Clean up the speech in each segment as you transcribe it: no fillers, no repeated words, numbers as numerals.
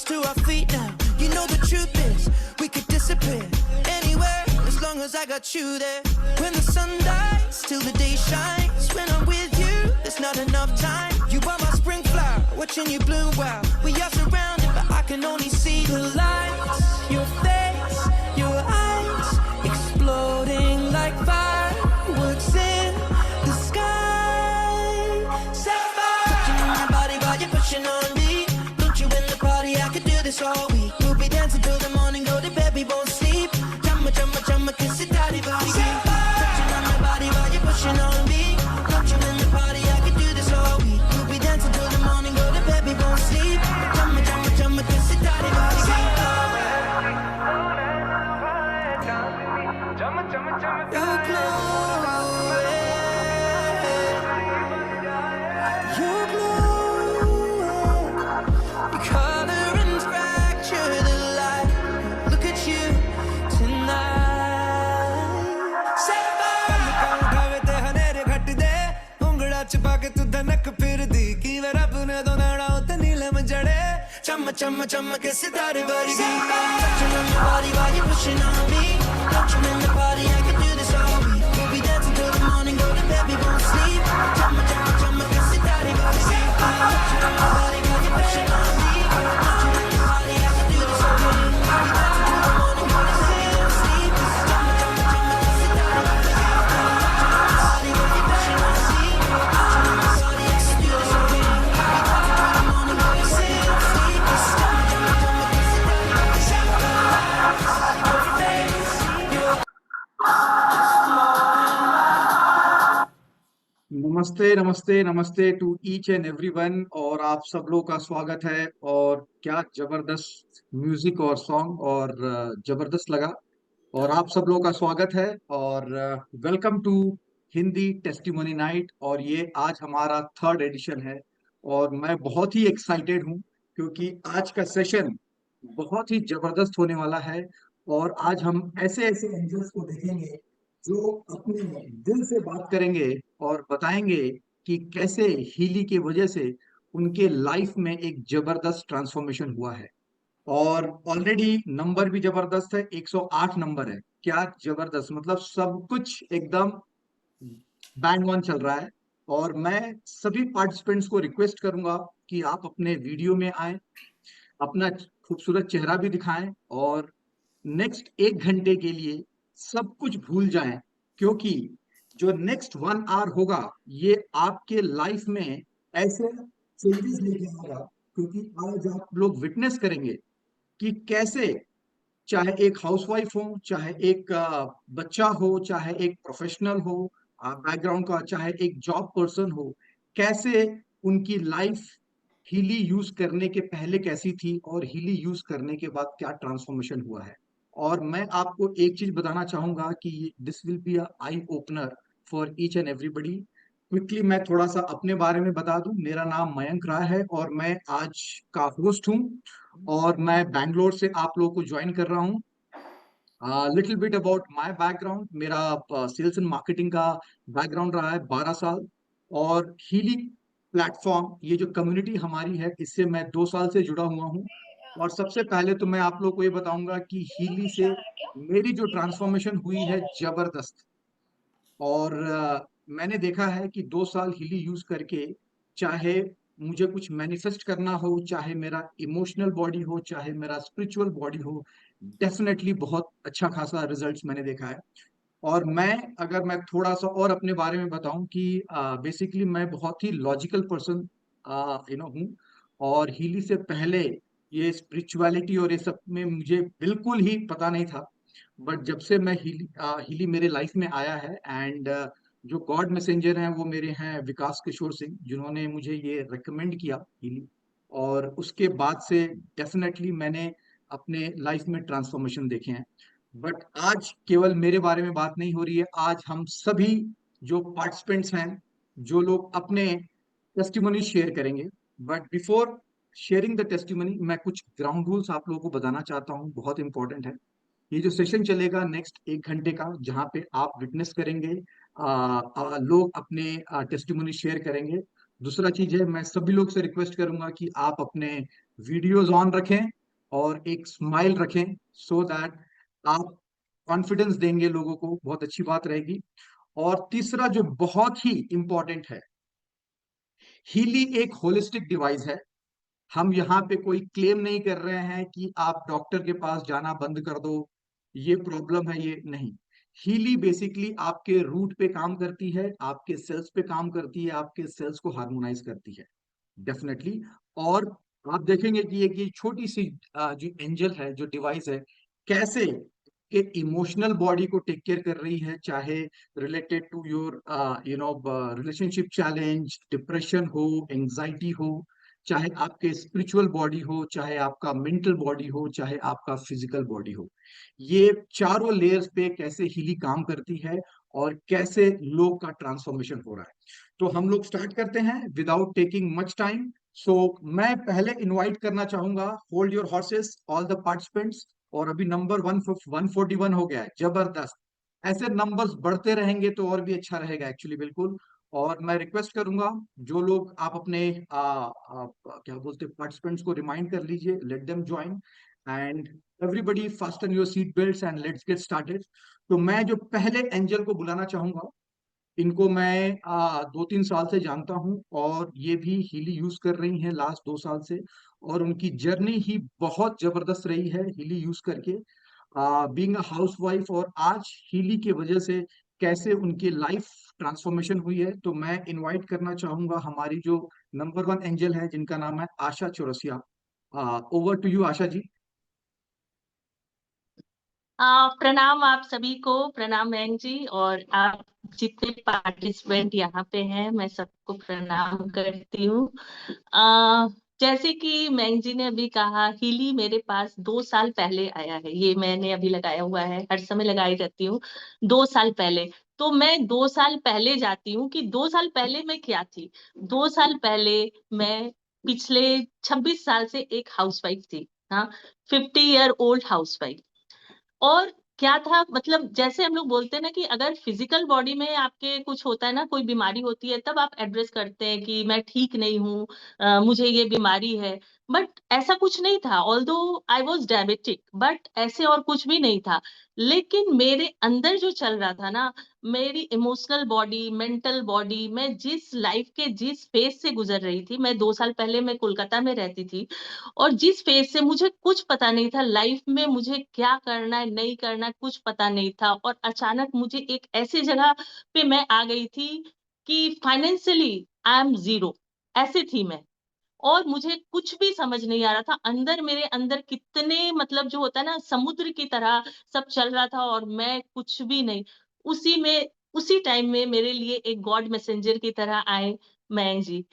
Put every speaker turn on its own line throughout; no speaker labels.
To our feet now, you know the truth is we could disappear anywhere as long as I got you there. When the sun dies till the day shines, when I'm with you there's not enough time. You are my spring flower, watching you bloom. Wow, we are surrounded but I can only see the lights, your face, your eyes exploding like fireworks in the sky. Sapphire, touching on my body while you're pushing on me. This all week, we'll be dancing till the morning, go to bed, we won't sleep. Chumma, chumma, chumma, kiss it, daddy, body. Touching on my body while you're pushing on me. Don't you in the party, I could do this all week. We'll be dancing till the morning, go to bed, we won't sleep. Chumma, chumma, chumma, kiss it, daddy, body. Your glow, your glow, color. पाके तू धनक फिर दी की वे रब ने दो नाड़ा उते नीलम जड़े चम चम चम के सितारे वर्गी touching on your body while you're pushing on me. Don't you in the party, I can do this all week. We'll be dancing till the morning, go to bed, we won't sleep. Chum chum के सितारे वर्गी touching on your body while you're pushing on me. Don't you in the party, I can do this all week. We'll be dancing till the morning, go to bed, we won't sleep. Chum के सितारे वर्गी touching on your body while you're pushing on me.
नमस्ते नमस्ते नमस्ते to each and everyone और आप सब लोग का स्वागत है। और क्या जबरदस्त म्यूजिक और सॉन्ग और जबरदस्त लगा और आप सब लोग का स्वागत है और welcome to Hindi testimony night. और ये आज हमारा थर्ड एडिशन है और मैं बहुत ही एक्साइटेड हूँ क्योंकि आज का सेशन बहुत ही जबरदस्त होने वाला है। और आज हम ऐसे ऐसे एंजल्स को देखेंगे जो अपने दिल से बात करेंगे और बताएंगे कि कैसे हीली के वजह से उनके लाइफ में एक जबरदस्त ट्रांसफॉर्मेशन हुआ है। और ऑलरेडी नंबर भी जबरदस्त है, 108 नंबर है। क्या जबरदस्त, मतलब सब कुछ एकदम बैंग ऑन चल रहा है। और मैं सभी पार्टिसिपेंट्स को रिक्वेस्ट करूंगा कि आप अपने वीडियो में आए, अपना खूबसूरत चेहरा भी दिखाएं और नेक्स्ट 1 घंटे के लिए सब कुछ भूल जाएं, क्योंकि जो नेक्स्ट 1 आवर होगा ये आपके लाइफ में ऐसे चेंजेस लेके आएगा। क्योंकि आज आप लोग विटनेस करेंगे कि कैसे, चाहे एक हाउसवाइफ हो, चाहे एक बच्चा हो, चाहे एक प्रोफेशनल हो बैकग्राउंड का, चाहे एक जॉब पर्सन हो, कैसे उनकी लाइफ हीली यूज करने के पहले कैसी थी और हीली यूज करने के बाद क्या ट्रांसफॉर्मेशन हुआ है। और मैं आपको एक चीज बताना चाहूंगा कि this will be a eye opener for each and everybody. Quickly मैं थोड़ा सा अपने बारे में बता दूं। मेरा नाम मयंक राय है और मैं आज का होस्ट हूं और मैं बैंगलोर से आप लोगों को ज्वाइन कर रहा हूं। Little bit about my background, मेरा सेल्स एंड मार्केटिंग का बैकग्राउंड रहा है 12 साल। और हीली प्लेटफॉर्म, ये जो कम्युनिटी हमारी है, इससे मैं 2 साल से जुड़ा हुआ हूँ। और सबसे पहले तो मैं आप लोग को ये बताऊंगा कि हीली से मेरी जो ट्रांसफॉर्मेशन हुई है जबरदस्त। और मैंने देखा है कि 2 साल हीली यूज करके, चाहे मुझे कुछ मैनिफेस्ट करना हो, चाहे मेरा इमोशनल बॉडी हो, चाहे मेरा स्पिरिचुअल बॉडी हो, डेफिनेटली बहुत अच्छा खासा रिजल्ट्स मैंने देखा है। और अगर मैं थोड़ा सा और अपने बारे में बताऊं कि बेसिकली मैं बहुत ही लॉजिकल पर्सन हूँ। और हीली से पहले ये स्पिरिचुअलिटी और ये सब में मुझे बिल्कुल ही पता नहीं था। बट जब से मैं हीली मेरे लाइफ में आया है, एंड जो गॉड मैसेंजर हैं वो मेरे हैं विकास किशोर सिंह, जिन्होंने मुझे ये रिकमेंड किया हीली। और उसके बाद से डेफिनेटली मैंने अपने लाइफ में ट्रांसफॉर्मेशन देखे हैं। बट आज केवल मेरे बारे में बात नहीं हो रही है, आज हम सभी जो पार्टिसिपेंट्स हैं, जो लोग अपने टेस्टिमनी शेयर करेंगे। But before sharing the testimony, मैं कुछ ग्राउंड रूल्स आप लोगों को बताना चाहता हूँ, बहुत इंपॉर्टेंट है। ये जो सेशन चलेगा नेक्स्ट 1 घंटे का, जहाँ पे आप विटनेस करेंगे, लोग अपने टेस्टिमनी शेयर करेंगे। दूसरा चीज है, मैं सभी लोग से रिक्वेस्ट करूंगा कि आप अपने वीडियोस ऑन रखें और एक स्माइल रखें, सो दैट आप कॉन्फिडेंस देंगे लोगों को, बहुत अच्छी बात रहेगी। और तीसरा जो बहुत ही इंपॉर्टेंट है, हीली एक होलिस्टिक डिवाइस है। हम यहाँ पे कोई क्लेम नहीं कर रहे हैं कि आप डॉक्टर के पास जाना बंद कर दो, ये प्रॉब्लम है, ये नहीं। हीली बेसिकली आपके रूट पे काम करती है, आपके सेल्स पे काम करती है, आपके सेल्स को हार्मोनाइज करती है, डेफिनेटली। और आप देखेंगे कि एक ये छोटी सी जो एंजल है, जो डिवाइस है, कैसे एक इमोशनल बॉडी को टेक केयर कर रही है, चाहे related to your relationship challenge, depression हो, एंजाइटी हो, चाहे आपके स्पिरिचुअल बॉडी हो, चाहे आपका मेंटल बॉडी हो, चाहे आपका फिजिकल बॉडी हो। ये चारों लेयर्स पे कैसे हीली काम करती है और कैसे लोग का ट्रांसफॉर्मेशन हो रहा है। तो हम लोग स्टार्ट करते हैं विदाउट टेकिंग मच टाइम। सो मैं पहले इनवाइट करना चाहूंगा, hold your horses all the participants. और अभी नंबर 141 हो गया है, जबरदस्त। ऐसे नंबर्स बढ़ते रहेंगे तो और भी अच्छा रहेगा एक्चुअली, बिल्कुल। और मैं रिक्वेस्ट करूंगा, जो लोग आप अपने क्या बोलते हैं पार्टिसिपेंट्स को रिमाइंड कर लीजिए, let them join. And everybody fasten your seat belts and let's get started. तो मैं जो पहले एंजल को बुलाना चाहूंगा, इनको मैं 2-3 साल से जानता हूँ, और ये भी हीली यूज कर रही हैं लास्ट 2 साल से। और उनकी जर्नी ही बहुत जबरदस्त रही है हीली यूज करके, बीइंग अ हाउस वाइफ। और आज हीली की वजह से कैसे उनकी लाइफ ट्रांसफॉर्मेशन हुई है। तो मैं इनवाइट करना चाहूंगा हमारी जो नंबर 1 एंजल है, जिनका नाम है आशा Chaurasia. Over to you Asha जी।
प्रणाम आप सभी को, प्रणाम मैंग जी, और आप जितने पार्टिसिपेंट यहाँ पे हैं मैं सबको प्रणाम करती हूँ। अ, जैसे कि मैंग जी ने अभी कहा, हीली मेरे पास 2 साल पहले आया है। ये मैंने अभी लगाया हुआ है, हर समय लगाई रहती हूँ। 2 साल पहले, तो मैं 2 साल पहले जाती हूँ कि 2 साल पहले मैं क्या थी। 2 साल पहले मैं पिछले 26 साल से एक हाउसवाइफ थी। हाँ, 50 ईयर ओल्ड हाउसवाइफ। और क्या था, मतलब जैसे हम लोग बोलते हैं ना कि अगर फिजिकल बॉडी में आपके कुछ होता है ना, कोई बीमारी होती है, तब आप एड्रेस करते हैं कि मैं ठीक नहीं हूँ, मुझे ये बीमारी है। बट ऐसा कुछ नहीं था, although I was diabetic, but ऐसे और कुछ भी नहीं था। लेकिन मेरे अंदर जो चल रहा था ना, मेरी इमोशनल बॉडी, मेंटल बॉडी, मैं जिस लाइफ के जिस फेज से गुजर रही थी, मैं 2 साल पहले मैं कोलकाता में रहती थी, और जिस फेज से मुझे कुछ पता नहीं था लाइफ में, मुझे क्या करना है नहीं करना है कुछ पता नहीं था, और अचानक मुझे एक ऐसी जगह पे मैं आ गई थी कि फाइनेंशियली आई एम जीरो, ऐसे थी मैं। और मुझे कुछ भी समझ नहीं आ रहा था, अंदर मेरे अंदर कितने, मतलब जो होता है ना समुद्र की तरह सब चल रहा था, और मैं कुछ भी नहीं। उसी में, उसी टाइम में मेरे लिए एक गॉड मैसेंजर की तरह आए मयंक जी।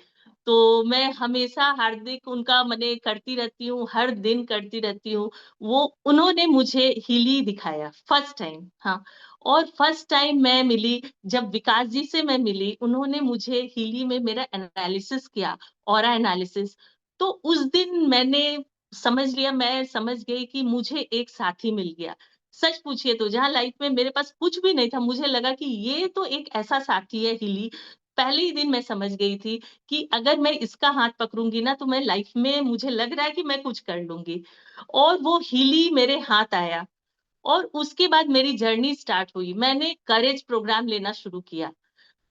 तो मैं हमेशा हार्दिक उनका मने करती रहती हूँ, हर दिन करती रहती हूँ। वो उन्होंने मुझे हीली दिखाया फर्स्ट टाइम। हाँ, और फर्स्ट टाइम मैं मिली, जब विकास जी से मैं मिली, उन्होंने मुझे हीली में मेरा एनालिसिस किया, ऑरा एनालिसिस। तो उस दिन मैंने समझ लिया, मैं समझ गई कि मुझे एक साथी मिल गया। सच पूछिए तो जहाँ लाइफ में मेरे पास कुछ भी नहीं था, मुझे लगा कि ये तो एक ऐसा साथी है हीली। पहले ही दिन मैं समझ गई थी कि अगर मैं इसका हाथ पकड़ूंगी ना, तो मैं लाइफ में, मुझे लग रहा है कि मैं कुछ कर लूंगी। और वो हीली मेरे हाथ आया, और उसके बाद मेरी जर्नी स्टार्ट हुई। मैंने करेज प्रोग्राम लेना शुरू किया।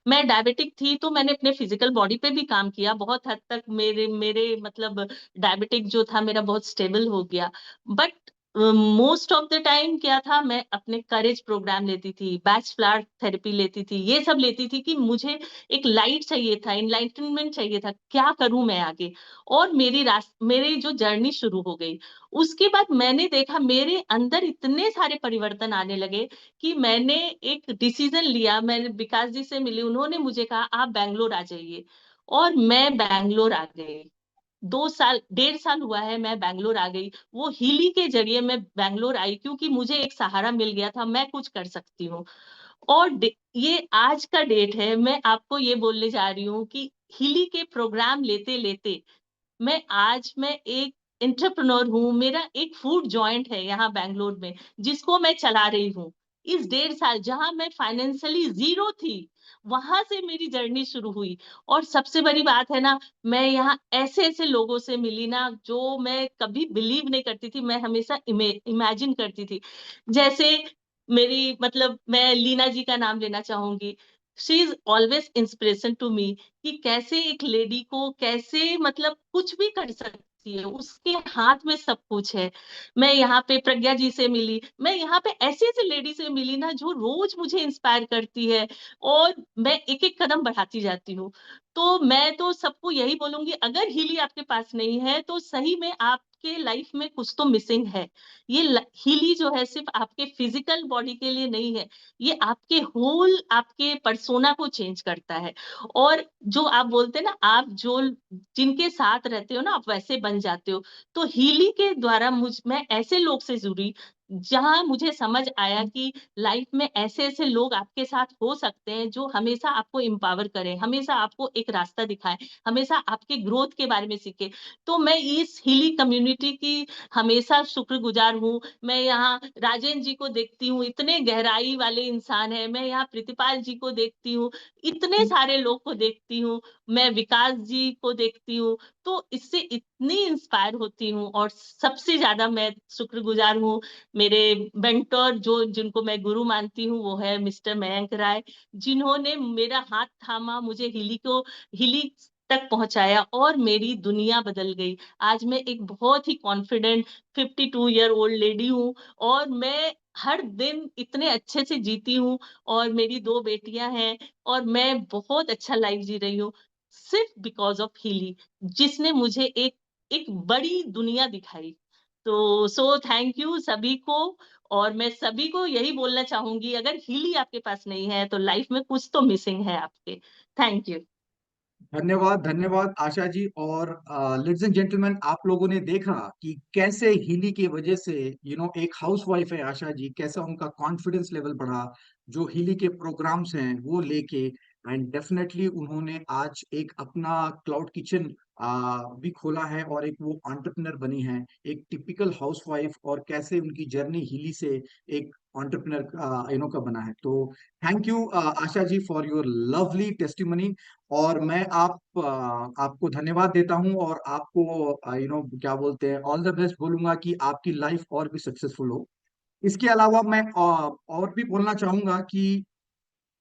मैं डायबिटिक थी, तो मैंने अपने फिजिकल बॉडी पे भी काम किया बहुत हद तक। मेरे मेरे मतलब डायबिटिक जो था मेरा बहुत स्टेबल हो गया। But most of the time क्या था, मैं अपने करेज प्रोग्राम लेती थी, बैच फ्लावर थेरेपी लेती थी, ये सब लेती थी कि मुझे एक लाइट चाहिए था, इनलाइटनमेंट चाहिए था, क्या करूं मैं आगे। और मेरी जो जर्नी शुरू हो गई। उसके बाद मैंने देखा मेरे अंदर इतने सारे परिवर्तन आने लगे कि मैंने एक डिसीजन लिया। मैंने विकास जी से मिली, उन्होंने मुझे कहा आप बैंगलोर आ जाइए, और मैं बैंगलोर आ गई। 2 साल, 1.5 साल हुआ है मैं बैंगलोर आ गई। वो हीली के जरिए मैं बैंगलोर आई, क्योंकि मुझे एक सहारा मिल गया था, मैं कुछ कर सकती हूँ। और ये आज का डेट है, मैं आपको ये बोलने जा रही हूँ कि हीली के प्रोग्राम लेते लेते मैं एक एंटरप्रेन्योर हूँ। मेरा एक फूड जॉइंट है यहाँ बैंगलोर में, जिसको मैं चला रही हूँ। इस 1.5 साल जहाँ मैं फाइनेंशियली ज़ीरो थी, वहाँ से मेरी जर्नी शुरू हुई। और सबसे बड़ी बात है ना, मैं यहाँ ऐसे-ऐसे लोगों से मिली ना, जो मैं कभी बिलीव नहीं करती थी, मैं हमेशा इमेजिन करती थी। जैसे मेरी मतलब मैं लीना जी का नाम लेना चाहूँगी। She is always inspiration to me कि कैसे एक लेडी को कैसे मतलब कुछ भी कर सकती है, उसके हाथ में सब कुछ है। मैं यहाँ पे प्रज्ञा जी से मिली, मैं यहाँ पे ऐसे-ऐसे लेडी से मिली ना जो रोज़ मुझे इंस्पायर करती है और मैं एक-एक कदम बढ़ाती जाती हूँ। तो मैं तो सबको यही बोलूँगी, अगर हीली आपके पास नहीं है तो सही में आपके लाइफ में कुछ तो मिसिंग है। ये हीली जो है सिर्फ़ आपके फिज़िकल बॉडी के लिए नहीं है, ये आपके होल आपके पर्सोना को चेंज करता है। और जो आप बोलते हैं ना, आप जो जिनके साथ रहते हो ना, आप वैसे बन जाते हो। तो हीली के द्वारा मैं ऐसे लोग से जुड़ी, जहाँ मुझे समझ आया कि लाइफ में ऐसे-ऐसे लोग आपके साथ हो सकते हैं, जो हमेशा आपको एम्पावर करें, हमेशा आपको एक रास्ता दिखाएँ, हमेशा आपके ग्रोथ के बारे में सीखें। तो मैं इस हीली कम्युनिटी की हमेशा शुक्रगुज़ार हूँ। मैं यहाँ राजेंद्र जी को देखती हूँ, इतने गहराई वाले इंसान हैं। मैं यहाँ प्रीतिपाल जी को देखती हूँ, इतने सारे लोग को देखती हूँ। मैं विकास जी को देखती हूँ, तो इससे इतनी इंस्पायर होती हूँ। और सबसे ज़्यादा मैं शुक्रगुज़ार हूँ, मेरे मेंटर जो जिनको मैं गुरु मानती हूँ, वो है मिस्टर मयंक राय, जिन्होंने मेरा हाथ थामा, मुझे हिली तक पहुँचाया और मेरी दुनिया बदल गई। आज मैं एक बहुत ही कॉन्फिडेंट 52 ईयर ओल्ड लेडी हूँ और मैं हर दिन इतने अच्छे से जीती हूँ और मेरी 2 बेटियाँ हैं और मैं बहुत अच्छा लाइफ जी रही हूँ, सिर्फ बिकॉज़ ऑफ हीली, जिसने मुझे एक एक बड़ी दुनिया दिखाई। तो थैंक यू सभी को। और मैं सभी को यही बोलना चाहूँगी, अगर हीली आपके पास नहीं है तो लाइफ में कुछ तो मिसिंग है आपके। Thank you.
धन्यवाद धन्यवाद आशा जी। और लेडीज एंड जेंटलमैन, आप लोगों ने देखा कि कैसे हीली की वजह से एक हाउसवाइफ है आशा जी, कैसा उनका कॉन्फिडेंस लेवल बढ़ा, जो हीली के प्रोग्राम्स हैं वो लेके। एंड डेफिनेटली उन्होंने आज एक अपना क्लाउड किचन भी खोला है और एक वो एंटरप्रेन्योर बनी है, एक टिपिकल हाउसवाइफ, और कैसे उनकी जर्नी हीली से एक एंटरप्रेन्योर का बना है। तो thank you Asha ji for your lovely testimony. और मैं आपको धन्यवाद देता हूं और आपको क्या बोलते हैं, ऑल द बेस्ट बोलूंगा कि आपकी लाइफ और भी सक्सेसफुल हो। इसके अलावा मैं और भी बोलना चाहूंगा कि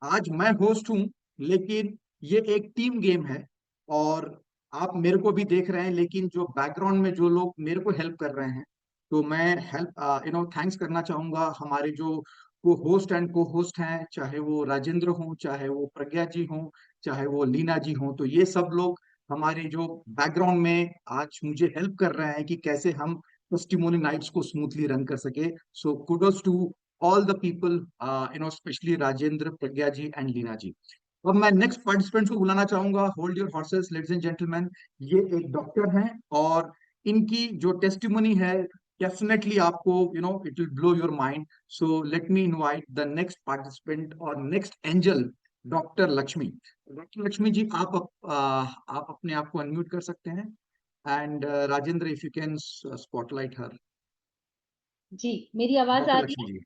आज मैं होस्ट हूं, लेकिन ये एक टीम गेम है। और आप मेरे को भी देख रहे हैं, लेकिन जो बैकग्राउंड में जो लोग मेरे को हेल्प कर रहे हैं, तो मैं हेल्प थैंक्स करना चाहूंगा हमारे जो को होस्ट एंड को होस्ट हैं, चाहे वो राजेंद्र हो, चाहे वो प्रज्ञा जी हो, चाहे वो लीना जी हो। तो ये सब लोग हमारे जो बैकग्राउंड में आज मुझे हेल्प कर रहे हैं कि कैसे हम टेस्टिमोनी नाइट्स को स्मूथली रन कर सके। So kudos to all the people, especially Rajendra, Pragya ji and Leena ji. अब मैं नेक्स्ट पार्टिसिपेंट को बुलाना चाहूंगा। Hold your horses ladies and gentleman, ये एक डॉक्टर हैं और इनकी जो टेस्टिमनी है डेफिनेटली आपको it will blow your mind. So let me invite the next participant और next angel, doctor Lakshmi. Doctor Lakshmi ji, आप अपने आप को अनम्यूट कर सकते हैं। And Rajendra, if you can spotlight her.
जी, मेरी आवाज
डॉक्टर
आ रही
लक्ष्मी
है?
जी,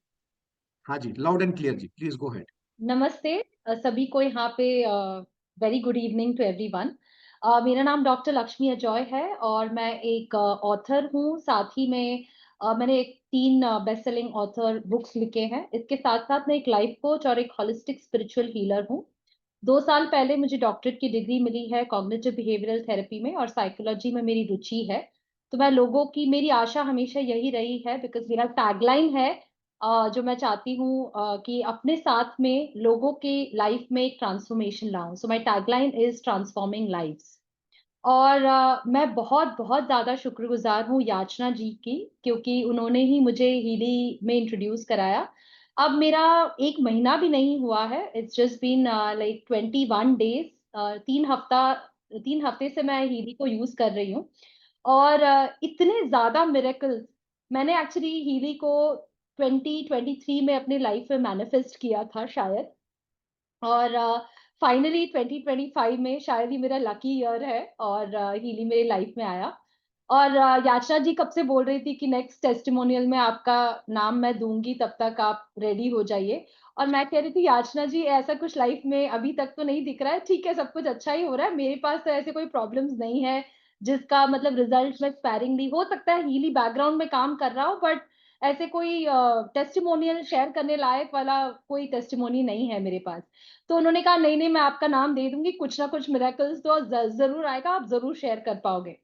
हाँ जी, लाउड एंड क्लियर जी, प्लीज गो हेड।
नमस्ते सभी को यहाँ पे। Very good evening to everyone. मेरा नाम डॉक्टर लक्ष्मी अजॉय है और मैं एक ऑथर हूँ। साथ ही में मैंने एक 3 बेस्ट सेलिंग ऑथर बुक्स लिखे हैं। इसके साथ साथ मैं एक लाइफ कोच और एक होलिस्टिक स्पिरिचुअल हीलर हूँ। 2 साल पहले मुझे डॉक्टरेट की डिग्री मिली है कॉग्निटिव बिहेवियरल थेरेपी में, और साइकोलॉजी में मेरी रुचि है। तो मैं लोगों की, मेरी आशा हमेशा यही रही है, बिकॉज मेरा टैगलाइन है जो मैं चाहती हूँ कि अपने साथ में लोगों के लाइफ में एक ट्रांसफॉर्मेशन लाऊं। So my tagline is transforming lives. और मैं बहुत बहुत ज्यादा शुक्रगुजार हूँ याचना जी की, क्योंकि उन्होंने ही मुझे हीली में इंट्रोड्यूस कराया। अब मेरा 1 महीना भी नहीं हुआ है, it's just been like 21 days. 3 हफ्ते से मैं हीली को यूज कर रही हूँ। और इतने ज्यादा मिरेकल्स मैंने एक्चुअली हीली को 2023 में अपने लाइफ में मैनिफेस्ट किया था शायद। और फाइनली 2025 में शायद ही मेरा लकी ईयर है और हीली मेरी लाइफ में आया। और याचना जी कब से बोल रही थी कि नेक्स्ट टेस्टिमोनियल में आपका नाम मैं दूंगी, तब तक आप रेडी हो जाइए। और मैं कह रही थी याचना जी ऐसा कुछ लाइफ में अभी तक तो नहीं दिख रहा है, ठीक है सब कुछ अच्छा ही हो रहा है, मेरे पास तो ऐसे कोई प्रॉब्लम्स नहीं है जिसका मतलब रिजल्ट में स्पैरिंगली हो सकता है, हीली बैकग्राउंड में काम कर रहा हो, बट ऐसे कोई टेस्टिमोनियल शेयर करने लायक वाला कोई टेस्टिमोनी नहीं है मेरे पास। तो उन्होंने कहा नहीं नहीं मैं आपका नाम दे दूंगी, कुछ ना कुछ मिरेकल्स तो जरूर आएगा, आप जरूर शेयर कर पाओगे।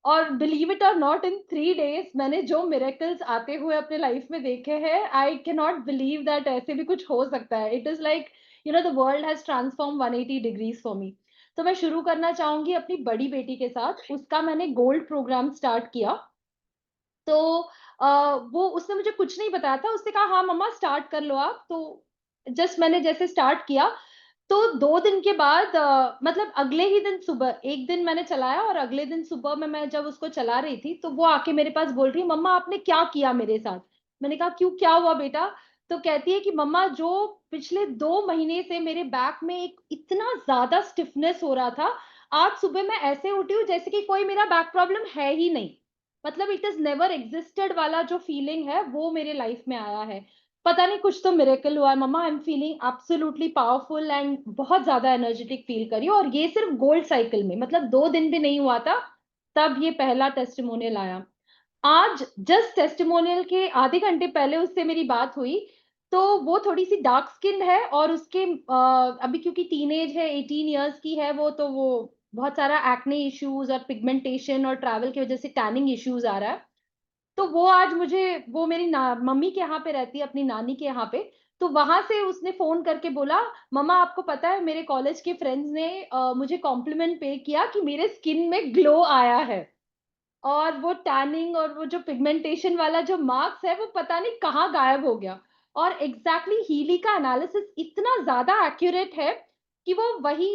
और बिलीव इट और नॉट, इन 3 days मैंने जो मिरेकल्स आते हुए अपने लाइफ में देखे हैं, I can not believe that ऐसे भी कुछ हो सकता है। It is like the world has transform 180 degrees for me. तो मैं शुरू करना चाहूंगी अपनी बड़ी बेटी के साथ। उसका मैंने गोल्ड प्रोग्राम स्टार्ट किया। तो वो उसने मुझे कुछ नहीं बताया था, उसने कहा हाँ मम्मा स्टार्ट कर लो आप। तो जस्ट मैंने जैसे स्टार्ट किया, तो 2 दिन के बाद मतलब अगले ही दिन सुबह, एक दिन मैंने चलाया और अगले दिन सुबह में मैं जब उसको चला रही थी तो वो आके मेरे पास बोल रही है मम्मा आपने क्या किया मेरे साथ। मैंने कहा क्यों, क्या हुआ बेटा। तो कहती है कि मम्मा जो पिछले 2 महीने से मेरे बैक में एक इतना ज्यादा स्टिफनेस हो रहा था, आज सुबह मैं ऐसे उठी हूँ जैसे कि कोई मेरा बैक प्रॉब्लम है ही नहीं। मतलब इट इज नेवर एग्जिस्टेड वाला जो फीलिंग है वो मेरे लाइफ में आया है। पता नहीं कुछ तो मिरेकल हुआ है मम्मा, I am feeling absolutely powerful and बहुत ज्यादा एनर्जेटिक फील करी हूँ। और ये सिर्फ गोल्ड साइकिल में, मतलब 2 दिन भी नहीं हुआ था तब ये पहला टेस्टिमोनियल आया। आज जस्ट टेस्टिमोनियल के आधे घंटे पहले उससे मेरी बात हुई। तो वो थोड़ी सी डार्क स्किन है और उसके अभी क्योंकि टीनेज है, 18 years की है वो, तो वो बहुत सारा एक्ने इश्यूज और पिगमेंटेशन और ट्रैवल की वजह से टैनिंग इश्यूज आ रहा है। तो वो आज मुझे, वो मेरी मम्मी के यहाँ पे रहती है, अपनी नानी के यहाँ पे। तो वहां से उसने फोन करके बोला मम्मा आपको पता है मेरे कॉलेज के फ्रेंड्स ने मुझे कॉम्प्लीमेंट पे किया कि मेरे स्किन में ग्लो आया है, और वो टैनिंग और वो जो पिगमेंटेशन वाला जो मार्क्स है वो पता नहीं कहाँ गायब हो गया। और एग्जैक्टली हीली का एनालिसिस इतना ज्यादा एक्यूरेट है कि वो वही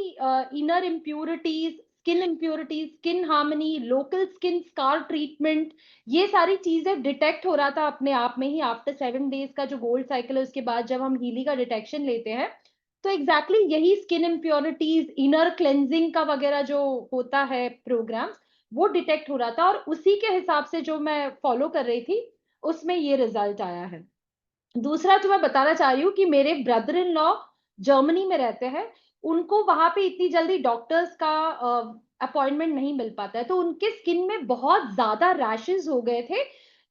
inner impurities, skin harmony, local skin scar treatment, ये सारी चीजें डिटेक्ट हो रहा था अपने आप में ही। आफ्टर 7 days का जो गोल्ड साइकिल है उसके बाद जब हम हीली का डिटेक्शन लेते हैं, तो एग्जैक्टली यही स्किन इम्प्योरिटीज, इनर क्लेंजिंग का वगैरह जो होता है प्रोग्राम, वो डिटेक्ट हो रहा था। और उसी के हिसाब से जो मैं फॉलो कर रही थी उसमें ये रिजल्ट आया है। दूसरा जो मैं बताना चाह रही हूँ कि मेरे ब्रदर इन लॉ जर्मनी में रहते हैं, उनको वहां पे इतनी जल्दी डॉक्टर्स का अपॉइंटमेंट नहीं मिल पाता है, तो उनके स्किन में बहुत ज्यादा रैशेस हो गए थे।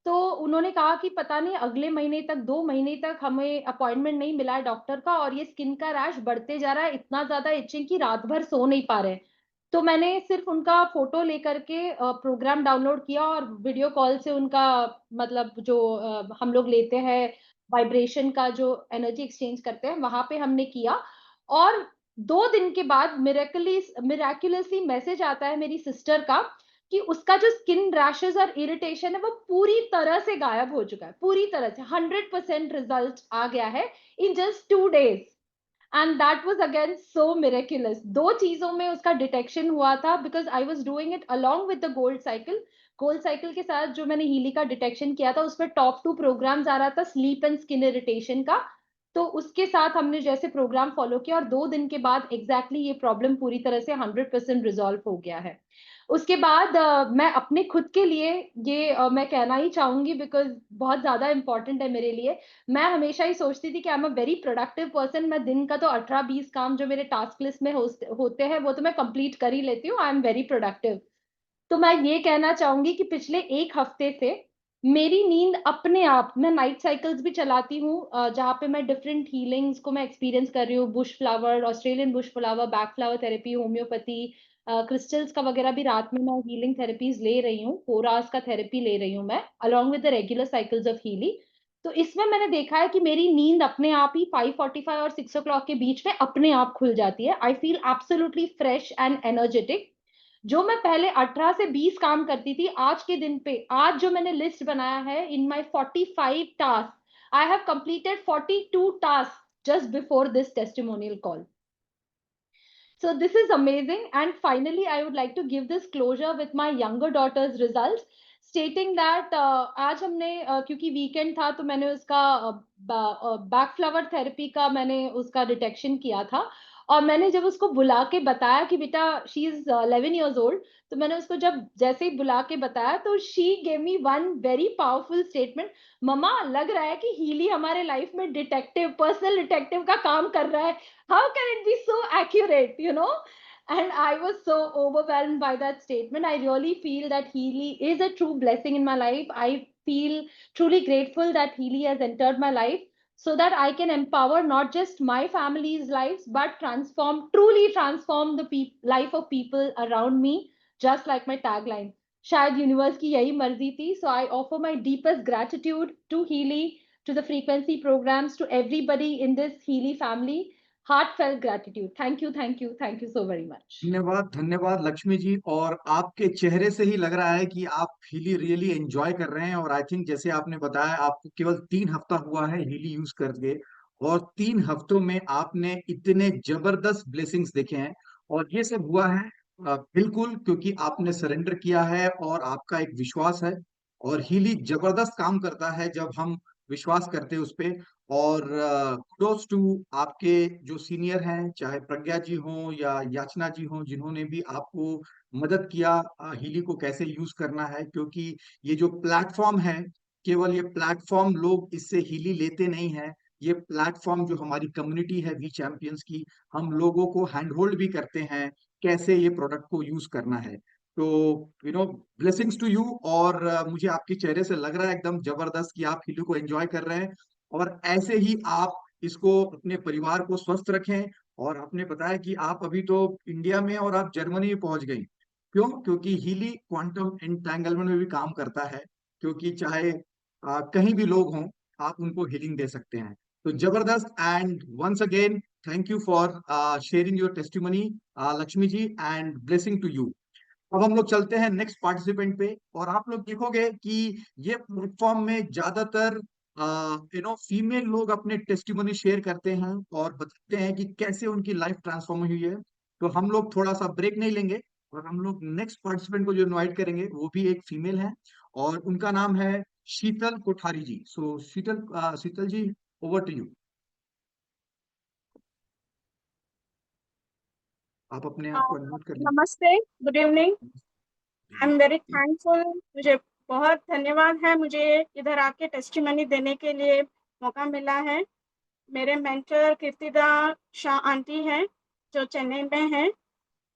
तो उन्होंने कहा कि पता नहीं अगले महीने तक, 2 महीने तक हमें अपॉइंटमेंट नहीं मिला है डॉक्टर का, और ये स्किन का रैश बढ़ते जा रहा है, इतना ज्यादा इचिंग की रात भर सो नहीं पा रहे। तो मैंने सिर्फ उनका फोटो लेकर के प्रोग्राम डाउनलोड किया और वीडियो कॉल से उनका मतलब जो हम लोग लेते हैं वाइब्रेशन का, जो एनर्जी एक्सचेंज करते हैं, वहां पे हमने किया। और 2 दिन के बाद मिराक्युलसली मैसेज आता है मेरी सिस्टर का कि उसका जो स्किन रैशेस और इरिटेशन है वो पूरी तरह से गायब हो चुका है, पूरी तरह से 100% रिजल्ट आ गया है in just 2 days। And that was again so miraculous. 2 चीजों में उसका डिटेक्शन हुआ था, because I was doing it along with the gold cycle. Gold cycle के साथ जो मैंने हीली का डिटेक्शन किया था उसमें टॉप 2 प्रोग्राम्स आ रहा था स्लीप एंड स्किन इरिटेशन का। तो उसके साथ हमने जैसे प्रोग्राम फॉलो किया और 2 दिन के बाद एग्जैक्टली ये प्रॉब्लम पूरी तरह से 100% रिजॉल्व हो गया है। उसके बाद मैं अपने खुद के लिए ये मैं कहना ही चाहूंगी, बिकॉज बहुत ज्यादा इंपॉर्टेंट है मेरे लिए। मैं हमेशा ही सोचती थी कि आई am a very productive person, मैं दिन का तो 18-20 काम जो मेरे टास्क लिस्ट में होते हैं वो तो मैं कंप्लीट कर ही लेती हूँ, आई एम वेरी प्रोडक्टिव। तो मैं ये कहना चाहूंगी कि पिछले 1 हफ्ते से मेरी नींद अपने आप, मैं नाइट साइकिल्स भी चलाती हूँ जहाँ पे मैं डिफरेंट हीलिंग्स को मैं एक्सपीरियंस कर रही हूँ, Bush flower, Australian Bush flower, back flower therapy, homeopathy, crystals का वगैरह भी रात में मैं हीलिंग थेरेपीज ले रही हूँ, 4 hours का थेरेपी ले रही हूँ मैं along with the regular cycles of healing. तो इसमें मैंने देखा है कि मेरी नींद अपने आप ही 5:45 और 6 o'clock के बीच में अपने आप खुल जाती है। I feel absolutely fresh and energetic. जो मैं पहले 18 से 20 काम करती थी, आज के दिन पे, आज जो मैंने लिस्ट बनाया है in my 45 task, I have completed 42 task just before this testimonial call. So this is amazing. And finally, I would like to give this closure with my younger daughter's results, stating that आज हमने क्योंकि weekend था तो मैंने उसका back flower therapy का मैंने उसका डिटेक्शन किया था। और मैंने जब उसको बुला के बताया कि बेटा शी इज 11 years old, तो मैंने उसको जब जैसे ही बुला के बताया तो she gave me one very powerful statement, मम्मा लग रहा है कि हीली हमारे लाइफ में डिटेक्टिव, पर्सनल डिटेक्टिव का काम कर रहा है, how can it be so accurate, you know. And I was so overwhelmed by that statement. I really feel that Healy is a true blessing in my life. I feel truly grateful that Healy has entered my life so that I can empower not just my family's lives, but truly transform the life of people around me, just like my tagline. शायद universe की यही मर्जी थी. So I offer my deepest gratitude to Healy, to the frequency programs, to everybody in this Healy family. Heartfelt gratitude. Thank you, thank you, thank you so very much.
धन्यवाद धन्यवाद लक्ष्मी जी। और आपके चेहरे से ही लग रहा है कि आप हीली रियली एंजॉय कर रहे हैं। और आई थिंक जैसे आपने बताया आपको केवल 3 हफ्ता हुआ है हीली यूज करके, और 3 हफ्तों में आपने इतने जबरदस्त ब्लेसिंग्स देखे हैं। और ये सब हुआ है बिल्कुल क्योंकि आपने सरेंडर किया है और आपका एक विश्वास है। और हीली जबरदस्त काम करता है जब हम विश्वास करते हैं उस पे। और कुडोस टू आपके जो सीनियर हैं, चाहे प्रज्ञा जी हों या याचना जी हों, जिन्होंने भी आपको मदद किया हीली को कैसे यूज करना है। क्योंकि ये जो प्लेटफॉर्म है, केवल ये प्लेटफॉर्म लोग इससे हीली लेते नहीं है, ये प्लेटफॉर्म जो हमारी कम्युनिटी है वी चैंपियंस की, हम लोगों को हैंड होल्ड भी करते हैं कैसे ये प्रोडक्ट को यूज करना है। तो ब्लेसिंग्स टू यू। और मुझे आपके चेहरे से लग रहा है एकदम जबरदस्त कि आप हीली को एंजॉय कर रहे हैं। और ऐसे ही आप इसको अपने परिवार को स्वस्थ रखें। और आपने बताया कि आप अभी तो इंडिया में और आप जर्मनी में पहुंच गई, क्यों? क्योंकि हीली क्वांटम एंटैंगलमेंट में भी काम करता है। क्योंकि चाहे कहीं भी लोग हों, आप उनको हीलिंग दे सकते हैं। तो जबरदस्त। And once again thank you for sharing your testimony Lakshmi ji, and blessing to you. अब हम लोग चलते हैं नेक्स्ट पार्टिसिपेंट पे। और आप लोग देखोगे कि ये प्लेटफॉर्म में ज्यादातर फीमेल लोग अपने टेस्टिमनी शेयर करते हैं और बताते हैं कि कैसे उनकी लाइफ ट्रांसफॉर्म हुई है। तो हम लोग थोड़ा सा ब्रेक नहीं लेंगे और हम लोग नेक्स्ट पार्टिसिपेंट को जो इनवाइट करेंगे वो भी एक फीमेल है, और उनका नाम है शीतल कोठारी जी। सो शीतल जी, ओवर टू यू। आप अपने आप को अनम्यूट कर लीजिए।
नमस्ते, good evening. I am very thankful. मुझे बहुत धन्यवाद है, मुझे इधर आके टेस्टिमनी देने के लिए मौका मिला है। मेरे मेंटर कीर्तिदा शाह आंटी हैं जो चेन्नई में हैं।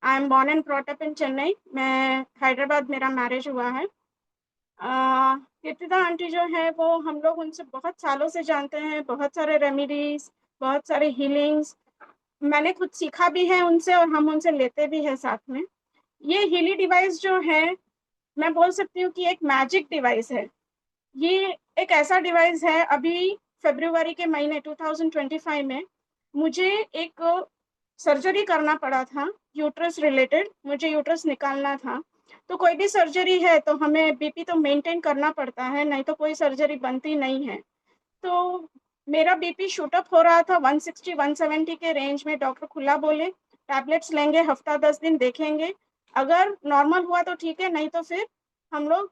I am born and brought up in Chennai. मैं हैदराबाद मेरा मैरिज हुआ है। कीर्तिदा आंटी जो है वो हम लोग उनसे बहुत सालों से जानते हैं। बहुत सारे रेमेडीज, बहुत सारे हीलिंग्स मैंने खुद सीखा भी है उनसे और हम उनसे लेते भी हैं साथ में। ये हीली डिवाइस जो है, मैं बोल सकती हूँ कि एक मैजिक डिवाइस है। ये एक ऐसा डिवाइस है, अभी फरवरी के महीने 2025 में मुझे एक सर्जरी करना पड़ा था यूट्रस रिलेटेड। मुझे यूट्रस निकालना था। तो कोई भी सर्जरी है तो हमें बीपी तो मेंटेन करना पड़ता है, नहीं तो कोई सर्जरी बनती नहीं है। तो मेरा बीपी शूट अप हो रहा था 160 170 के रेंज में। डॉक्टर खुला बोले टैबलेट्स लेंगे, हफ्ता 10 दिन देखेंगे, अगर नॉर्मल हुआ तो ठीक है, नहीं तो फिर हम लोग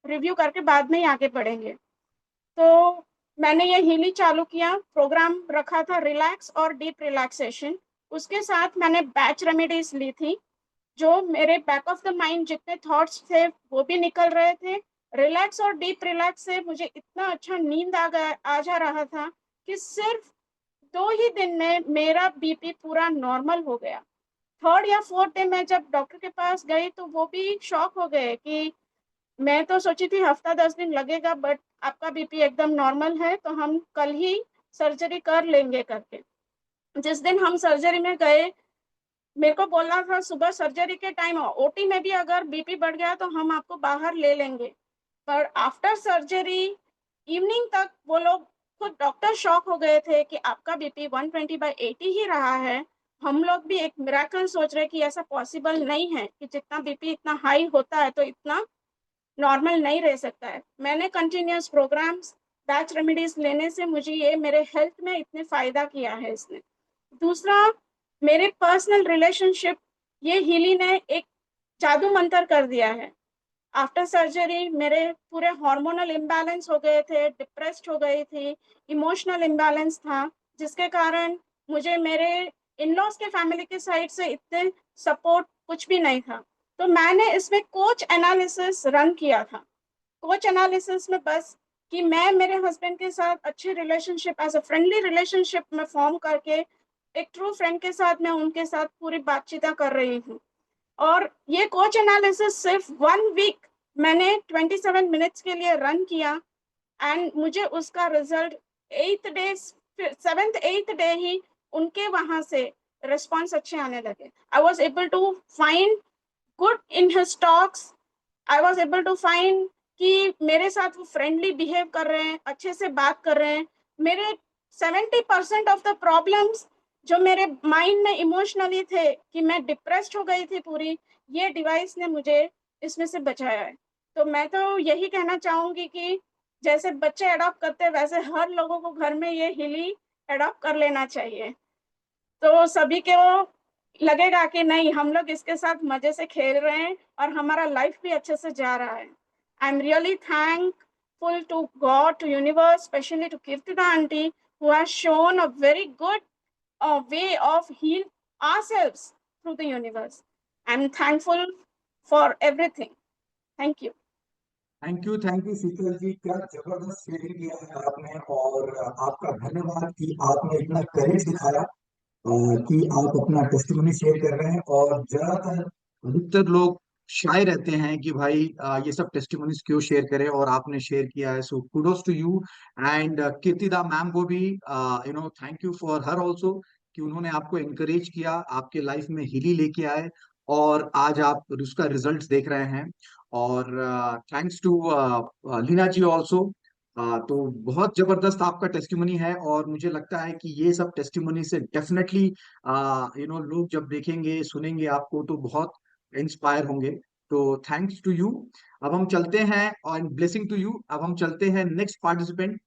रिव्यू करके बाद में ही आगे बढ़ेंगे। तो मैंने ये हीली चालू किया। प्रोग्राम रखा था रिलैक्स और डीप रिलैक्सेशन। उसके साथ मैंने बैच रेमेडीज ली थी, जो मेरे बैक ऑफ द माइंड जितने थॉट्स थे वो भी निकल रहे थे। रिलैक्स और डीप रिलैक्स से मुझे इतना अच्छा नींद आ जा रहा था कि सिर्फ 2 ही दिन में मेरा बीपी पूरा नॉर्मल हो गया। 3rd या 4th डे मैं जब डॉक्टर के पास गई तो वो भी शॉक हो गए कि मैं तो सोची थी हफ्ता 10 दिन लगेगा, बट आपका बीपी एकदम नॉर्मल है, तो हम कल ही सर्जरी कर लेंगे करके। जिस दिन हम सर्जरी में गए, मेरे को बोलना था सुबह सर्जरी के टाइम ओटी में भी अगर बीपी बढ़ गया तो हम आपको बाहर ले लेंगे। पर आफ्टर सर्जरी इवनिंग तक वो लोग खुद डॉक्टर शॉक हो गए थे कि आपका बीपी 120/80 ही रहा है। हम लोग भी एक मिरेकल सोच रहे कि ऐसा पॉसिबल नहीं है कि जितना बीपी इतना हाई होता है तो इतना नॉर्मल नहीं रह सकता है। मैंने कंटिन्यूस प्रोग्राम्स, बैच रेमेडीज लेने से मुझे ये मेरे हेल्थ में इतने फायदा किया है इसने। दूसरा, मेरे पर्सनल रिलेशनशिप, ये हीली ने एक जादू मंत्र कर दिया है। आफ्टर सर्जरी मेरे पूरे हार्मोनल इम्बैलेंस हो गए थे, डिप्रेस्ड हो गई थी, इमोशनल इम्बैलेंस था, जिसके कारण मुझे मेरे इन लॉज के फैमिली के साइड से इतने सपोर्ट कुछ भी नहीं था। तो मैंने इसमें कोच एनालिसिस रन किया था। कोच एनालिसिस में बस कि मैं मेरे हस्बैंड के साथ अच्छे relationship, as a friendly relationship में फॉर्म करके एक ट्रू फ्रेंड के साथ मैं उनके साथ पूरी बातचीत कर रही हूँ। और ये कोच एनालिसिस सिर्फ 1 वीक मैंने 27 मिनट्स के लिए रन किया, एंड मुझे उसका रिजल्ट 7th 8th डे ही उनके वहां से रिस्पॉन्स अच्छे आने लगे। I was able to find good in his talks. I was able to find कि मेरे साथ वो फ्रेंडली बिहेव कर रहे हैं, अच्छे से बात कर रहे हैं। मेरे 70% ऑफ द प्रॉब्लम्स जो मेरे माइंड में इमोशनली थे कि मैं डिप्रेस्ड हो गई थी पूरी, ये डिवाइस ने मुझे इसमें से बचाया है। तो मैं तो यही कहना चाहूंगी कि जैसे बच्चे अडॉप्ट करते हैं वैसे हर लोगों को घर में ये हिली अडॉप्ट कर लेना चाहिए। तो सभी को लगेगा कि नहीं, हम लोग इसके साथ मजे से खेल रहे हैं और हमारा लाइफ भी अच्छे से जा रहा है। I am really thankful to God, to universe, specially to Kirtida aunty who has shown a very good way of heal ourselves through the universe. I'm thankful for everything. Thank you.
Thank you Sheetal ji, क्या जबरदस्त sharing किया है आपने, और आपका धन्यवाद कि आपने इतना करेज दिखाया कि आप अपना टेस्टिमनी शेयर कर रहे हैं। और ज्यादातर अधिकतर लोग शाय रहते हैं कि भाई ये सब टेस्टिमनीज क्यों शेयर करें, और आपने शेयर किया है, so kudos to you. And Kirtida ma'am को भी thank you for her also, कि उन्होंने आपको एनकरेज किया, आपके लाइफ में हिली लेके आए, और आज आप उसका रिजल्ट देख रहे हैं। और thanks to Leena ji also. तो बहुत जबरदस्त आपका टेस्टिमनी है, और मुझे लगता है कि ये सब टेस्टिमनी से डेफिनेटली लोग जब देखेंगे सुनेंगे आपको तो बहुत इंस्पायर होंगे। तो थैंक्स टू यू। अब हम चलते हैं, और ब्लेसिंग टू यू। अब हम चलते हैं नेक्स्ट पार्टिसिपेंट।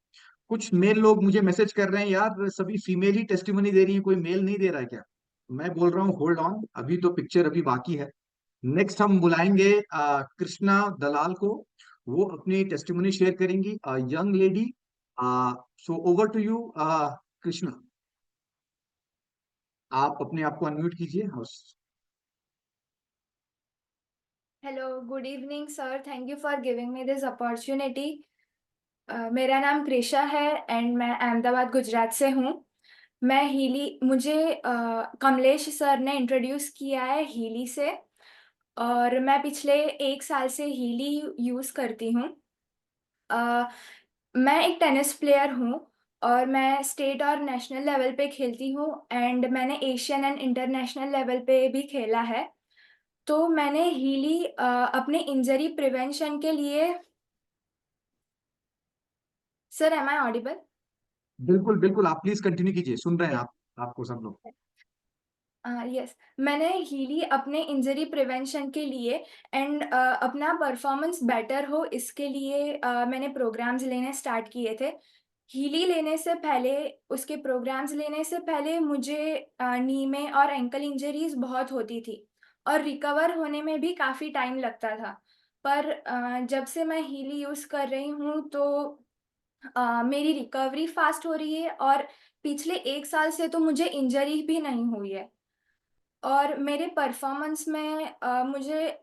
कुछ मेल लोग मुझे मैसेज कर रहे हैं, यार सभी फीमेल ही टेस्टिमनी दे रही है, कोई मेल नहीं दे रहा है क्या? मैं बोल रहा हूँ होल्ड ऑन, अभी तो पिक्चर अभी बाकी है। नेक्स्ट हम बुलाएंगे कृष्णा दलाल को, वो अपनी टेस्टिमनी शेयर करेंगी, young lady. So over to you Krishna, आप अपने आप को अनम्यूट कीजिए।
Hello, good evening sir, thank you for giving me this opportunity. मेरा नाम कृषा है एंड मैं अहमदाबाद गुजरात से हूँ। मैं मुझे कमलेश सर ने इंट्रोड्यूस किया है हीली से, और मैं पिछले 1 साल से हीली यूज़ करती हूँ। मैं एक टेनिस प्लेयर हूँ और मैं स्टेट और नेशनल लेवल पे खेलती हूँ, एंड मैंने एशियन एंड इंटरनेशनल लेवल पे भी खेला है। तो मैंने हीली अपने इंजरी प्रिवेंशन के लिए। Sir, am I audible?
बिल्कुल बिल्कुल, आप प्लीज कंटिन्यू कीजिए, सुन रहे हैं आप, आपको सब लोग।
यस, मैंने हीली अपने इंजरी प्रिवेंशन के लिए एंड अपना परफॉर्मेंस बेटर हो इसके लिए मैंने प्रोग्राम्स लेने स्टार्ट किए थे। हीली लेने से पहले, उसके प्रोग्राम्स लेने से पहले मुझे नी में और एंकल इंजरीज बहुत होती थी और रिकवर होने में भी काफ़ी टाइम लगता था। पर जब से मैं हीली यूज़ कर रही हूँ तो मेरी रिकवरी फास्ट हो रही है, और पिछले 1 साल से तो मुझे इंजरी भी नहीं हुई है। और मेरे परफॉर्मेंस में मुझे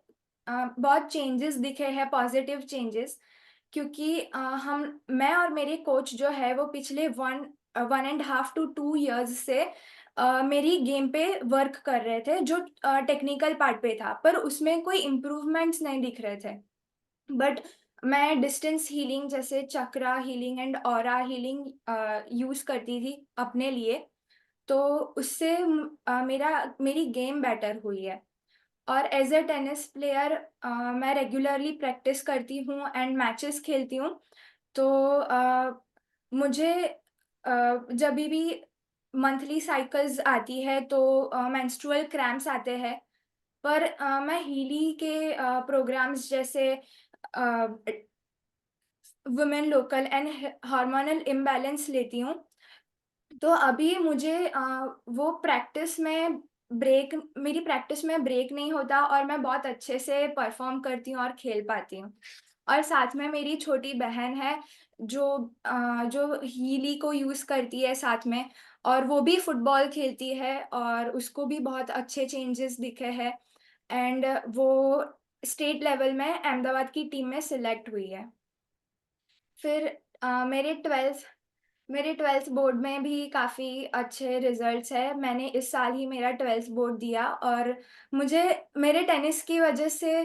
बहुत चेंजेस दिखे हैं, पॉजिटिव चेंजेस, क्योंकि मैं और मेरे कोच जो है वो पिछले 1.5 to 2 years से मेरी गेम पे वर्क कर रहे थे, जो टेक्निकल पार्ट पे था, पर उसमें कोई इम्प्रूवमेंट्स नहीं दिख रहे थे। बट मैं डिस्टेंस हीलिंग जैसे chakra healing and aura healing use करती थी अपने लिए, तो उससे मेरी गेम बेटर हुई है। और एज अ टेनिस प्लेयर मैं रेगुलरली प्रैक्टिस करती हूँ एंड मैचेस खेलती हूँ। तो मुझे जब भी मंथली साइकिल्स आती है तो मेंस्ट्रुअल क्रैम्प्स आते हैं, पर मैं हीली के प्रोग्राम्स जैसे women local and hormonal imbalance लेती हूँ। तो अभी मुझे मेरी प्रैक्टिस में ब्रेक नहीं होता और मैं बहुत अच्छे से परफॉर्म करती हूँ और खेल पाती हूँ। और साथ में मेरी छोटी बहन है जो हीली को यूज़ करती है साथ में, और वो भी फुटबॉल खेलती है और उसको भी बहुत अच्छे चेंजेस दिखे हैं, एंड वो स्टेट लेवल में अहमदाबाद की टीम में सिलेक्ट हुई है। फिर मेरे 12th बोर्ड में भी काफ़ी अच्छे रिजल्ट्स हैं। मैंने इस साल ही मेरा 12th बोर्ड दिया, और मुझे मेरे टेनिस की वजह से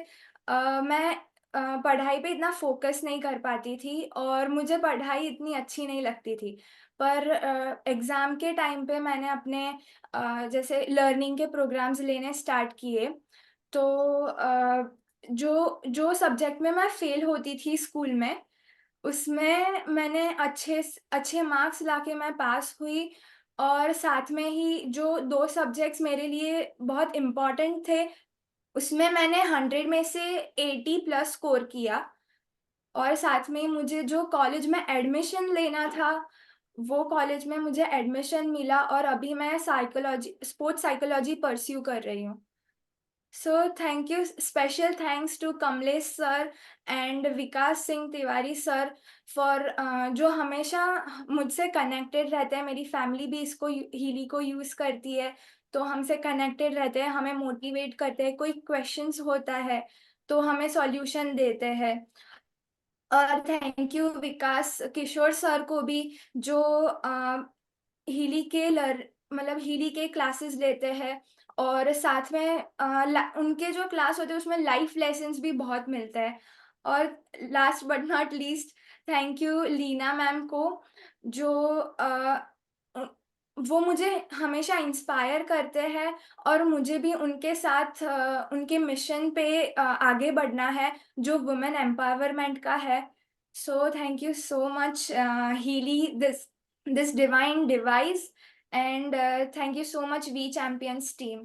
मैं पढ़ाई पे इतना फोकस नहीं कर पाती थी, और मुझे पढ़ाई इतनी अच्छी नहीं लगती थी। पर एग्ज़ाम के टाइम पे मैंने अपने जैसे लर्निंग के प्रोग्राम्स लेने स्टार्ट किए, तो जो जो सब्जेक्ट में मैं फ़ेल होती थी स्कूल में, उसमें मैंने अच्छे मार्क्स लाके मैं पास हुई, और साथ में ही जो 2 सब्जेक्ट्स मेरे लिए बहुत इम्पोर्टेंट थे, उसमें मैंने 100 में से 80 प्लस स्कोर किया, और साथ में ही मुझे जो कॉलेज में एडमिशन लेना था, वो कॉलेज में मुझे एडमिशन मिला, और अभी मैं स्पोर्ट्स साइकोलॉजी परस्यू कर रही हूँ। So thank you, special thanks to Kamlesh sir and Vikas Singh Tiwari sir for जो हमेशा मुझसे कनेक्टेड रहते हैं। मेरी फैमिली भी इसको हीली को यूज़ करती है, तो हमसे कनेक्टेड रहते हैं, हमें मोटिवेट करते हैं, कोई क्वेश्चंस होता है तो हमें सॉल्यूशन देते हैं। और thank you Vikas Kishore sir को भी, जो हीली के हीली के क्लासेस लेते हैं, और साथ में उनके जो क्लास होते हैं उसमें लाइफ लेसन्स भी बहुत मिलते हैं। और last but not least, thank you Leena ma'am को, जो वो मुझे हमेशा इंस्पायर करते हैं, और मुझे भी उनके साथ उनके मिशन पे आगे बढ़ना है, जो वुमेन एम्पावरमेंट का है। सो thank you so much Healy, this divine device, and thank you so much We Champions team.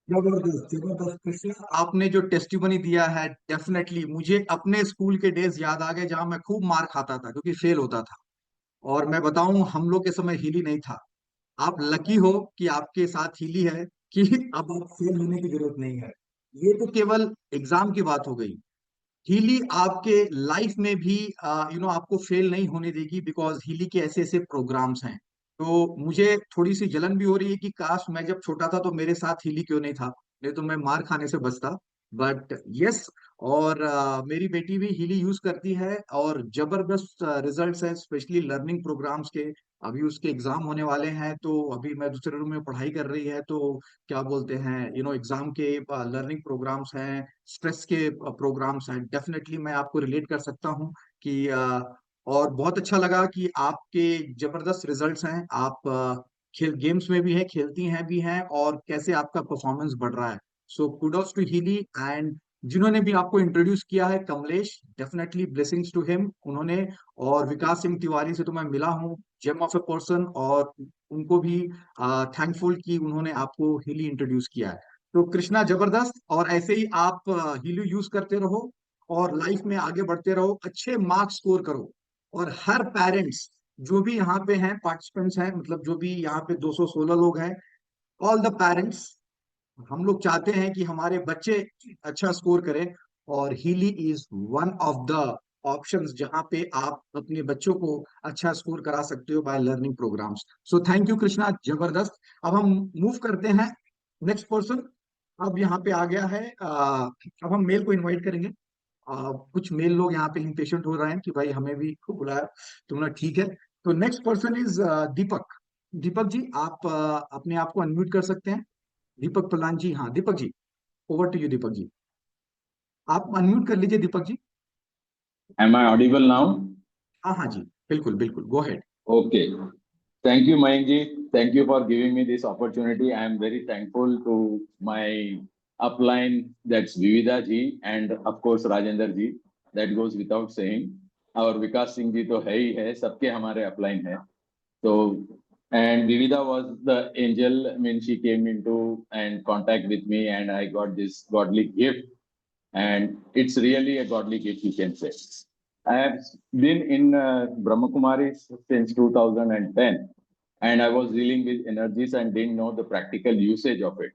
जबरदस्त जबरदस्त कृष्णा, आपने जो टेस्टिमनी दिया है, डेफिनेटली मुझे अपने स्कूल के डेज याद आ गए जहां मैं खूब मार खाता था क्योंकि फेल होता था। और मैं बताऊं, हम लोग के समय हीली नहीं था। आप लकी हो कि आपके साथ हीली है कि अब आप फेल होने की जरूरत नहीं है। ये तो केवल एग्जाम की बात हो गई। हीली आपके लाइफ में भी आपको फेल नहीं होने देगी, बिकॉज हीली के ऐसे ऐसे प्रोग्राम्स हैं। तो मुझे थोड़ी सी जलन भी हो रही है कि काश मैं जब छोटा था तो मेरे साथ हीली क्यों नहीं था, नहीं तो मैं मार खाने से बचता। बट यस, और मेरी बेटी भी हीली यूज करती है और जबरदस्त रिजल्ट्स हैं, स्पेशली लर्निंग प्रोग्राम्स के। अभी उसके एग्जाम होने वाले हैं, तो अभी मैं दूसरे रूम में पढ़ाई कर रही है, तो क्या बोलते हैं, एग्जाम के लर्निंग प्रोग्राम्स हैं, स्ट्रेस के प्रोग्राम्स हैं। डेफिनेटली मैं आपको रिलेट कर सकता हूँ कि और बहुत अच्छा लगा कि आपके जबरदस्त रिजल्ट्स हैं। आप खेल गेम्स में भी हैं, खेलती हैं भी हैं, और कैसे आपका परफॉर्मेंस बढ़ रहा है। So kudos to Heeli. And जिन्होंने भी आपको इंट्रोड्यूस किया है, Kamlesh, definitely blessings to him, उन्होंने। और विकास सिंह तिवारी से तो मैं मिला हूँ, जेम ऑफ ए पर्सन, और उनको भी थैंकफुल कि उन्होंने आपको हीली इंट्रोड्यूस किया है। तो कृष्णा, जबरदस्त, और ऐसे ही आप हीली यूज करते रहो और लाइफ में आगे बढ़ते रहो, अच्छे मार्क्स स्कोर करो। और हर पेरेंट्स, जो भी यहाँ पे हैं, पार्टिसिपेंट्स हैं, मतलब जो भी यहाँ पे 216 लोग हैं, ऑल द पेरेंट्स, हम लोग चाहते हैं कि हमारे बच्चे अच्छा स्कोर करें। और Healy is one of the options जहां पे आप अपने बच्चों को अच्छा स्कोर करा सकते हो by learning programmes. So thank you Krishna, जबरदस्त। अब हम मूव करते हैं नेक्स्ट पर्सन। अब यहाँ पे आ गया है, अब हम मेल को इनवाइट करेंगे। कुछ मेल लोग यहाँ पे इम्पेशेंट हो रहे हैं कि भाई हमें भी बुलाया, तो बोला ठीक है। तो नेक्स्ट पर्सन इज दीपक। दीपक जी, आप अपने आप को अनम्यूट कर सकते हैं। दीपक प्रधान जी, हाँ Deepak ji, over to you Deepak ji. आप अनम्यूट कर लीजिए Deepak ji.
Am I audible now?
हाँ हाँ जी, बिल्कुल बिल्कुल, गो ahead.
Okay. Thank you, Mayank ji. Thank you for giving me this opportunity. I am very thankful to my upline, that's Vivida ji, and of course Rajendra ji. That goes without saying. और विकास सिंह जी तो है ही है, सबके हमारे upline है। तो and Vivida was the angel. I mean, she came into and contact with me, and I got this godly gift. And it's really a godly gift, you can say. I have been in Brahma Kumaris since 2010, and I was dealing with energies and didn't know the practical usage of it.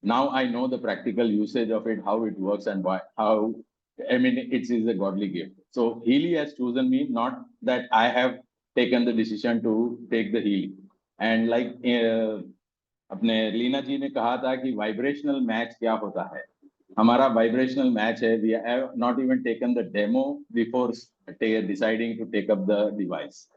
Now I know the practical usage of it, how it works, and how I mean, it is a godly gift. So Healy has chosen me, not that I have taken the decision to take the Healy. And like अपने लीना जी ने कहा था कि vibrational match क्या होता है, हमारा vibrational match है. We have not even taken the demo before deciding to take up the device.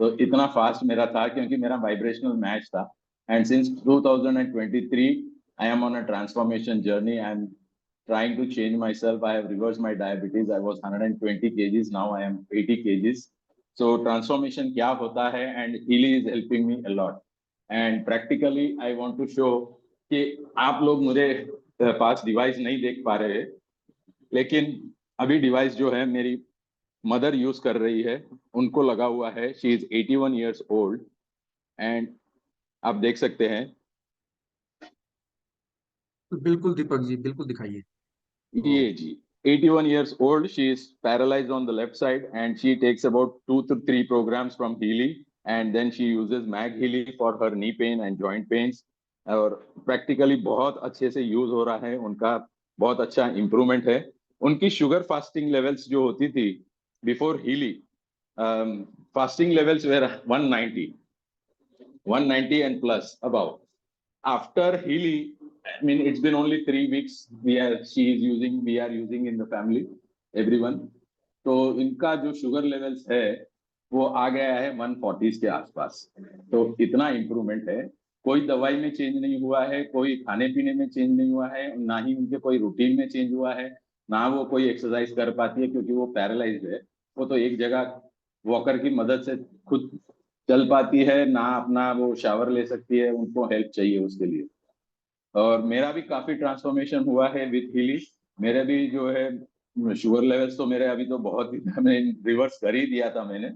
तो इतना फास्ट मेरा था क्योंकि मेरा वाइब्रेशनल मैच था. And since 2023 I am on a transformation journey. I am trying to change myself. I have reversed my diabetes. I was 120 kgs. Now I am 80 kgs. So transformation क्या होता है, and Healy is helping me a lot. And practically I want to show कि आप लोग मेरे पास device नहीं देख पा रहे हैं, लेकिन अभी डिवाइस जो है मेरी मदर यूज कर रही है, उनको लगा हुआ है. She is 81 years old. And आप देख सकते हैं.
बिल्कुल दीपक जी, बिल्कुल दिखाइए.
ये जी 81 years old. She is paralyzed on the left side and she takes about 2 to 3 programs from Healy, and then she uses Mag Healy for her knee pain and joint pains. और practically बहुत अच्छे से use हो रहा है उनका, बहुत अच्छा इम्प्रूवमेंट है. उनकी शुगर फास्टिंग लेवल्स जो होती थी before Healy, fasting levels were 190 and plus above. After Healy, I mean, it's been only 3 weeks. We are using in the family, everyone. तो इनका जो शुगर लेवल्स है वो आ गया है 140 के आसपास. तो इतना इम्प्रूवमेंट है. कोई दवाई में चेंज नहीं हुआ है, कोई खाने पीने में चेंज नहीं हुआ है, ना ही उनके कोई रूटीन में चेंज हुआ है, ना वो कोई एक्सरसाइज कर पाती है क्योंकि वो पैरालाइज्ड है. वो तो एक जगह वॉकर की मदद से खुद चल पाती है, ना अपना वो शावर ले सकती है, उनको हेल्प चाहिए उसके लिए. और मेरा भी काफी ट्रांसफॉर्मेशन हुआ है विथ हीली. मेरे भी जो है शुगर लेवल्स तो मेरे अभी तो बहुत मैंने रिवर्स कर ही दिया था मैंने,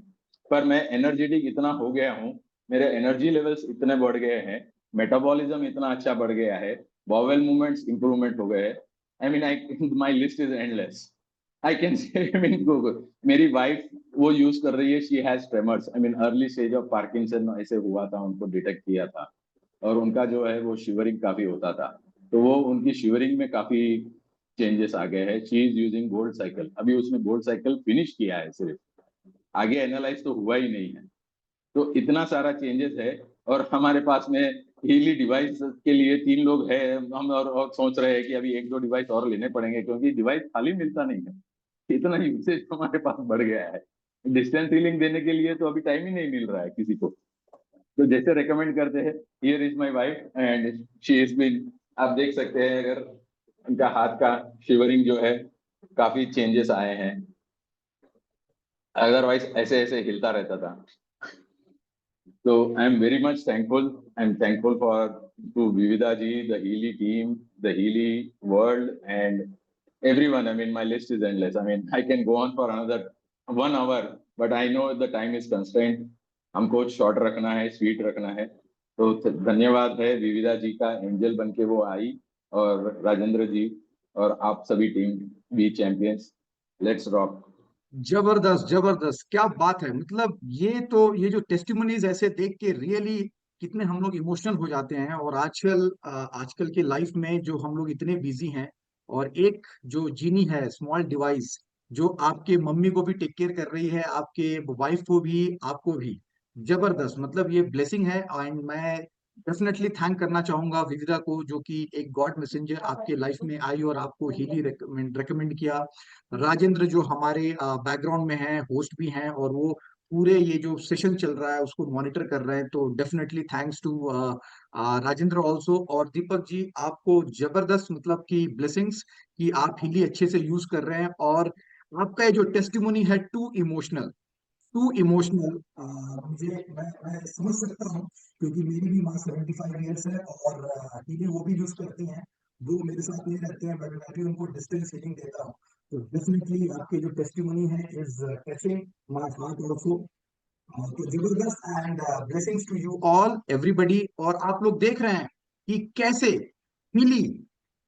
पर मैं एनर्जेटिक इतना हो गया हूँ, मेरे एनर्जी लेवल्स इतने बढ़ गए हैं, मेटाबॉलिज्म इतना अच्छा बढ़ गया है, बॉवेल मूवमेंट्स इंप्रूवमेंट हो गए. I mean my list is endless. I can say मेरी वाइफ वो यूज कर रही है, she has tremors. I mean early stage of Parkinson ऐसे हुआ था, उनको डिटेक्ट किया था, और उनका जो है वो शिवरिंग काफी होता था. तो वो उनकी शिवरिंग में काफी चेंजेस आ गए हैं. She is using gold cycle. अभी उसने गोल्ड साइकिल फिनिश किया है, सिर्फ आगे एनालाइज तो हुआ ही नहीं है. तो इतना सारा चेंजेस है. और हमारे पास में हीली डिवाइस के लिए 3 लोग हैं हम, और सोच रहे हैं कि अभी 1-2 डिवाइस और लेने पड़ेंगे क्योंकि डिवाइस खाली मिलता नहीं है. इतना यूसेज हमारे पास बढ़ गया है. डिस्टेंस हीलिंग देने के लिए तो अभी टाइम ही नहीं मिल रहा है किसी को. तो जैसे रेकमेंड करते हैं, here is my wife and she is been, आप देख सकते हैं अगर उनका हाथ का शिवरिंग जो है काफी चेंजेस आए हैं. अदरवाइज ऐसे ऐसे हिलता रहता था. तो I am very much thankful. I am thankful for to Vividha ji, the Healy team, the Healy world and everyone. I mean, my list is endless. I mean, I can go on for another 1 hour, but I know the time is constrained. हमको short रखना है, sweet रखना है. तो धन्यवाद है विविधा जी का, एंजल बन के वो आई, और राजेंद्र जी और आप सभी team be champions. Let's rock.
जबरदस्त जबरदस्त, क्या बात है. मतलब ये जो टेस्टिमोनीज ऐसे देख के रियली कितने हम लोग इमोशनल हो जाते हैं. और आजकल के लाइफ में जो हम लोग इतने बिजी हैं, और एक जो जीनी है स्मॉल डिवाइस जो आपके मम्मी को भी टेक केयर कर रही है, आपके वाइफ को भी, आपको भी. जबरदस्त, मतलब ये ब्लेसिंग है. एंड मैं डेफिनेटली थैंक करना चाहूंगा विविधा को, जो कि एक गॉड मैसेंजर आपके लाइफ में आई और आपको हीली रेकमेंड किया. राजेंद्र जो हमारे बैकग्राउंड में है, होस्ट भी हैं, और वो पूरे ये जो सेशन चल रहा है उसको मॉनिटर कर रहे हैं. तो definitely thanks to Rajendra also. और दीपक जी, आपको जबरदस्त, मतलब कि ब्लेसिंग्स कि आप हीली अच्छे से यूज कर रहे हैं. और आपका ये जो टेस्टिमोनी है टू इमोशनल, मुझे मैं समझ सकता हूँ, क्योंकि मेरी भी माँ 75 ईयर्स है और हीली वो भी यूज करती हैं. वो मेरे साथ नहीं रहते हैं, बट मैं भी उनको डिस्टेंस हीलिंग देता हूँ. तो डेफिनेटली आपके जो टेस्टिमोनी है is touching my heart also. तो जबरदस्त. And blessings to you all everybody. और आप लोग देख रहे हैं कि कैसे Healy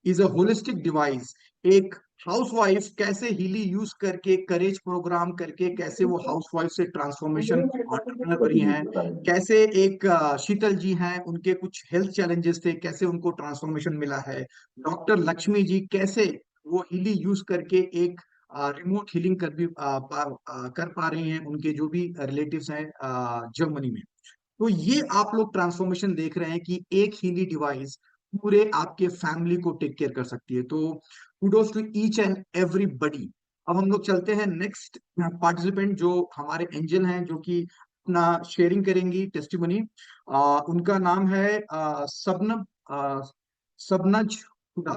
is a holistic device. एक हाउसवाइफ कैसे हीली यूज करके, करेज प्रोग्राम करके, कैसे वो हाउसवाइफ से ट्रांसफॉर्मेशन ऑन्टरप्रेन्योर बनी है. कैसे एक शीतल जी हैं, उनके कुछ हेल्थ चैलेंजेस थे, कैसे उनको ट्रांसफॉर्मेशन मिला है. डॉक्टर लक्ष्मी जी कैसे वो हीली यूज करके एक रिमोट हीलिंग कर पा रही हैं, उनके जो भी रिलेटिव्स हैं जर्मनी में। तो ये आप लोग ट्रांसफॉर्मेशन देख रहे हैं कि एक हीली डिवाइस पूरे आपके फैमिली को टेक केयर कर सकती है। तो kudos to each and everybody. अब हम लोग चलते हैं नेक्स्ट पार्टिसिपेंट जो हमारे एंजल हैं, जो कि अपना शेयरिंग करेंगी टेस्टिमनी। उनका नाम है सबनम सबनज Huda.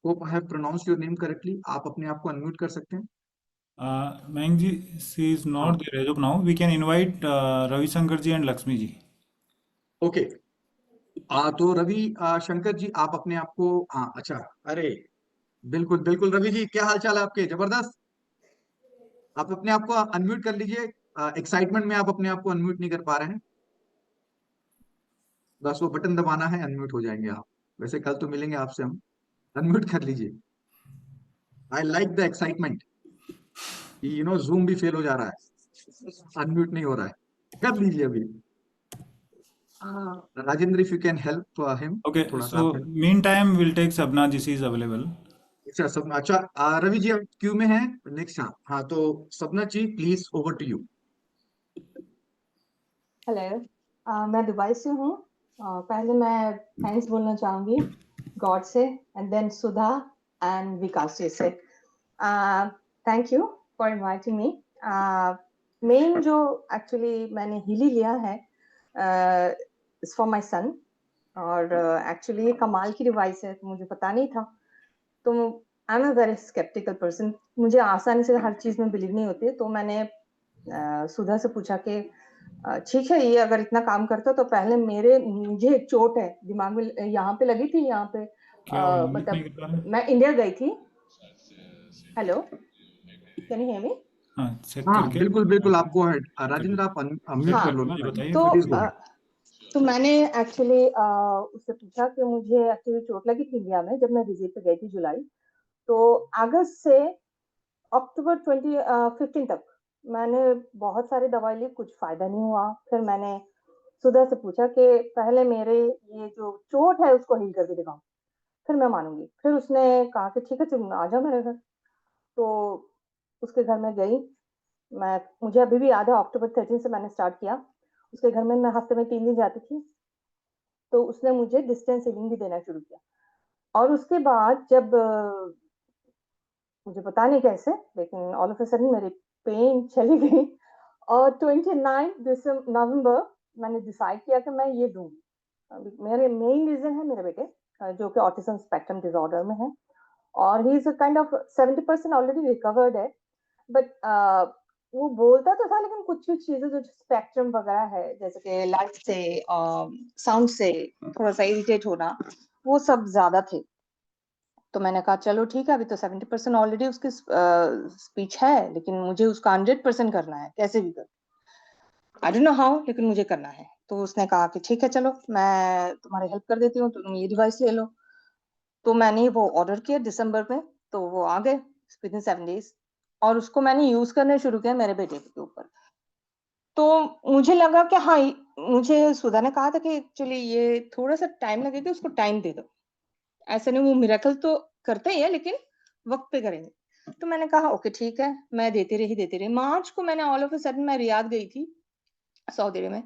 Hope I have pronounced your name correctly. आप अपने आप को अनम्यूट कर सकते हैं।
Mayank ji, she is
हाँ,
not there as of now. We can invite Ravi Shankar ji and Lakshmi ji.
Okay. तो रवि शंकर जी, आप अपने आप को अच्छा, अरे बिल्कुल बिल्कुल रवि जी, क्या हाल चाल है आपके? जबरदस्त। आप अपने आप को अनम्यूट कर लीजिए। एक्साइटमेंट में आप अपने आप को अनम्यूट नहीं कर पा रहे हैं। बस वो बटन दबाना है, अनम्यूट हो जाएंगे आप। वैसे कल तो मिलेंगे आपसे हम। अनम्यूट कर लीजिए। I like the excitement. Zoom भी फेल हो जा रहा है, अनम्यूट नहीं हो रहा है। कर लीजिए अभी। Rajendra, if you can help him,
Okay,
थोड़ा सा
so
आप help।
meantime we'll take Sabna ji, she is available.
अच्छा सब अच्छा, रवि जी आप क्यू में हैं नेक्स्ट। हाँ हाँ, तो Sapna ji please over to you.
Hello, मैं दुबई से हूँ। पहले मैं थैंक्स बोलना चाहूँगी गॉड से, and then Sudha and Vikas ji से। Thank you for inviting me. Main जो एक्चुअली मैंने हीली लिया है इज फॉर माय सन, और एक्चुअली ये कमाल की डिवाइस है, तो मुझे पता नहीं था। तो I am a very sceptical person, मुझे आसानी से हर चीज़ में बिलीव नहीं होती है। तो मैंने सुधा से पूछा कि ठीक है, ये अगर इतना काम करता तो पहले मुझे एक चोट है दिमाग में, यहाँ पे लगी थी, यहाँ पे
क्या वो unmute नहीं
मतलब
कर पा रहे?
मैं इंडिया गई थी। Hello, can you hear me?
हाँ, चेक
हाँ
करके
बिल्कुल बिल्कुल, आप गो अहेड।
कर
राजेंद्र,
लीजिए।
आप अनम्यूट
म्यूट
हाँ,
कर
कर
लो
लो
ना
जी,
राजेंद्र,
बताइए।
तो
प्लीज गो।
तो मैंने एक्चुअली उससे पूछा कि मुझे एक्चुअली चोट लगी थी इंडिया में जब मैं विजिट पे गई थी जुलाई। तो अगस्त से अक्टूबर 2015 तक मैंने बहुत सारी दवाई ली, कुछ फायदा नहीं हुआ। फिर मैंने सुधा से पूछा कि पहले मेरे ये जो चोट है उसको हील करके दिखाओ, फिर मैं मानूंगी। फिर उसने कहा कि ठीक है तुम आ जाओ मेरे घर। तो उसके घर में गई मैं, मुझे अभी भी याद है अक्टूबर 13 से मैंने स्टार्ट किया। उसके घर में मैं हफ्ते में 3 दिन जाती थी। तो उसने मुझे डिस्टेंस हीलिंग भी देना शुरू किया। और उसके बाद जब मुझे पता नहीं कैसे, लेकिन ऑल ऑफ अ सडन मेरी पेन चली गई। और 29 नवंबर मैंने डिसाइड किया कि मैं ये दूं। मेरे मेन रीजन है मेरे बेटे जो कि ऑटिज्म स्पेक्ट्रम डिसऑर्डर में है, और he is kind of 70% already recovered है। बट वो बोलता तो था, लेकिन कुछ कुछ चीजें जो स्पेक्ट्रम वगैरह है, जैसे कि लाइट से साउंड से थोड़ा सा इरिटेट होना, वो सब ज्यादा थे। तो मैंने कहा चलो ठीक है, अभी तो 70% ऑलरेडी उसकी स्पीच है, लेकिन मुझे उसका 100% करना है, कैसे भी कर, आई डोंट नो हाउ, लेकिन मुझे करना है। तो उसने कहा कि ठीक है चलो मैं तुम्हारी हेल्प कर देती हूँ, तो तुम ये डिवाइस ले लो। तो मैंने वो ऑर्डर किया दिसंबर में, तो वो आ गए विद इन 7 डेज, और उसको मैंने यूज करने शुरू किया मेरे बेटे के ऊपर। तो मुझे लगा कि हाँ, मुझे सुधा ने कहा था कि एक्चुअली ये थोड़ा सा टाइम लगेगा, उसको टाइम दे दो। ऐसे नहीं, वो मिरेकल तो करते ही है, लेकिन वक्त पे करेंगे। तो मैंने कहा ओके ठीक है, मैं देती रही। मार्च को मैंने ऑल ऑफ अ सडन मैं रियाद गई थी सऊदी अरब में।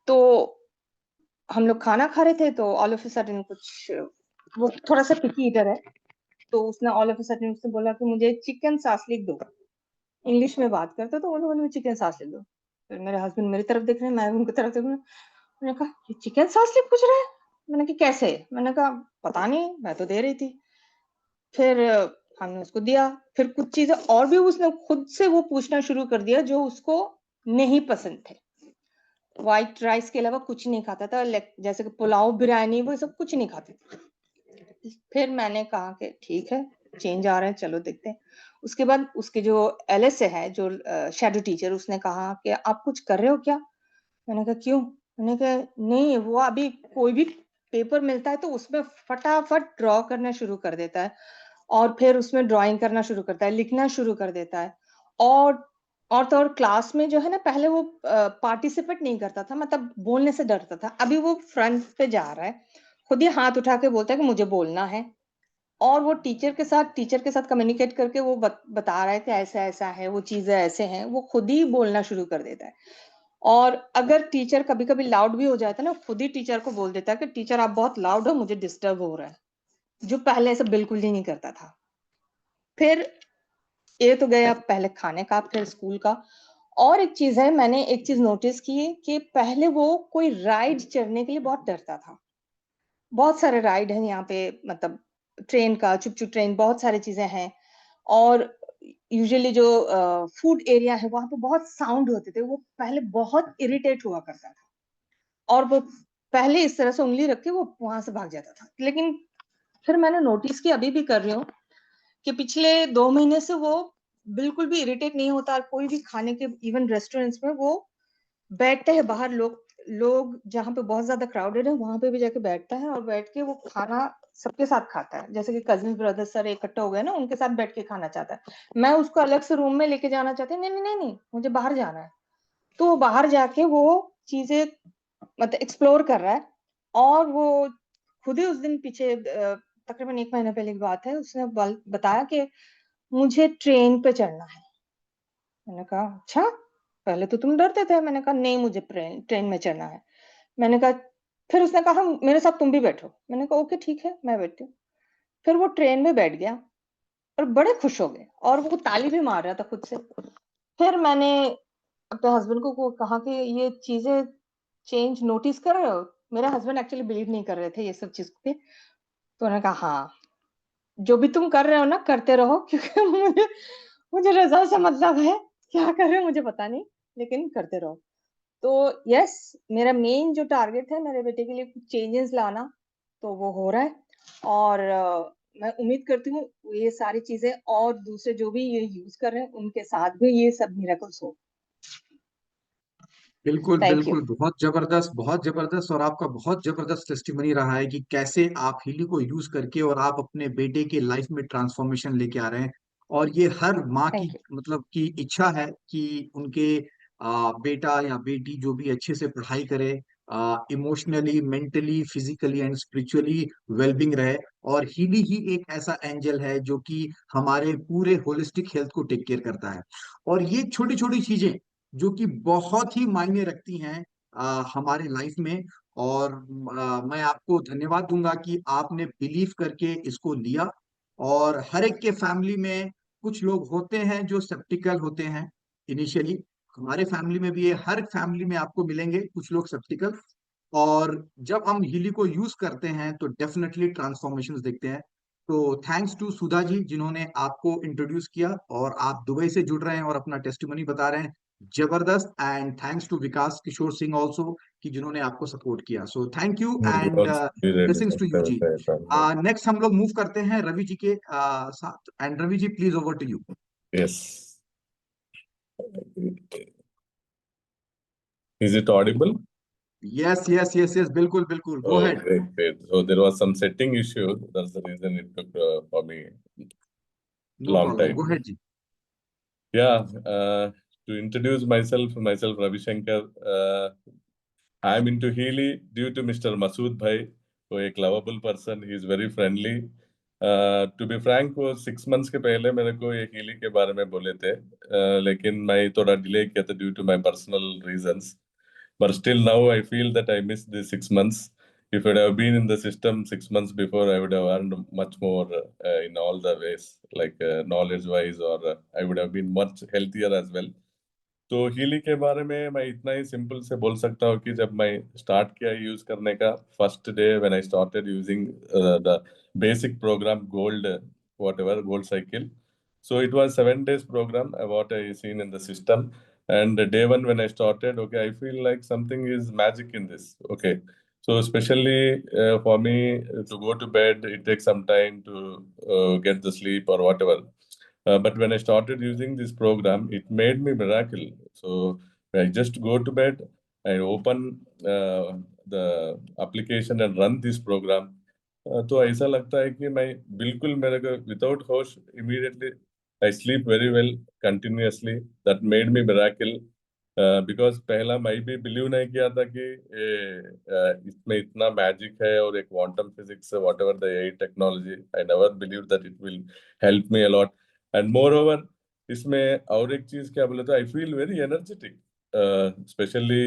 तो हम लोग खाना खा रहे थे, तो ऑल ऑफ अ सडन कुछ, वो थोड़ा सा पिकी ईटर है, तो उसने ऑल ऑफ अ सडन उसने बोला कि मुझे चिकन सास लिख दो। इंग्लिश में बात करता, तो बोले चिकन सास लिख दो। फिर मेरे हस्बैंड मेरी तरफ देख रहे हैं, मैं उनकी तरफ देख रही हूँ। मैंने कहा ये चिकन सास लिख पूछ रहा है। मैंने कहा कैसे? मैंने कहा पता नहीं, मैं तो दे रही थी। फिर हमने उसको दिया। फिर कुछ चीजें और भी उसने खुद से वो पूछना शुरू कर दिया जो उसको नहीं पसंद थे। व्हाइट राइस के अलावा कुछ नहीं खाता था, जैसे कि पुलाव, बिरयानी, वो सब कुछ नहीं खाते थे। फिर मैंने कहा कि ठीक है, चेंज आ रहा है, चलो देखते हैं। उसके बाद उसके जो LSA है, जो शैडो टीचर, उसने कहा कि आप कुछ कर रहे हो क्या? मैंने कहा क्यों? मैंने कहा नहीं, वो अभी कोई भी पेपर मिलता है तो उसमें फटाफट ड्रॉ करना शुरू कर देता है, और फिर उसमें ड्राइंग करना शुरू करता है, लिखना शुरू कर देता है। और तो और क्लास में जो है ना, पहले वो पार्टिसिपेट नहीं करता था, मतलब बोलने से डरता था। अभी वो फ्रंट पे जा रहा है, खुद ही हाथ उठा के बोलता है कि मुझे बोलना है।
और वो टीचर के साथ कम्युनिकेट करके वो बता रहा है कि ऐसा ऐसा है, वो चीजें ऐसे हैं, वो खुद ही बोलना शुरू कर देता है। और अगर टीचर कभी कभी लाउड भी हो जाता है ना, खुद ही टीचर को बोल देता है कि टीचर आप बहुत लाउड हो, मुझे डिस्टर्ब हो रहा है, जो पहले ऐसा बिल्कुल ही नहीं करता था। फिर ये तो गया पहले खाने का, फिर स्कूल का। और एक चीज है, मैंने एक चीज नोटिस की है कि पहले वो कोई राइड चढ़ने के लिए बहुत डरता था। बहुत सारे राइड हैं यहाँ पे, मतलब ट्रेन का, चुप चुप ट्रेन, बहुत सारी चीजें हैं। और यूजुअली जो फूड एरिया है वहां पे बहुत साउंड होते थे, वो पहले बहुत इरिटेट हुआ करता था। और वो पहले इस तरह से उंगली रख के वो वहां से भाग जाता था। लेकिन फिर मैंने नोटिस किया, अभी भी कर रही हूँ, कि पिछले 2 महीने से वो बिल्कुल भी इरिटेट नहीं होता। कोई भी खाने के, इवन रेस्टोरेंट्स में वो बैठते हैं बाहर, लोग जहाँ पे बहुत ज्यादा क्राउडेड है वहां पे भी जाके बैठता है, और बैठ के वो खाना सबके साथ खाता है। जैसे कि कजिन ब्रदर सर इकट्ठा हो गए ना, उनके साथ बैठ के खाना चाहता है। मैं उसको अलग से रूम में लेके जाना चाहती हूँ, नहीं नहीं नहीं नहीं, मुझे बाहर जाना है। तो वो बाहर जाके वो चीजें मतलब एक्सप्लोर कर रहा है। और वो खुद ही उस दिन पीछे तकरीबन 1 महीने पहले की बात है, उसने बताया कि मुझे ट्रेन पे चढ़ना है। मैंने कहा अच्छा, पहले तो तुम डरते थे। मैंने कहा नहीं, मुझे ट्रेन में चढ़ना है। मैंने कहा, फिर उसने कहा मेरे साथ तुम भी बैठो। मैंने कहा ओके ठीक है, मैं बैठती हूँ। फिर वो ट्रेन में बैठ गया और बड़े खुश हो गए, और वो ताली भी मार रहा था खुद से। फिर मैंने अपने हस्बैंड को कहा कि ये चीजें चेंज नोटिस कर रहे हो। मेरे हस्बैंड एक्चुअली बिलीव नहीं कर रहे थे ये सब चीज पे। तो उन्होंने कहा हाँ, जो भी तुम कर रहे हो ना, करते रहो, क्योंकि मुझे रिजल्ट से मतलब है, क्या कर रहे हो मुझे पता नहीं, लेकिन करते रहो। तो यस, मेरा मेन जो टारगेट है मेरे बेटे के लिए कुछ चेंजेस लाना, तो वो हो रहा है। और मैं उम्मीद करती हूँ ये सारी चीजें और दूसरे जो भी ये यूज कर रहे हैं उनके साथ भी ये सब मिरेकल्स हो।
बिल्कुल
थैंक यू।
बिल्कुल, बहुत जबरदस्त, बहुत जबरदस्त। और आपका बहुत जबरदस्त टेस्टिमनी रहा है कि कैसे आप हीली को यूज करके और आप अपने बेटे के लाइफ में ट्रांसफॉर्मेशन लेके आ रहे हैं। और ये हर माँ की
थैंक यू।
मतलब की इच्छा है कि उनके बेटा या बेटी जो भी अच्छे से पढ़ाई करे, emotionally, mentally, physically and spiritually wellbeing रहे। और हीली ही एक ऐसा एंजल है जो कि हमारे पूरे होलिस्टिक हेल्थ को टेक केयर करता है। और ये छोटी छोटी चीजें जो कि बहुत ही मायने रखती हैं हमारे लाइफ में। और मैं आपको धन्यवाद दूंगा कि आपने बिलीव करके इसको लिया। और हर एक के फैमिली में कुछ लोग होते हैं जो स्केप्टिकल होते हैं इनिशियली। हमारे फैमिली में भी है, हर फैमिली में आपको मिलेंगे कुछ लोग स्केप्टिकल। और जब हम हीली को यूज करते हैं तो डेफिनेटली ट्रांसफॉर्मेशंस देखते हैं। तो थैंक्स टू सुधा जी जिन्होंने आपको इंट्रोड्यूस किया, और आप दुबई से जुड़ रहे हैं और अपना टेस्टिमनी बता रहे हैं। जबरदस्त। And thanks to Vikas Kishore Singh also कि जिन्होंने आपको सपोर्ट किया। So thank you
We
and
also be ready
blessings
for
to you ji.
the
next हम लोग मूव करते हैं रवि जी के साथ। And Ravi ji please over to you.
Yes. Is it audible?
Yes yes yes yes, बिल्कुल बिल्कुल, go
Oh,
head.
great, great. So there was some setting issue. That's the reason it took for me
no
long
problem, go
time.
Head ji.
Yeah. To introduce myself Ravi Shankar. I am into Healy due to Mr. Masood Bhai, who is a lovable person. He is very friendly. To be frank, वो 6 months के पहले मेरे को ये Healy के बारे में बोले थे, लेकिन मैं थोड़ा डिले किया था due to my personal reasons. But still now I feel that I missed the 6 months. If I would have been in the system 6 months before, I would have earned much more in all the ways, like knowledge-wise, or I would have been much healthier as well. तो Healy के बारे में मैं इतना ही simple से बोल सकता हूँ कि जब मैं स्टार्ट किया यूज करने का, first day when I started using the basic program gold, whatever gold cycle. So it was 7 days program what I seen in the system. And day one when I started, okay, I feel like something is magic in this. Okay, so especially for me to go to bed, it takes some time to get the sleep or whatever. But when I started using this program, it made me miracle. So I just go to bed, I open the application and run this program. तो ऐसा लगता है कि मैं बिल्कुल मेरे को without होश immediately I sleep very well continuously. That made me miracle. Because पहला मैं भी बिलीव नहीं किया था कि इसमें इतना मैजिक है और एक quantum physics what ever the AI technology, I never believe that it will help me a lot. And more over इसमें और एक चीज क्या बोले तो I feel very energetic, specially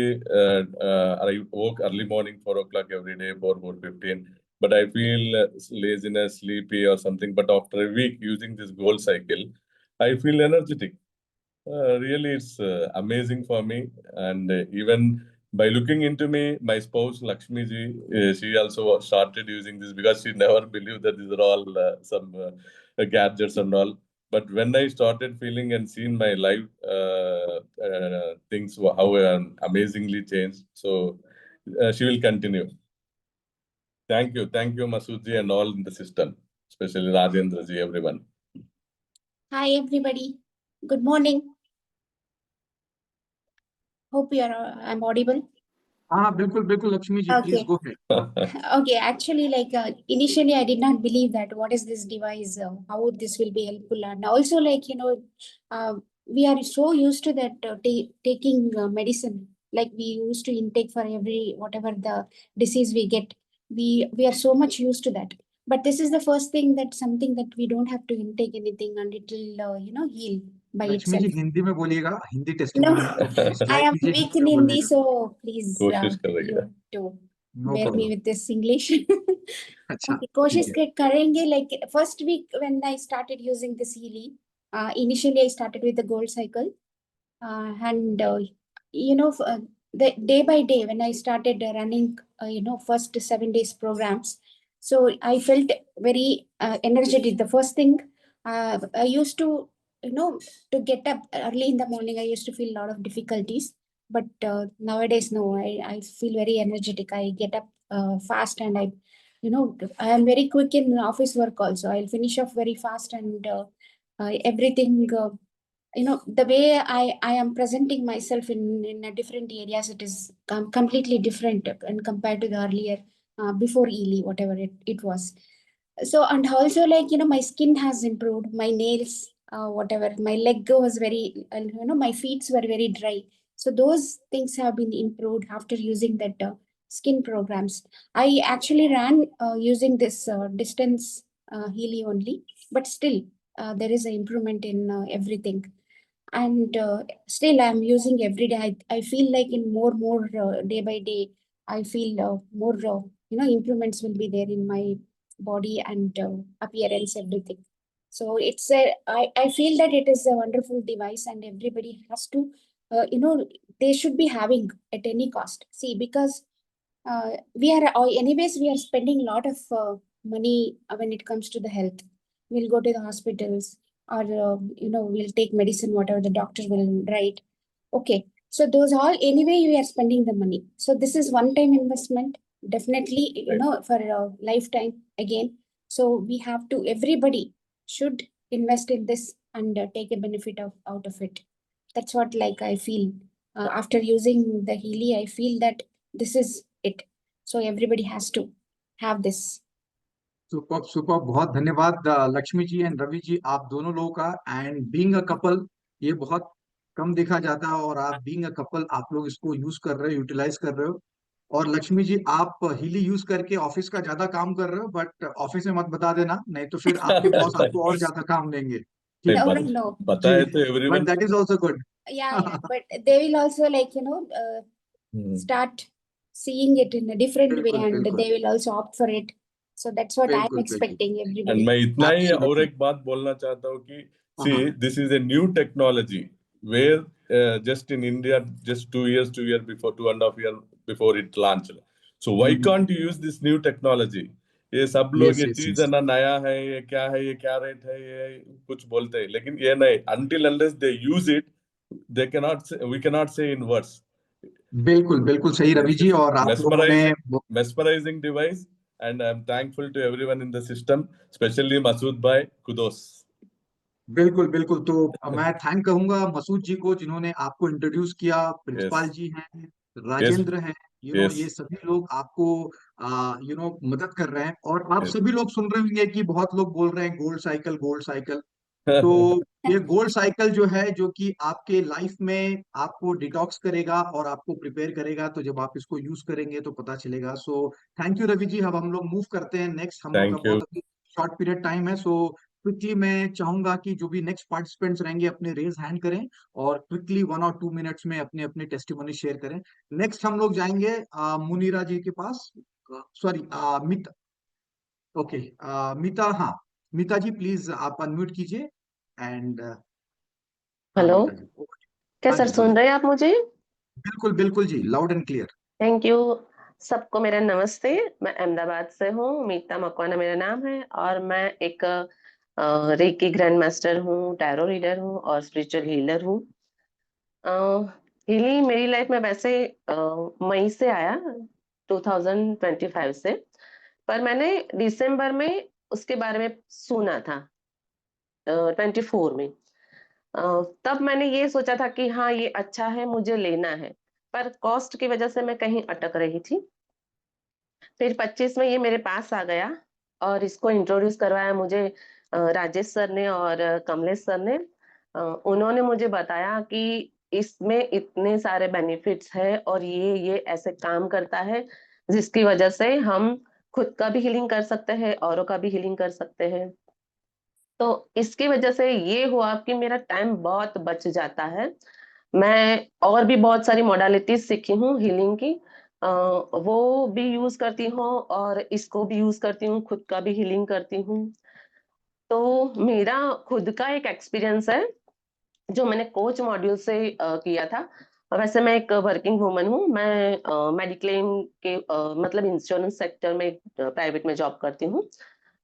I woke early morning 4 o'clock every day, 4:15, but I feel laziness, sleepy or something, but after a week using this goal cycle I feel energetic. Really, it's amazing for me. And even by looking into me, my spouse Lakshmi ji, she also started using this because she never believed that these are all some gadgets and all. But when I started feeling and seeing my life, things how amazingly changed. So she will continue. Thank you, Masood ji, and all in the system, especially Rajendra ji, everyone.
Hi everybody. Good morning. Hope you are I'm audible.
हाँ बिल्कुल बिल्कुल Lakshmi ji, please
Okay.
Go ahead.
Okay, actually, like initially, I did not believe that what is this device, how this will be helpful, and also like we are so used to that taking medicine, like we used to intake for every whatever the disease we get. We are so much used to that. But this is the first thing that something that we don't have to intake anything and it will heal by
Lakshmi ji
itself.
Hindi में बोलिएगा, Hindi
No,
testimony है तो please
I
try
am
कीजिए
weak
Hindi
in
में
Hindi,
बोलने का।
so please
कोशिश करेंगे।
you to
no
bear me
problem.
with this English.
अच्छा
Okay,
ठीक
कोशिश
है।
करेंगे like first week when I started using this Healy, initially I started with the gold cycle, and the day by day when I started running, first 7 days programs, so I felt very energetic. The first thing, I used to, to get up early in the morning, I used to feel a lot of difficulties. But nowadays, no, I feel very energetic. I get up fast and I am very quick in office work also. I'll finish off very fast and everything. The way I am presenting myself in a different areas, it is completely different and compared to the earlier before Ely, whatever it was. So, and also like, my skin has improved, my nails, whatever, my leg was very, my feet were very dry. So those things have been improved after using that skin programs. I actually ran using this distance Healy only, but still there is an improvement in everything. And still I'm using every day. I feel like in more day by day, I feel more improvements will be there in my body and appearance, everything. So I feel that it is a wonderful device and everybody has to they should be having at any cost. See, because anyways we are spending a lot of money when it comes to the health. We'll go to the hospitals, or we'll take medicine whatever the doctor will write. Okay, so those all anyway we are spending the money. So this is one time investment, definitely, for a lifetime again. So we have to, everybody should invest in this and take a benefit out of it. That's what like I feel after using the Healy. I feel that this is it. So everybody has to have this.
Super super, बहुत धन्यवाद Lakshmi ji and Ravi जी, आप दोनों लोगों का। And being a couple, ये बहुत कम देखा जाता है, और आप बीइंग अ कपल आप लोग इसको यूज कर रहे हो, यूटिलाइज कर रहे हो। और लक्ष्मी जी, आप हीली यूज करके ऑफिस का ज्यादा काम कर रहे हो, बट ऑफिस में मत बता देना, नहीं तो फिर आपके बॉस आपको और ज्यादा काम देंगे। ठीक
No,
है
no.
बताए तो
but
everyone.
That is also good.
Yeah, but they will also like, start seeing it in a different way
बिल्कुल
and
बिल्कुल
they will also opt for it. So that's what I'm
बिल्कुल बिल्कुल
expecting
and
everybody.
मैं इतना ही और
absolutely.
एक बात बोलना चाहता हूँ कि
हाँ
see this is a new technology where just in India just 2 years before 2.5 years before it launched. So why can't you use this new technology? ये सब लोग
यस
ये
यस
चीज
यस
है ना, नया है, ये क्या रेट है, ये कुछ बोलते हैं, लेकिन ये नहीं, until unless they use it they cannot say, we cannot say in words.
बिल्कुल बिल्कुल सही रवि जी। और आप लोगों ने
Mesmerizing device, and I'm thankful to everyone in the system, especially Masood bhai, kudos.
बिल्कुल बिल्कुल, तो मैं थैंक करूंगा मसूद जी को जिन्होंने आपको इंट्रोड्यूस किया। प्रिंसिपाल
Yes,
जी हैं,
yes,
राजेंद्र हैं,
yes,
ये सभी लोग आपको मदद कर रहे हैं। और आप
yes.
सभी लोग सुन रहे होंगे कि बहुत लोग बोल रहे हैं गोल्ड साइकिल गोल्ड साइकिल। तो ये गोल्ड साइकिल जो है, जो कि आपके लाइफ में आपको डिटॉक्स करेगा और आपको प्रिपेयर करेगा, तो जब आप इसको यूज करेंगे तो पता चलेगा। सो थैंक यू रवि जी। अब हम लोग मूव करते हैं नेक्स्ट। हम लोग का
थैंक यू।
बहुत अभी शॉर्ट पीरियड टाइम है, सो क्विकली मैं चाहूंगा कि जो भी नेक्स्ट पार्टिसिपेंट्स रहेंगे अपने रेज हैंड करें और क्विकली 1 और 2 मिनट्स में अपने अपने टेस्टिमोनी शेयर करें। नेक्स्ट हम लोग जाएंगे मुनीरा जी के पास। सॉरी, मिता। ओके, मिता, हाँ, मिता जी प्लीज आप अनम्यूट कीजिए एंड हाँ
हेलो,
मीता जी,
क्या
हाँ
सर
जी
सुन
बोलिए।
रहे हैं आप मुझे?
बिल्कुल बिल्कुल जी, loud and clear.
Thank you. सबको मेरा नमस्ते। मैं अहमदाबाद से हूँ, मीता मकवाना मेरा नाम है, और मैं एक रेकी ग्रैंड मास्टर हूँ, टैरो रीडर हूँ और स्पिरिचुअल हीलर हूँ। हीलिंग मेरी लाइफ में वैसे मई से आया, 2025 से, पर मैंने दिसंबर में उसके बारे में सुना था, 24 में। तब मैंने ये सोचा था कि हाँ ये अच्छा है, मुझे लेना है, पर कॉस्ट की वजह से मैं कहीं अटक रही थी। फिर 25 में ये मेरे पास आ गया और इसको इंट्रोड्यूस करवाया मुझे राजेश सर ने और कमलेश सर ने। उन्होंने मुझे बताया कि इसमें इतने सारे बेनिफिट्स है और ये ऐसे काम करता है जिसकी वजह से हम खुद का भी हीलिंग कर सकते हैं, औरों का भी हीलिंग कर सकते हैं। तो इसकी वजह से ये हुआ कि मेरा टाइम बहुत बच जाता है। मैं और भी बहुत सारी मॉडलिटीज सीखी हूँ हीलिंग की, वो भी यूज करती हूँ और इसको भी यूज करती हूँ, खुद का भी हीलिंग करती हूँ। तो मेरा खुद का एक एक्सपीरियंस है जो मैंने कोच मॉड्यूल से किया था। वैसे मैं एक वर्किंग वुमन हूँ। मैं मेडिक्लेम के मतलब इंश्योरेंस सेक्टर में प्राइवेट में जॉब करती हूँ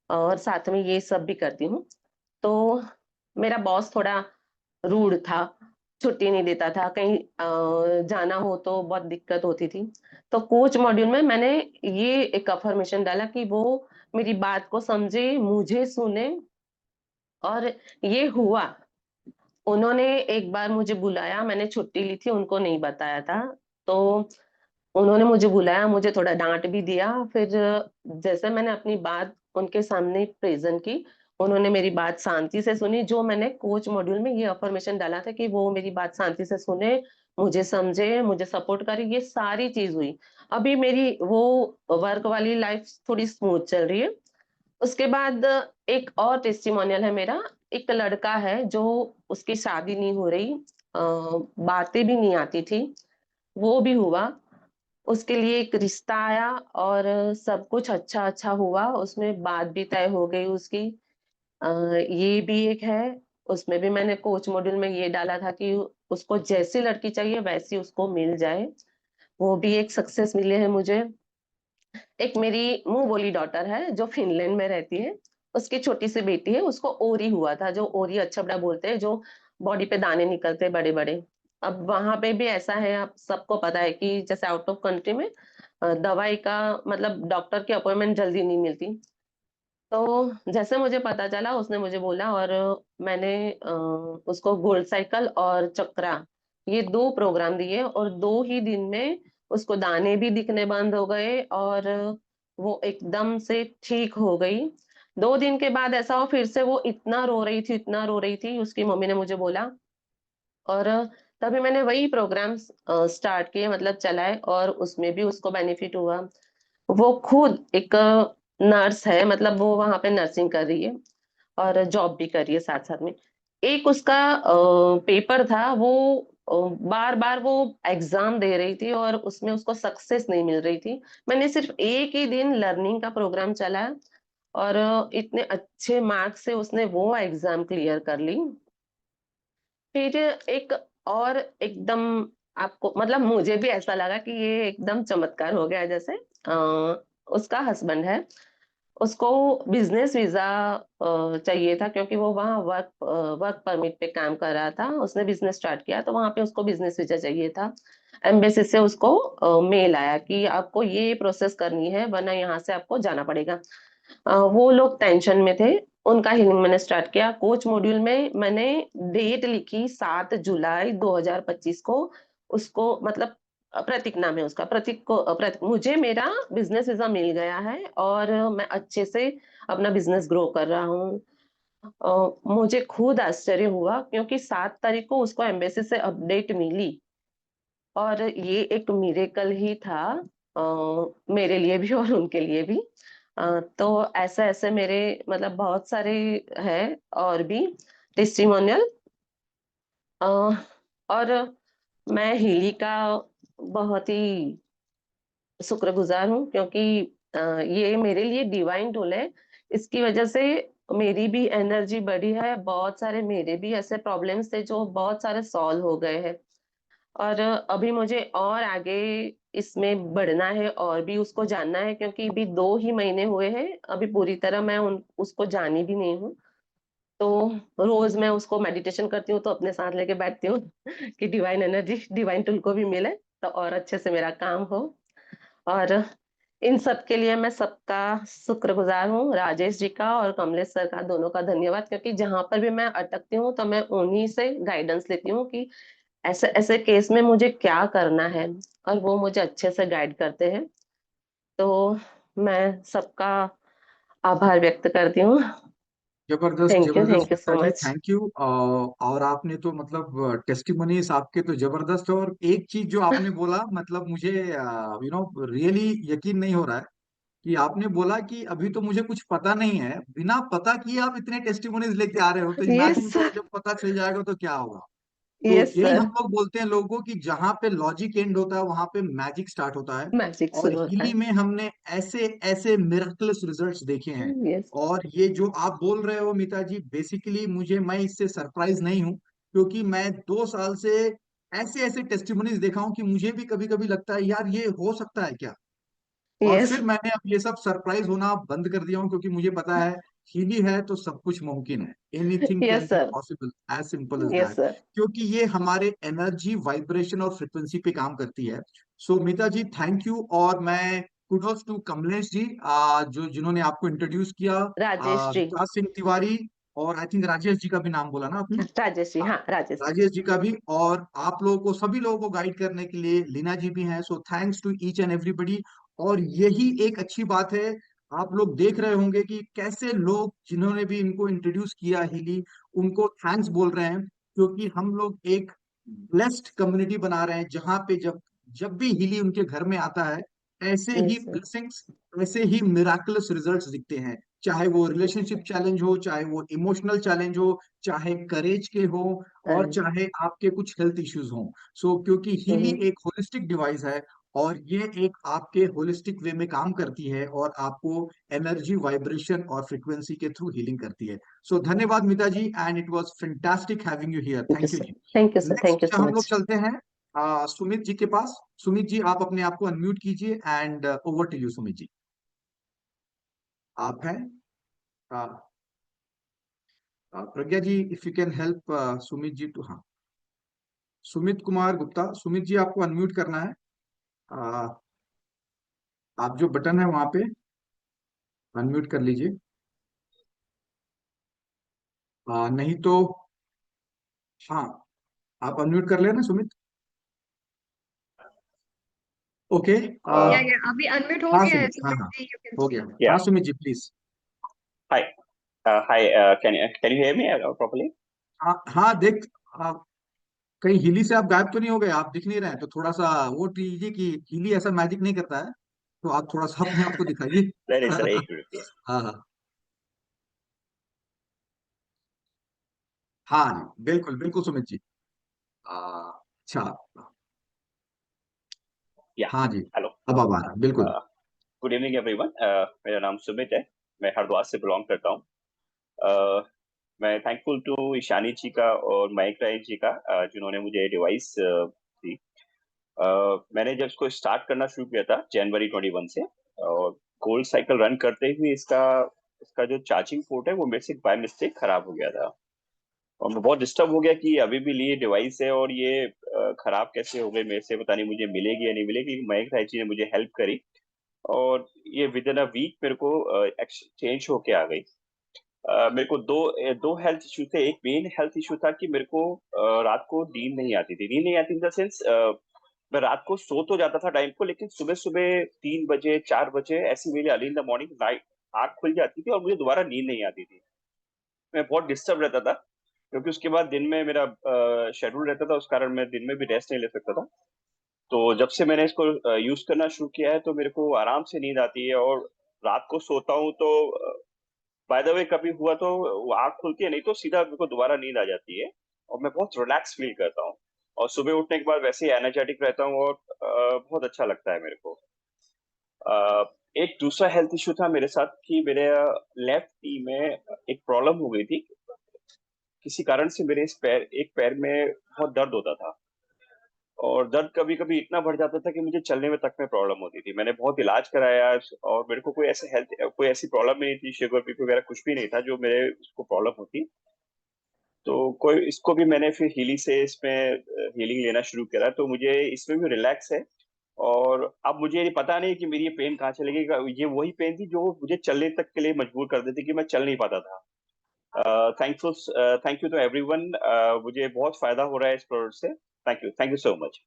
और साथ में ये सब भी करती हूँ। तो मेरा बॉस थोड़ा रूड था, छुट्टी नहीं देता था, कहीं जाना हो तो बहुत दिक्कत होती थी। तो कोच मॉड्यूल में मैंने ये एक अफर्मेशन डाला कि वो मेरी बात को समझे, मुझे सुने, और ये हुआ। उन्होंने एक बार मुझे बुलाया, मैंने छुट्टी ली थी, उनको नहीं बताया था। तो उन्होंने मुझे बुलाया, मुझे थोड़ा डांट भी दिया। फिर जैसे मैंने अपनी बात उनके सामने प्रेजेंट की, उन्होंने मेरी बात शांति से सुनी। जो मैंने कोच मॉड्यूल में ये अफर्मेशन डाला था कि वो मेरी बात शांति से सुने, मुझे समझे, मुझे सपोर्ट करे, ये सारी चीज हुई। अभी मेरी वो वर्क वाली लाइफ थोड़ी स्मूथ चल रही है। उसके बाद एक और टेस्टिमोनियल है मेरा। एक लड़का है जो, उसकी शादी नहीं हो रही, बातें भी नहीं आती थी, वो भी हुआ। उसके लिए एक रिश्ता आया और सब कुछ अच्छा अच्छा हुआ, उसमें बात भी तय हो गई उसकी। ये भी एक है। उसमें भी मैंने कोच मॉड्यूल में ये डाला था कि उसको जैसी लड़की चाहिए वैसी उसको मिल जाए, वो भी एक सक्सेस मिले है मुझे। एक मेरी मुंह बोली डॉटर है जो फिनलैंड में रहती है, उसकी छोटी सी बेटी है, उसको ओरी हुआ था, जो ओरी अछबड़ा बोलते हैं, जो बॉडी पे दाने निकलते हैं बड़े बड़े। अब वहां पे भी ऐसा है, आप सबको पता है कि जैसे आउट ऑफ कंट्री में दवाई का मतलब डॉक्टर की अपॉइंटमेंट जल्दी नहीं मिलती। तो जैसे मुझे पता चला, उसने मुझे बोला, और मैंने उसको गोल्ड साइकिल और चक्रा, ये 2 प्रोग्राम दिए, और 2 ही दिन में उसको दाने भी दिखने बंद हो गए और वो एकदम से ठीक हो गई। 2 दिन के बाद ऐसा हो, फिर से वो इतना रो रही थी, इतना रो रही थी, उसकी मम्मी ने मुझे बोला। और तभी मैंने वही प्रोग्राम स्टार्ट किए, मतलब चलाए, और उसमें भी उसको बेनिफिट हुआ। वो खुद एक नर्स है, मतलब वो वहां पे नर्सिंग कर रही है और जॉब भी कर रही है साथ साथ में। एक उसका पेपर था, वो बार बार वो एग्जाम दे रही थी और उसमें उसको सक्सेस नहीं मिल रही थी। मैंने सिर्फ एक ही दिन लर्निंग का प्रोग्राम चलाया और इतने अच्छे मार्क्स से उसने वो एग्जाम क्लियर कर ली। फिर एक और एकदम, आपको मतलब मुझे भी ऐसा लगा कि ये एकदम चमत्कार हो गया। जैसे उसका हस्बैंड है, उसको बिजनेस वीजा चाहिए था, क्योंकि वो वहाँ वर्क परमिट पे काम कर रहा था। उसने बिजनेस स्टार्ट किया तो वहां पे उसको बिजनेस वीजा चाहिए था। एम्बेसी से उसको मेल आया कि आपको ये प्रोसेस करनी है, वरना यहाँ से आपको जाना पड़ेगा। वो लोग टेंशन में थे। उनका हीलिंग मैंने स्टार्ट किया। कोच मॉड्यूल में मैंने डेट लिखी 7 जुलाई 2025 को। उसको मतलब प्रतीक नाम है उसका, प्रतीक को मुझे मेरा बिजनेस वीजा मिल गया है और मैं अच्छे से अपना बिजनेस ग्रो कर रहा हूँ। मुझे खुद आश्चर्य हुआ क्योंकि 7 तारीख को उसको एम्बेसी से अपडेट मिली और ये एक मिरेकल ही था मेरे लिए भी और उनके लिए भी। तो ऐसे ऐसे मेरे मतलब बहुत सारे हैं और भी टेस्टिमोनियल। और मैं हीली का बहुत ही शुक्रगुजार हूँ क्योंकि ये मेरे लिए डिवाइन टूल है। इसकी वजह से मेरी भी एनर्जी बढ़ी है, बहुत सारे मेरे भी ऐसे प्रॉब्लम्स थे जो बहुत सारे सॉल्व हो गए हैं और अभी मुझे और आगे इसमें बढ़ना है और भी उसको जानना है क्योंकि अभी 2 ही महीने हुए हैं, अभी पूरी तरह मैं उसको जानी भी नहीं हूँ। तो रोज मैं उसको मेडिटेशन करती हूँ तो अपने साथ लेके बैठती हूँ कि डिवाइन एनर्जी डिवाइन टूल को भी मिले तो और अच्छे से मेरा काम हो। और इन सब के लिए मैं सबका शुक्रगुजार हूँ, राजेश जी का और कमलेश सर का, दोनों का धन्यवाद क्योंकि जहां पर भी मैं अटकती हूँ तो मैं उन्हीं से गाइडेंस लेती हूँ कि ऐसे ऐसे केस में मुझे क्या करना है और वो मुझे अच्छे से गाइड करते हैं। तो मैं सबका आभार व्यक्त करती हूँ।
जबरदस्त
थैंक
जबरदस्त
you
Meeta
so
ji,
much.
Thank you. और आपने तो मतलब टेस्टिमोनीज आपके तो जबरदस्त है। और एक चीज जो आपने बोला, मतलब मुझे रियली यकीन नहीं हो रहा है कि आपने बोला कि अभी तो मुझे कुछ पता नहीं है। बिना पता किए आप इतने टेस्टिमोनीज लेके आ रहे हो, तो
यस
इमेजिन करो जब पता चल जाएगा तो क्या होगा। तो
यस
यही
सर।
हम लोग बोलते हैं लोगों को कि जहां पे लॉजिक एंड होता है वहां पे मैजिक स्टार्ट होता है।
मैजिक
और
शुरू होता
हिली
है।
में हमने ऐसे ऐसे मिरेकलस रिजल्ट्स देखे हैं।
यस
और ये जो आप बोल रहे हो मीता जी, बेसिकली मैं इससे सरप्राइज नहीं हूँ, क्योंकि मैं 2 साल से ऐसे ऐसे टेस्टिमोनीज देखा हूँ कि मुझे भी कभी कभी लगता है यार ये हो सकता है क्या। और
यस
फिर मैंने अब ये सब सरप्राइज होना बंद कर दिया हूँ, क्योंकि मुझे पता है हीली है तो सब कुछ मुमकिन है। Anything can
yes
be
sir.
Possible, as simple as
yes
that.
Sir.
क्योंकि ये हमारे एनर्जी वाइब्रेशन और फ्रिक्वेंसी पे काम करती है। सो मीता जी, थैंक यू। और मैं कुडोस टू कमलेश जी, जो जिन्होंने आपको इंट्रोड्यूस किया,
राजेश जी।
विकास सिंह तिवारी, और आई थिंक राजेश जी का भी नाम बोला ना आपने।
राजेश जी,
हाँ,
हाँ राजेश जी।
राजेश जी का भी। और आप लोगों को, सभी लोगों को गाइड करने के लिए लीना जी भी हैं। So thanks to each and everybody. और यही एक अच्छी बात है, आप लोग देख रहे होंगे कि कैसे लोग जिन्होंने भी इनको इंट्रोड्यूस किया हीली, उनको थैंक्स बोल रहे हैं, क्योंकि हम लोग एक ब्लेस्ड कम्युनिटी बना रहे हैं जहां पे जब जब भी हीली उनके घर में आता है, ऐसे ही
यस सर।
ब्लेसिंग्स, ऐसे ही मिराकुलस रिजल्ट्स दिखते हैं। चाहे वो रिलेशनशिप चैलेंज हो, चाहे वो इमोशनल चैलेंज हो, चाहे करेज के हो, और
हाँ।
चाहे आपके कुछ हेल्थ इश्यूज हों। सो क्योंकि हीली एक होलिस्टिक डिवाइस है, और ये एक आपके होलिस्टिक वे में काम करती है और आपको एनर्जी वाइब्रेशन और फ्रिक्वेंसी के थ्रू हीलिंग करती है। सो धन्यवाद Meeta ji, and it was fantastic having you here.
Thank you
thank you
sir.
जी।
Thank you sir. Thank you
next
so
हम लोग
मच।
चलते हैं सुमित जी के पास। सुमित जी, आप अपने आप को अनम्यूट कीजिए, and over to you Sumit ji. आप हैं Pragya ji, if you can help Sumit ji to, हाँ, सुमित कुमार गुप्ता। सुमित जी, आपको अनम्यूट करना है। आ, आप जो बटन है वहां पे अनम्यूट कर लीजिए। नहीं तो, हाँ, आप अनम्यूट कर लेना सुमित। ओके।
या अभी अनम्यूट हो
हाँ
गया है
सुमित, हाँ
सुमित
हाँ,
जी, यू कैन
हो गया।
स्पीक।
हाँ
Yeah.
Sumit ji, please.
Hi. Hi. Can you hear me properly?
हाँ हाँ, देख, कहीं हिली से आप गायब तो नहीं हो गए, आप दिख नहीं रहे हैं, तो थोड़ा सा वो कीजिए कि हिली ऐसा मैजिक नहीं करता है, तो आप थोड़ा सा अपने आप को दिखाइए।
नहीं सर, एक मिनट।
हाँ हाँ हाँ, बिल्कुल बिल्कुल सुमित जी। अच्छा,
या
हाँ जी,
हेलो,
अब आ रहा है, बिल्कुल।
Good evening everyone. मेरा नाम सुमित है, मैं हरिद्वार से बिलोंग करता हूँ। मैं थैंकफुल टू ईशानी जी का और मयंक राय जी का, जिन्होंने मुझे डिवाइस दी। मैंने जब इसको स्टार्ट करना शुरू किया था जनवरी 21 से, और गोल्ड साइकिल रन करते हुए इसका इसका जो चार्जिंग पोर्ट है वो मेरे से बाय मिस्टेक खराब हो गया था, और मैं बहुत डिस्टर्ब हो गया कि अभी भी लिए डिवाइस है और ये खराब कैसे हो गई मेरे से, पता नहीं मुझे मिलेगी या नहीं मिलेगी। मयंक राय जी ने मुझे हेल्प करी और ये विद इन अ वीक मेरे को एक्सचेंज होके आ गई। मेरे को दो हेल्थ इशू थे। एक मेन हेल्थ इशू था कि मेरे को रात को नींद नहीं आती इन द सेंस, मैं रात को सो तो जाता था टाइम को, लेकिन सुबह सुबह 3 बजे 4 बजे ऐसी मेरी early in the morning night आँख खुल जाती थी और मुझे दोबारा नींद नहीं आती थी। मैं बहुत डिस्टर्ब रहता था, क्योंकि उसके बाद दिन में मेरा शेड्यूल रहता था, उस कारण मैं दिन में भी रेस्ट नहीं ले सकता था। तो जब से मैंने इसको यूज करना शुरू किया है तो मेरे को आराम से नींद आती है, और रात को सोता हूँ तो बाय द वे कभी हुआ तो वो आँख खुलती है, नहीं तो सीधा मेरे को दोबारा नींद आ जाती है, और मैं बहुत रिलैक्स फील करता हूँ, और सुबह उठने के बाद वैसे ही एनर्जेटिक रहता हूँ, और बहुत अच्छा लगता है मेरे को। एक दूसरा हेल्थ इशू था मेरे साथ कि मेरे लेफ्ट नी में एक प्रॉब्लम हो गई थी। किसी कारण से मेरे एक पैर में बहुत दर्द होता था, और दर्द कभी-कभी इतना बढ़ जाता था कि मुझे चलने में तक में प्रॉब्लम होती थी। मैंने बहुत इलाज कराया, और मेरे को कोई ऐसी प्रॉब्लम भी नहीं थी, शुगर, बीपी वगैरह कुछ भी नहीं था जो मेरे उसको प्रॉब्लम होती। तो कोई इसको भी मैंने फिर हीली से इसमें हीलिंग लेना शुरू करा, तो मुझे इसमें भी रिलैक्स है, और अब मुझे ये पता नहीं कि मेरी ये पेन कहाँ चली गई। ये वही पेन थी जो मुझे चलने तक के लिए मजबूर कर देती कि मैं चल नहीं पाता था। Thank you to everyone. मुझे बहुत फायदा हो रहा है इस प्रोडक्ट से। Thank you so much.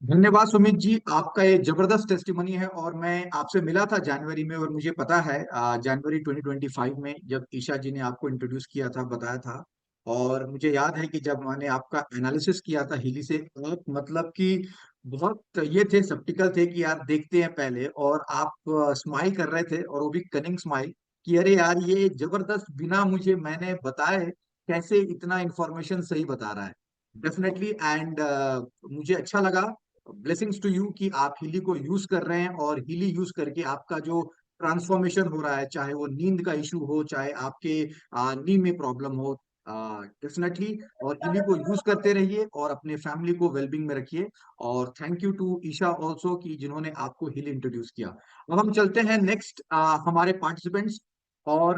धन्यवाद सुमित जी, आपका ये जबरदस्त टेस्टिमनी है। और मैं आपसे मिला था जनवरी में, और मुझे पता है जनवरी 2025 में जब ईशा जी ने आपको इंट्रोड्यूस किया था, बताया था। और मुझे याद है कि जब मैंने आपका एनालिसिस किया था हीली से, आप मतलब कि बहुत ये थे, स्केप्टिकल थे कि यार देखते हैं पहले, और आप स्माइल कर रहे थे, और वो भी कनिंग स्माइल, कि अरे यार ये जबरदस्त, बिना मुझे मैंने बताए कैसे इतना इंफॉर्मेशन सही बता रहा है। डेफिनेटली। एंड मुझे अच्छा लगा, ब्लेसिंग्स टू यू, कि आप हीली को यूज कर रहे हैं, और हीली यूज करके आपका जो ट्रांसफॉर्मेशन हो रहा है, चाहे वो नींद का इशू हो, चाहे आपके नी में प्रॉब्लम हो, डेफिनेटली। और हीली को यूज करते रहिए, और अपने फैमिली को वेलबींग में रखिए। और thank you to Isha also, कि जिन्होंने आपको हीली इंट्रोड्यूस किया। अब हम चलते हैं नेक्स्ट हमारे पार्टिसिपेंट्स। और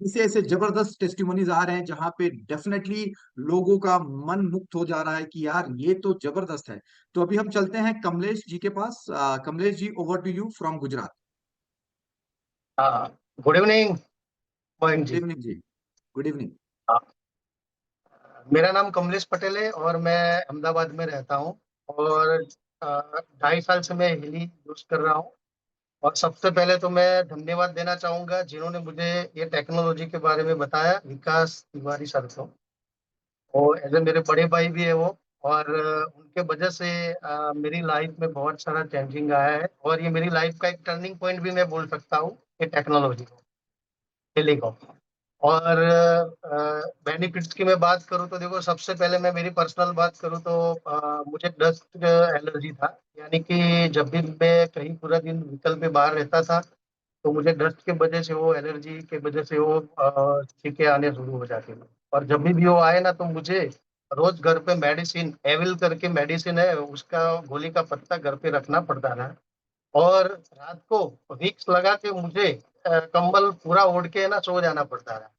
ऐसे ऐसे जबरदस्त टेस्टिमोनीज आ रहे हैं जहां पे डेफिनेटली लोगों का मन मुक्त हो जा रहा है कि यार ये तो जबरदस्त है। तो अभी हम चलते हैं कमलेश जी के पास। Kamlesh ji, over to you from Gujarat.
Good evening Mohan
good
ji.
Evening ji. Good evening.
हाँ, मेरा नाम कमलेश पटेल है और मैं अहमदाबाद में रहता हूँ। और 2.5 साल से मैं हिली यूज कर रहा हूँ। और सबसे पहले तो मैं धन्यवाद देना चाहूंगा जिन्होंने मुझे ये टेक्नोलॉजी के बारे में बताया, विकास तिवारी सर को। वो एज ए मेरे बड़े भाई भी है वो। और उनके वजह से मेरी लाइफ में बहुत सारा चेंजिंग आया है, और ये मेरी लाइफ का एक टर्निंग पॉइंट भी मैं बोल सकता हूँ, ये टेक्नोलॉजी को, टेलीकॉम। और बेनिफिट्स की मैं बात करूँ तो देखो, सबसे पहले मैं मेरी पर्सनल बात करूँ तो मुझे डस्ट एलर्जी था। यानी कि जब भी मैं कहीं पूरा दिन व्हीकल पे बाहर रहता था तो मुझे डस्ट के वजह से, वो एलर्जी के वजह से वो छींके आने शुरू हो जाती थी। और जब भी वो आए ना तो मुझे रोज घर पे मेडिसिन, एविल करके मेडिसिन है, उसका गोली का पत्ता घर पे रखना पड़ता था। और रात को विक्स लगा के मुझे कंबल पूरा ओढ़ के ना सो जाना पड़ता था।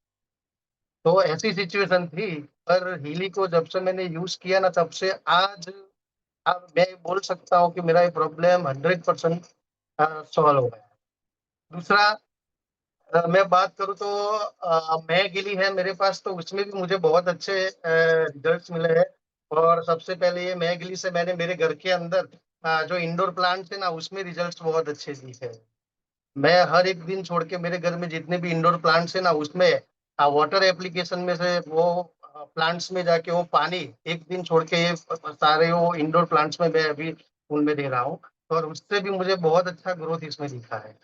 तो ऐसी सिचुएशन थी। पर हीली को जब से मैंने यूज किया ना, तब से आज अब मैं बोल सकता हूँ कि मेरा ये प्रॉब्लम 100% सॉल्व हो गया। दूसरा, मैं बात करूँ तो मैं गिली है मेरे पास, तो उसमें भी मुझे बहुत अच्छे रिजल्ट्स मिले हैं। और सबसे पहले ये मैं गिली से मैंने मेरे घर के अंदर जो इंडोर प्लांट्स है ना, उसमें रिजल्ट्स बहुत अच्छे दिखे हैं। मैं हर एक दिन छोड़ के मेरे घर में जितने भी इंडोर प्लांट्स है ना, उसमें वाटर एप्लीकेशन में से वो प्लांट्स में जाके वो पानी एक दिन छोड़ के ये सारे वो इंडोर प्लांट्स में मैं अभी उनमें दे रहा हूँ। और उससे भी मुझे बहुत अच्छा ग्रोथ इसमें दिखा है।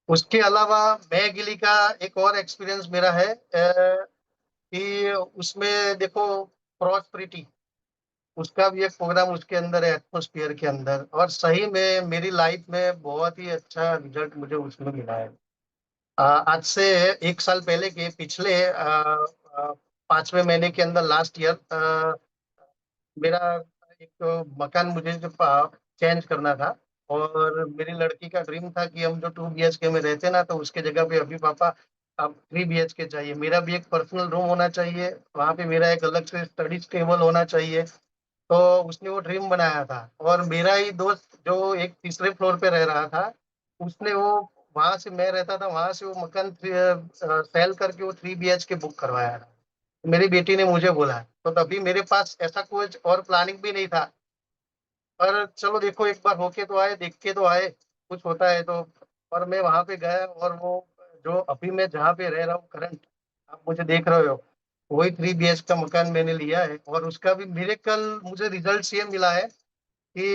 उसके अलावा मैं गिली का एक और एक्सपीरियंस मेरा है कि उसमें देखो, प्रॉस्पेरिटी, उसका भी एक प्रोग्राम उसके अंदर है, एटमोस्फियर के अंदर। और सही में मेरी लाइफ में बहुत ही अच्छा रिजल्ट मुझे उसमें मिला है। आज से 1 साल पहले के पिछले 5वें महीने के अंदर, लास्ट ईयर, मेरा एक मकान मुझे जो चेंज करना था। और मेरी लड़की का ड्रीम था कि हम जो 2 BHK में रहते ना, तो उसके जगह पे अभी पापा अब 3 BHK चाहिए। मेरा भी एक पर्सनल रूम होना चाहिए, वहाँ पे मेरा एक अलग से स्टडी टेबल होना चाहिए। तो उसने वो ड्रीम बनाया था। और मेरा ही दोस्त जो एक तीसरे फ्लोर पे रह रहा था, उसने वो, वहां से मैं रहता था, वहां से वो मकान सेल करके वो 3 BHK बुक करवाया था। मेरी बेटी ने मुझे बोला, तो तभी मेरे पास ऐसा कुछ और प्लानिंग भी नहीं था। पर चलो देखो, एक बार होके तो आए, देख के तो आए, कुछ होता है तो। और मैं वहां पे गया, और वो जो अभी मैं जहाँ पे रह रहा हूँ करंट, आप मुझे देख रहे हो, वही 3 BH का मकान मैंने लिया है। और उसका भी मिरेकल मुझे रिजल्ट ये मिला है कि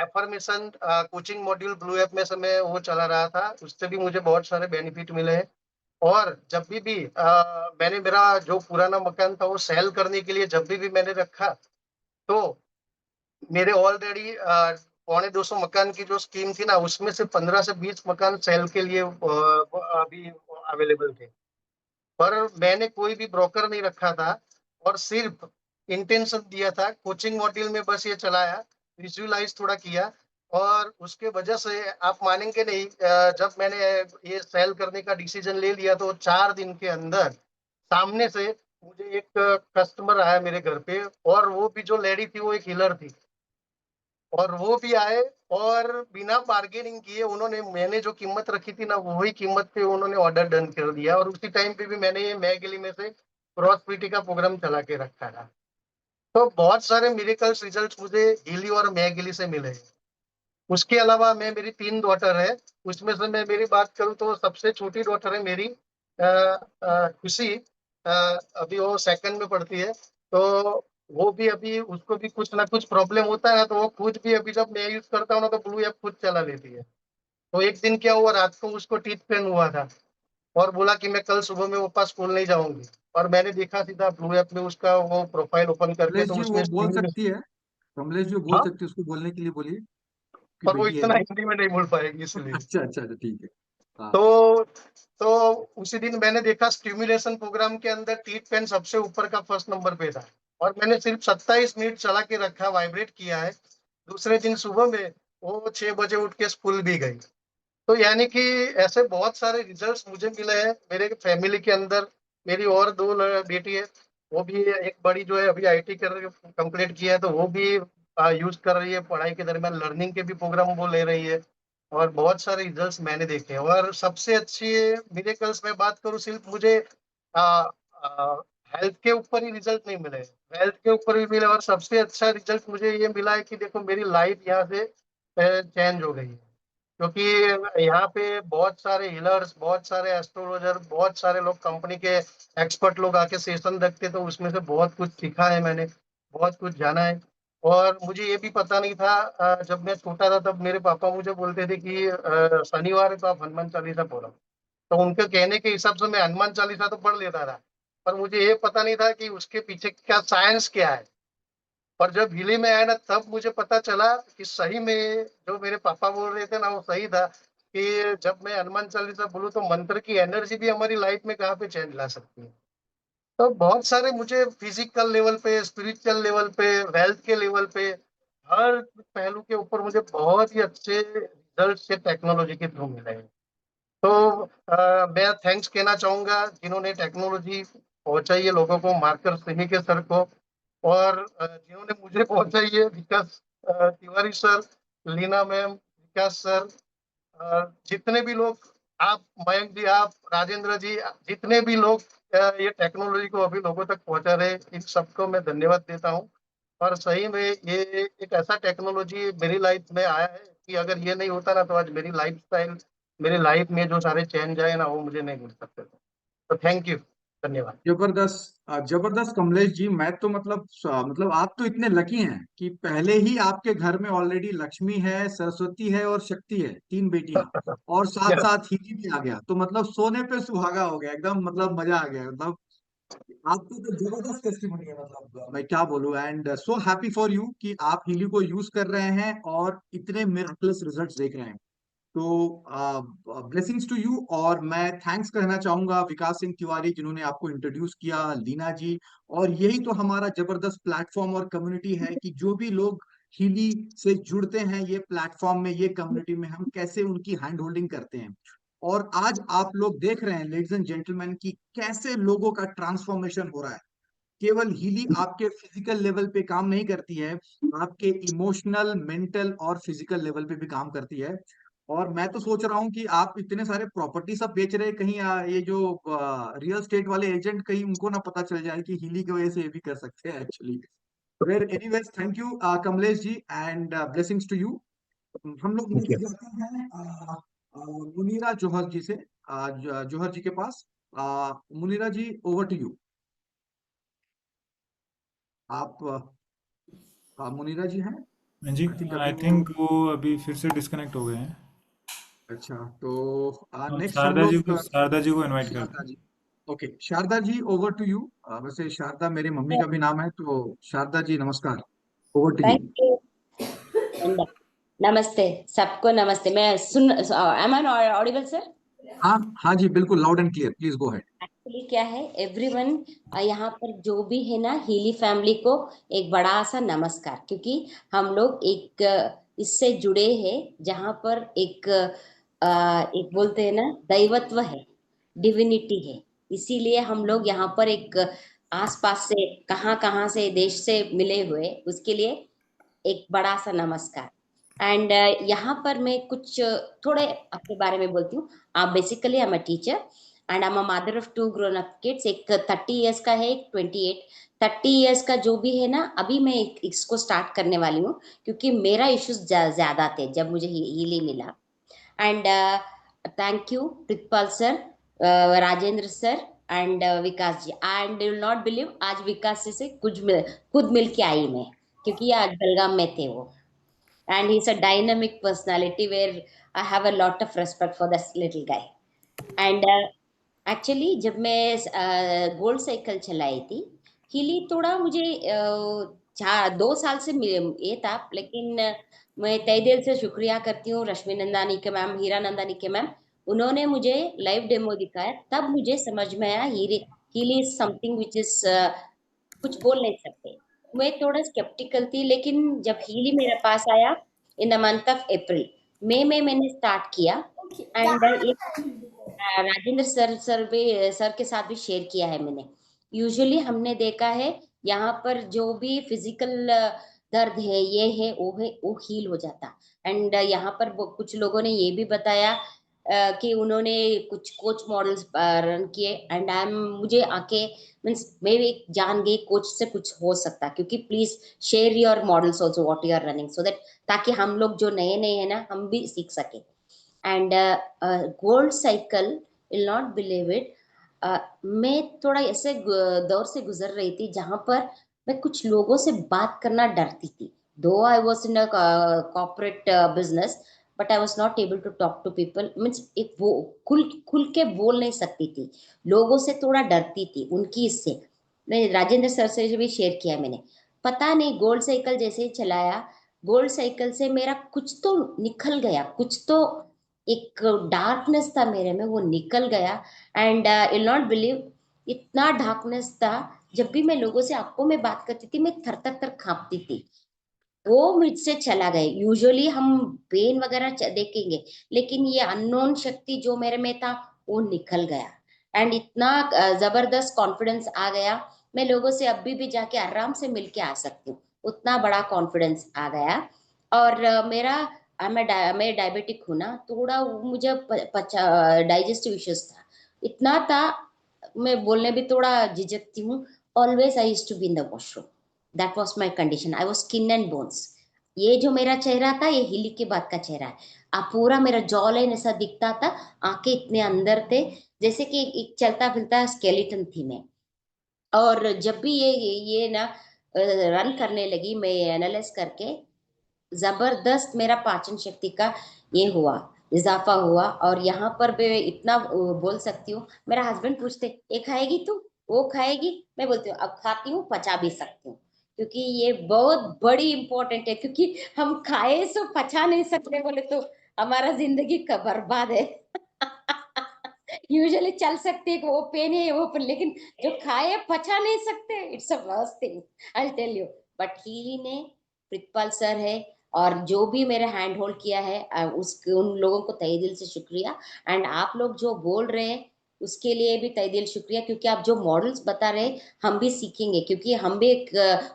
affirmation coaching module blue app में से मैं वो चला रहा था, उससे भी मुझे बहुत सारे बेनिफिट मिले हैं। और जब भी मैंने मेरा जो पुराना मकान था वो सेल करने के लिए जब भी मैंने रखा, तो मेरे ऑलरेडी 250 मकान की जो स्कीम थी ना, उसमें से 15 से 20 मकान सेल के लिए अभी अवेलेबल थे। पर मैंने कोई भी ब्रोकर नहीं रखा था और सिर्फ इंटेंशन दिया था, कोचिंग मॉड्यूल में बस ये चलाया, विजुअलाइज थोड़ा किया। और उसके वजह से आप मानेंगे नहीं, जब मैंने ये सेल करने का डिसीजन ले लिया तो 4 दिन के अंदर सामने से मुझे एक कस्टमर आया मेरे घर पे, और वो भी जो लेडी थी वो एक हीलर थी। और वो भी आए और बिना बार्गेनिंग किए उन्होंने, मैंने जो कीमत रखी थी ना वही कीमत पे उन्होंने ऑर्डर डन कर दिया। और उसी टाइम पे भी मैंने ये मैगिली में से प्रॉस्पेरिटी का प्रोग्राम चला के रखा था। तो बहुत सारे मिरेकल्स रिजल्ट्स मुझे हीली और मैगिली से मिले। उसके अलावा मैं, मेरी 3 डॉटर है, उसमें से मैं मेरी बात करूँ तो सबसे छोटी डॉटर है मेरी खुशी, अभी वो 2nd में पढ़ती है। तो वो भी अभी, उसको भी कुछ ना कुछ प्रॉब्लम होता है, तो वो खुद भी अभी जब मैं यूज करता हूँ ना तो ब्लू ऐप खुद चला लेती है। तो एक दिन क्या हुआ, रात को उसको टीथ पेन हुआ था और बोला कि मैं कल सुबह में पापा स्कूल नहीं जाऊंगी। और मैंने देखा सीधा ब्लू ऐप में उसका वो प्रोफाइल ओपन करके,
कमलेश
तो
जी
उसमें
वो बोल सकती है, कमलेश जी वो बोल
हाँ,
सकती है, उसको बोलने के लिए बोलिए कि
पर वो
बेटी है
इतना
जो।
हिंदी में नहीं बोल पाएगी इसलिए।
अच्छा अच्छा अच्छा, ठीक है। हाँ
तो तो उसी दिन मैंने देखा स्टिमुलेशन प्रोग्राम के अंदर टीथ पेन सबसे ऊपर का 1st नंबर पे था। और मैंने सिर्फ 27 मिनट चला के रखा, वाइब्रेट किया है। दूसरे दिन सुबह में वो 6 बजे उठ के स्कूल भी गई। तो यानी कि ऐसे बहुत सारे रिजल्ट्स मुझे मिले हैं मेरे फैमिली के अंदर। मेरी और 2 बेटी है, वो भी, एक बड़ी जो है अभी IT कर कंप्लीट किया है, तो वो भी यूज कर रही है, पढ़ाई के दरमियान लर्निंग के भी प्रोग्राम वो ले रही है। और बहुत सारे रिजल्ट्स मैंने देखे हैं। और सबसे अच्छी मिरेकल्स में बात करूँ, सिर्फ मुझे हेल्थ के ऊपर ही रिजल्ट नहीं मिले, वेल्थ के ऊपर भी मिले। और सबसे अच्छा रिजल्ट मुझे ये मिला है कि देखो मेरी लाइफ यहाँ से चेंज हो गई है। क्योंकि यहाँ पे बहुत सारे हीलर्स, बहुत सारे एस्ट्रोलॉजर, बहुत सारे लोग, कंपनी के एक्सपर्ट लोग आके सेशन रखते, तो उसमें से बहुत कुछ सीखा है मैंने, बहुत कुछ जाना है। और मुझे ये भी पता नहीं था, जब मैं छोटा था तब मेरे पापा मुझे बोलते थे कि शनिवार को आप हनुमान चालीसा पढ़ो। तो उनके कहने के हिसाब से मैं हनुमान चालीसा तो पढ़ लेता था, पर मुझे ये पता नहीं था कि उसके पीछे क्या साइंस क्या है। और जब हिली में आया ना, तब मुझे पता चला कि सही में जो मेरे पापा बोल रहे थे ना वो सही था, कि जब मैं हनुमान चालीसा बोलूँ तो मंत्र की एनर्जी भी हमारी लाइफ में कहाँ पे चेंज ला सकती है। तो बहुत सारे मुझे फिजिकल लेवल पे, स्पिरिचुअल लेवल पे, वेल्थ के लेवल पे, हर पहलू के ऊपर मुझे बहुत ही अच्छे रिजल्ट से टेक्नोलॉजी के थ्रू मिले हैं। तो मैं थैंक्स कहना चाहूंगा जिन्होंने टेक्नोलॉजी पहुंचाई है लोगों को, मार्कर सिमी के सर को। और जिन्होंने मुझे पहुंचाई है, विकास तिवारी सर, लीना मैम, विकास सर, जितने भी लोग, आप मयंक जी, आप राजेंद्र जी, जितने भी लोग ये टेक्नोलॉजी को अभी लोगों तक पहुंचा रहे, इन सबको मैं धन्यवाद देता हूँ। और सही में ये एक ऐसा टेक्नोलॉजी मेरी लाइफ में आया है कि अगर ये नहीं होता ना तो आज मेरी लाइफ स्टाइल, मेरी लाइफ में जो सारे चेंज आए ना वो मुझे नहीं मिल सकते थे। तो थैंक यू, धन्यवाद।
जबरदस्त, जबरदस्त कमलेश जी। मैं तो मतलब आप तो इतने लकी हैं कि पहले ही आपके घर में ऑलरेडी लक्ष्मी है, सरस्वती है और शक्ति है, 3 बेटियां, और साथ साथ हिली भी आ गया, तो मतलब सोने पे सुहागा हो गया एकदम, मतलब मजा आ गया। मतलब आपको तो जबरदस्त टेस्टिमनी है, मतलब मैं क्या बोलूं। And so happy for you कि आप हिली को यूज कर रहे हैं और इतने मिरेकलस रिजल्ट्स देख रहे हैं। तो ब्लेसिंग्स टू यू। और मैं थैंक्स कहना चाहूंगा विकास सिंह तिवारी जिन्होंने आपको इंट्रोड्यूस किया, लीना जी। और यही तो हमारा जबरदस्त प्लेटफॉर्म और कम्युनिटी है कि जो भी लोग हिली से जुड़ते हैं ये प्लेटफॉर्म में, ये कम्युनिटी में, हम कैसे उनकी हैंड होल्डिंग करते हैं। और आज आप लोग देख रहे हैं लेडीज एंड जेंटलमैन की कैसे लोगों का ट्रांसफॉर्मेशन हो रहा है। केवल हीली आपके फिजिकल लेवल पे काम नहीं करती है, आपके इमोशनल, मेंटल और फिजिकल लेवल पे भी काम करती है। और मैं तो सोच रहा हूँ कि आप इतने सारे प्रॉपर्टी सब बेच रहे हैं, कहीं ये जो रियल स्टेट वाले एजेंट, कहीं उनको ना पता चल जाए कि हीली की वजह से ये भी कर सकते हैं actually. Where anyways, thank you Kamlesh ji, and blessings to you. हम लोग
थैंक
नेक्स्ट
यू।
जाते हैं मुनीरा जौहर जी से, जौहर जी के पास। मुनीरा जी, ओवर टू यू। आप मुनीरा जी हैं?
हाँ जी,
आई थिंक
आई
अभी वो,
थिंक वो अभी फिर से डिस्कनेक्ट हो गए हैं।
अच्छा, तो
आप
नेक्स्ट हम लोग
शारदा जी को इनवाइट करते
शारदा
हैं।
जी। Okay, Sharda ji, over to you. वैसे शारदा मेरी मम्मी का भी नाम है, तो शारदा जी नमस्कार, over to you.
Thank you. नमस्ते सबको, नमस्ते। मैं सुन, एम आई ऑडिबल सर?
हाँ हाँ जी, बिल्कुल loud and clear, please go ahead.
Actually क्या है, एवरीवन यहाँ पर जो भी है ना, हीली फैमिली को एक बड़ा सा नमस्कार, क्योंकि हम लोग एक इससे जुड़े हैं जहाँ पर एक बोलते हैं ना, दैवत्व है, डिविनिटी है। इसीलिए हम लोग यहाँ पर एक आसपास से कहाँ कहाँ से देश से मिले हुए, उसके लिए एक बड़ा सा नमस्कार। एंड यहाँ पर मैं कुछ थोड़े अपने बारे में बोलती हूँ। Basically I am a teacher and I am a mother of 2 grown up kids. एक 30 इयर्स का है, एक 28। 30 इयर्स का जो भी है ना, अभी मैं इसको स्टार्ट करने वाली हूँ, क्योंकि मेरा इश्यूज ज्यादा थे जब मुझे हीली मिला। And thank you Pritpal sir, Rajendra sir and Vikas ji. And you will not believe, आज विकास जी से खुद मिल के आई मैं, क्योंकि आज बेलगाम में थे वो। And he's a dynamic personality where I have a lot of respect for this little guy. And actually जब मैं गोल्ड साइकिल चलाई थी, हीली थोड़ा मुझे 2 साल से ये था, लेकिन मैं तहे दिल से शुक्रिया करती हूँ रश्मि नंदानी के मैम, हीरा नंदानी के मैम। उन्होंने मुझे लाइव डेमो दिखाया, तब मुझे समझ में आया Healy is something which is, कुछ बोल नहीं सकते। मैं थोड़ा स्केप्टिकल थी, लेकिन जब हीली मेरे पास आया in the month of April, मई में मैंने स्टार्ट किया। एंड राजेंद्र सर के साथ भी शेयर किया है मैंने। यूजुअली हमने देखा है यहाँ पर जो भी फिजिकल दर्द है, ये है वो हील हो जाता। एंड यहाँ पर कुछ लोगों ने ये भी बताया कि उन्होंने कुछ कोच मॉडल्स रन किए। एंड आई एम, मुझे आके मीन्स मैं भी जान गई कोच से कुछ हो सकता, क्योंकि please share your models also what you are running, so that ताकि हम लोग जो नए नए हैं ना, हम भी सीख सके। And gold cycle, will not believe it, मैं थोड़ा ऐसे दौर से गुजर रही थी जहां पर मैं कुछ लोगों से बात करना डरती थी। Though I was in a corporate business, but I was not able to talk to people, means एक वो खुल खुल के बोल नहीं सकती थी, लोगों से थोड़ा डरती थी उनकी। इससे मैं राजेंद्र सर से भी शेयर किया मैंने। पता नहीं गोल्ड साइकिल जैसे ही चलाया, गोल्ड साइकिल से मेरा कुछ तो निकल गया, कुछ तो एक डार्कनेस था मेरे में, वो निकल गया। एंड विल नॉट बिलीव, इतना डार्कनेस था, जब भी मैं लोगों से आंखों में बात करती थी, मैं थर थर थर कांपती थी। वो मुझसे चला गया। यूजुअली हम पेन वगैरह देखेंगे, लेकिन ये अननोन शक्ति जो मेरे में था, वो निकल गया। एंड इतना जबरदस्त कॉन्फिडेंस आ गया, मैं लोगों से अभी भी जाके आराम से मिल के आ सकती हूँ, उतना बड़ा कॉन्फिडेंस आ गया। और मैं डायबिटिक हूँ ना, थोड़ा मुझे डाइजेस्टिव इश्यूज था, इतना था, मैं बोलने भी थोड़ा झिझकती हूँ। Always I used to be in the washroom, that was my condition. I was skin and bones. ये जो मेरा चेहरा था, ये हिली के बाद का चेहरा है। आप पूरा मेरा जॉ लाइन ऐसा दिखता था, आंखें इतने अंदर थे, जैसे कि एक चलता फिरता स्केलेटन थी मैं। और जब भी ये ना रन करने लगी, मैं एनालाइज करके, जबरदस्त मेरा पाचन शक्ति का ये हुआ, इजाफा हुआ। और यहाँ पर मैं इतना बोल सकती हूँ, मेरा हस्बैंड पूछते ये खाएगी तू, वो खाएगी, मैं बोलती हूँ अब खाती हूँ, पचा भी सकती हूँ, क्योंकि ये बहुत बड़ी इंपॉर्टेंट है। क्योंकि हम खाए सो पचा नहीं सकते बोले तो हमारा जिंदगी का बर्बाद है। यूजुअली चल सकते हैं, वो पेन है वो पर, लेकिन जो खाए पचा नहीं सकते, it's a worst thing, I tell you. But he ने, प्रितपाल सर है, और जो भी मेरे हैंड होल्ड किया है, उन लोगों को तहे दिल से शुक्रिया। एंड आप लोग जो बोल रहे हैं, उसके लिए भी तहे दिल शुक्रिया, क्योंकि आप जो मॉडल्स बता रहे हैं, हम भी सीखेंगे, क्योंकि हम भी एक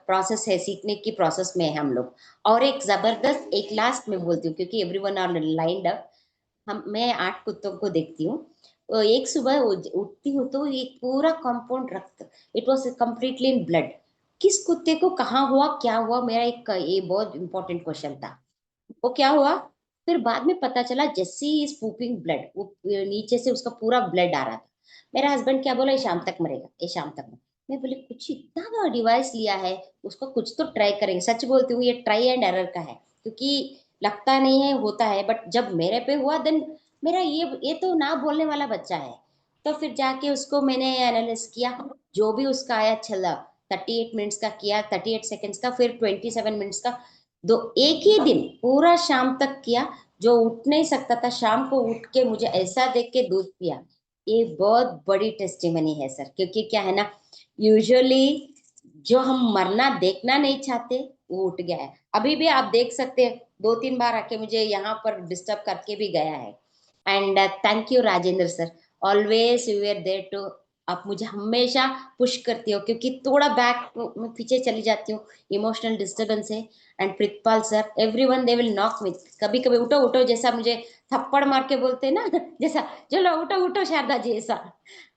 प्रोसेस है, सीखने की प्रोसेस में है हम लोग। और एक जबरदस्त, एक लास्ट में बोलती हूँ, क्योंकि एवरीवन आर लाइंड अप। मैं 8 कुत्तों को देखती हूँ। एक सुबह उठती हूँ तो एक पूरा कंपाउंड रक्त, it was completely in blood. किस कुत्ते को कहाँ हुआ, क्या हुआ, मेरा एक ये बहुत इंपॉर्टेंट क्वेश्चन था। वो क्या हुआ, फिर बाद में पता चला जस्सी इज पूपिंग ब्लड, वो नीचे से उसका पूरा ब्लड आ रहा था। मेरा हस्बैंड क्या बोला, ये शाम तक मरेगा, ये शाम तक मरेगा। मैं बोली कुछ इतना बड़ा डिवाइस लिया है, उसको कुछ तो ट्राई करेंगे। सच बोलती हूँ, ये ट्राई एंड एरर का है, क्योंकि लगता नहीं है होता है, बट जब मेरे पे हुआ देन मेरा ये तो ना बोलने वाला बच्चा है। तो फिर जाके उसको मैंने एनालिस किया, जो भी उसका आया चला 38 मिनट्स का किया, 38 सेकंड्स का, फिर 27 मिनट्स का, दो एक ही दिन पूरा शाम तक किया। जो उठ नहीं सकता था, शाम को उठ के मुझे ऐसा देख के दूध पिया। ये बहुत बड़ी टेस्टिमनी है सर, क्योंकि क्या है ना, यूजुअली जो हम मरना देखना नहीं चाहते वो उठ गया है। अभी भी आप देख सकते हैं, 2-3 बार आके मुझे यहाँ पर डिस्टर्ब करके भी गया है। And thank you Rajendra sir, always you are there too. आप मुझे हमेशा पुश करती हो, क्योंकि थोड़ा बैक में पीछे चली जाती हूँ, इमोशनल डिस्टर्बेंस है। And Pritpal sir, everyone they will knock me, कभी कभी उठो उठो जैसा मुझे थप्पड़ मार के बोलते हैं ना, जैसा चलो उठो उठो शारदा जी, ऐसा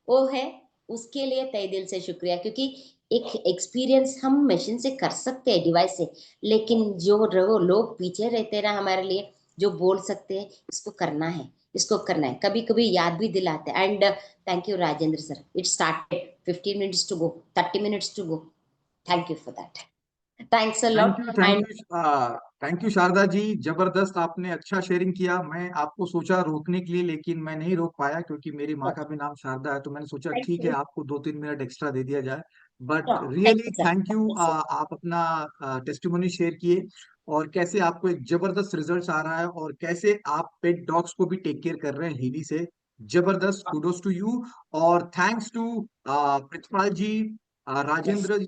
वो है। उसके लिए तहे दिल से शुक्रिया, क्योंकि एक एक्सपीरियंस हम मशीन से कर सकते हैं, डिवाइस से, लेकिन जो लोग पीछे रहते हैं ना हमारे लिए, जो बोल सकते हैं इसको करना है, इसको करना है, कभी कभी याद भी दिलाते हैं। And thank you Rajendra sir, it started 15 minutes to go, 30 minutes to go. Thank you for that, thanks a lot. And
thank you Sharda ji, जबरदस्त, आपने अच्छा शेयरिंग किया। मैं आपको सोचा रोकने के लिए, लेकिन मैं नहीं रोक पाया, क्योंकि मेरी माँ का भी नाम शारदा है, तो मैंने सोचा
थैंक
ठीक है
यू,
आपको 2-3 मिनट एक्स्ट्रा दे दिया जाए। But
thank
really
you sir,
thank you,
thank you
आप अपना टेस्टिमोनी शेयर किए, और कैसे आपको एक जबरदस्त रिजल्ट आ रहा है, और कैसे आप पेट डॉग्स को भी टेक केयर कर रहे हैं हीली से। जबरदस्त, कुडोस टू यू। और थैंक्स टू प्रितपाल जी, राजेंद्र,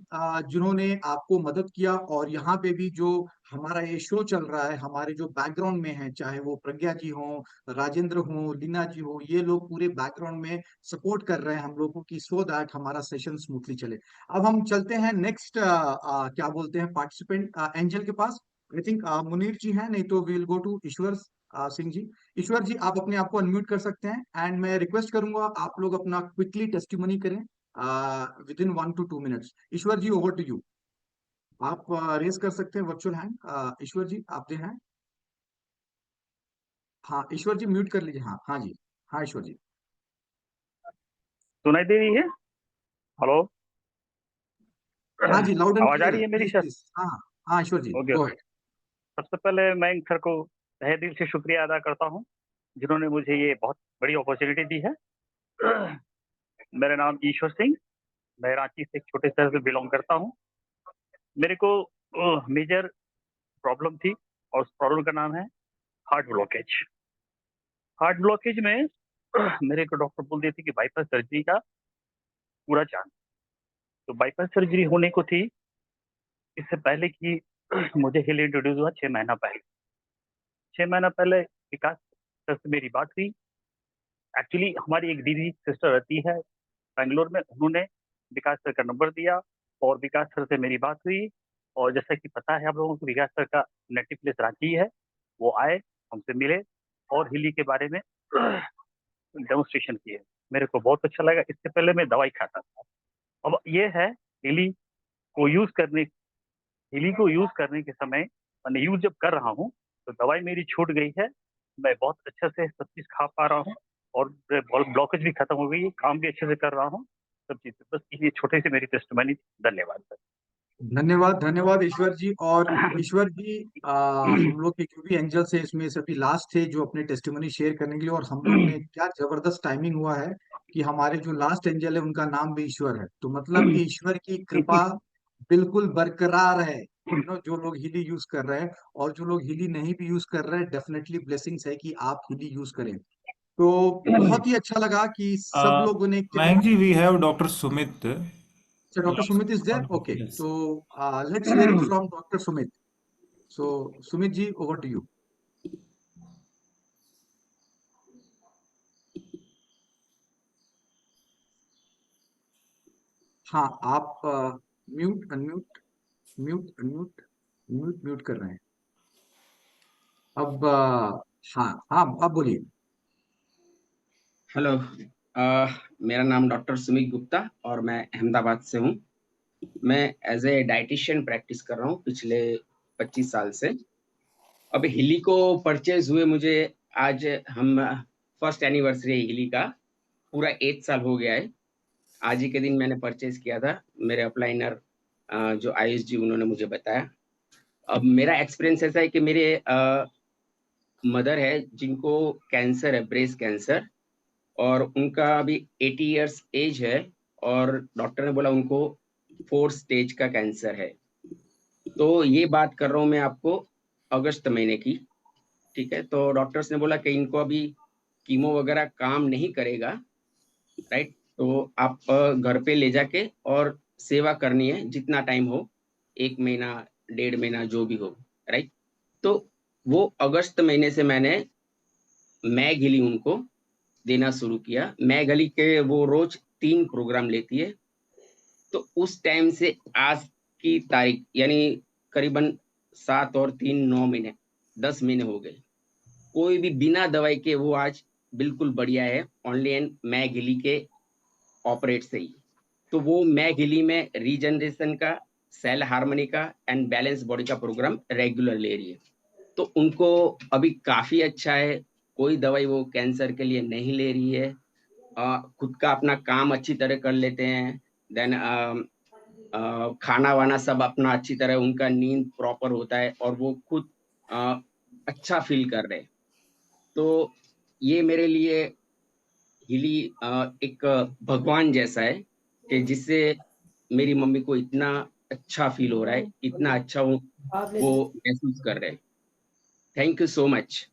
जिन्होंने आपको मदद किया। और यहाँ पे भी जो हमारा ये शो चल रहा है, हमारे जो बैकग्राउंड में है, चाहे वो प्रज्ञा जी हो, राजेंद्र हो, लीना जी हो, ये लोग पूरे बैकग्राउंड में सपोर्ट कर रहे हैं हम लोगों की, सो दैट हमारा सेशन स्मूथली चले। अब हम चलते हैं नेक्स्ट, क्या बोलते हैं, पार्टिसिपेंट एंजल के पास। आई थिंक मुनीर जी हैं, नहीं तो we will go to Ishwar Singh ji. ईश्वर जी, आप अपने आप को अनम्यूट कर सकते हैं, एंड मैं रिक्वेस्ट करूंगा आप लोग अपना क्विकली टेस्टिमनी करें with in 1 to 2 minutes। Ishwar ji, over to you. आप रेस कर सकते हैं वर्चुअल हैंड। ईश्वर जी, आप दे हैं। हाँ ईश्वर जी, म्यूट कर लीजिए। हाँ हाँ जी, हाँ ईश्वर जी।
सुनाई दे रही है? हेलो,
हाँ जी, लाउड एंड
आवाज आ
क्लियर
रही
है,
है मेरी
प्लीज
सर?
प्लीज। हाँ हाँ ईश्वर जी,
ओके
गो
ओके।
अहेड।
सबसे पहले मैं इन सर को तहे दिल से शुक्रिया अदा करता हूँ, जिन्होंने मुझे ये बहुत बड़ी अपॉर्चुनिटी दी है। मेरा नाम ईश्वर सिंह, मैं रांची से एक छोटे शहर से बिलोंग करता हूँ। मेरे को मेजर प्रॉब्लम थी, और उस प्रॉब्लम का नाम है हार्ट ब्लॉकेज। हार्ट ब्लॉकेज में मेरे को डॉक्टर बोल दिए थे कि बाईपास सर्जरी का पूरा चांस। तो बाईपास सर्जरी होने को थी, इससे पहले कि मुझे हिल इंट्रोड्यूस हुआ 6 महीना पहले। 6 महीना पहले विकास सर से मेरी बात हुई। एक्चुअली हमारी एक दीदी सिस्टर रहती है बैंगलोर में, उन्होंने विकास सर का नंबर दिया, और विकास सर से मेरी बात हुई। और जैसा कि पता है आप लोगों को, विकास सर का नेटिव प्लेस रांची है। वो आए, हमसे मिले, और हिली के बारे में डेमोन्स्ट्रेशन किए। मेरे को बहुत अच्छा लगा। इससे पहले मैं दवाई खाता था। अब ये है, हिली को यूज करने के समय, मैंने यूज जब कर रहा हूँ, तो दवाई मेरी छूट गई है। मैं बहुत अच्छे से सब चीज खा पा रहा हूँ, और ब्लॉकेज भी खत्म हो गई है, काम भी अच्छे से कर रहा हूँ, सब चीज। बस ये छोटी सी मेरी टेस्टिमनी। धन्यवाद सर।
धन्यवाद धन्यवाद ईश्वर जी। और ईश्वर जी, हम लोग के जो भी एंजल्स है, इसमें सभी लास्ट थे जो अपने टेस्टिमनी शेयर करने के लिए, और हम लोग ने क्या जबरदस्त टाइमिंग हुआ है कि हमारे जो लास्ट एंजल है उनका नाम भी ईश्वर है, तो मतलब कि ईश्वर की कृपा बिल्कुल बरकरार है। जो लोग हिली यूज कर रहे हैं, और जो लोग हिली नहीं भी यूज कर रहे हैं, डेफिनेटली ब्लेसिंग्स है कि आप हिली यूज करें। तो बहुत ही अच्छा लगा कि सब लोगों ने
Mayank ji, we have Dr. Sumit.
So Dr. Sumit is there? Okay.
Yes.
So let's hear it from Dr. Sumit. So Sumit ji, over to you. हाँ, आप mute unmute mute unmute mute mute कर रहे हैं। अब हाँ हाँ, अब बोलिए।
हेलो, मेरा नाम डॉक्टर सुमित गुप्ता और मैं अहमदाबाद से हूँ। मैं एज ए डाइटिशियन प्रैक्टिस कर रहा हूँ पिछले 25 साल से। अब हिली को परचेज हुए मुझे आज हम फर्स्ट एनिवर्सरी है हिली का, पूरा 8 साल हो गया है। आज ही के दिन मैंने परचेज किया था। मेरे अपलाइनर जो आयुष जी उन्होंने मुझे बताया। अब मेरा एक्सपीरियंस ऐसा है कि मेरे मदर है जिनको कैंसर है, ब्रेस्ट कैंसर, और उनका अभी 80 इयर्स एज है और डॉक्टर ने बोला उनको 4 स्टेज का कैंसर है। तो ये बात कर रहा हूँ मैं आपको अगस्त महीने की, ठीक है। तो डॉक्टर्स ने बोला कि इनको अभी कीमो वगैरह काम नहीं करेगा, राइट। तो आप घर पे ले जाके और सेवा करनी है जितना टाइम हो, 1 महीना 1.5 महीना जो भी हो, राइट। तो वो अगस्त महीने से मैंने मैगहिली उनको देना शुरू किया। मैगहिली के वो रोज 3 प्रोग्राम लेती है। तो उस टाइम से आज की तारीख यानी करीबन 7 और 3 9 महीने 10 महीने हो गए। कोई भी बिना दवाई के वो आज बिल्कुल बढ़िया है, ओनली एंड मैगहिली के ऑपरेट से ही। तो वो मैगहिली में रीजनरेशन का, सेल हार्मनी का एंड बैलेंस बॉडी का प्रोग्राम रेगुलर ले रही है। तो उनको अभी काफी अच्छा है, कोई दवाई वो कैंसर के लिए नहीं ले रही है। खुद का अपना काम अच्छी तरह कर लेते हैं। देन खाना वाना सब अपना अच्छी तरह, उनका नींद प्रॉपर होता है और वो खुद अच्छा फील कर रहे हैं। तो ये मेरे लिए हिली एक भगवान जैसा है कि जिससे मेरी मम्मी को इतना अच्छा फील हो रहा है, इतना अच्छा वो महसूस कर रहे हैं। Thank you so much.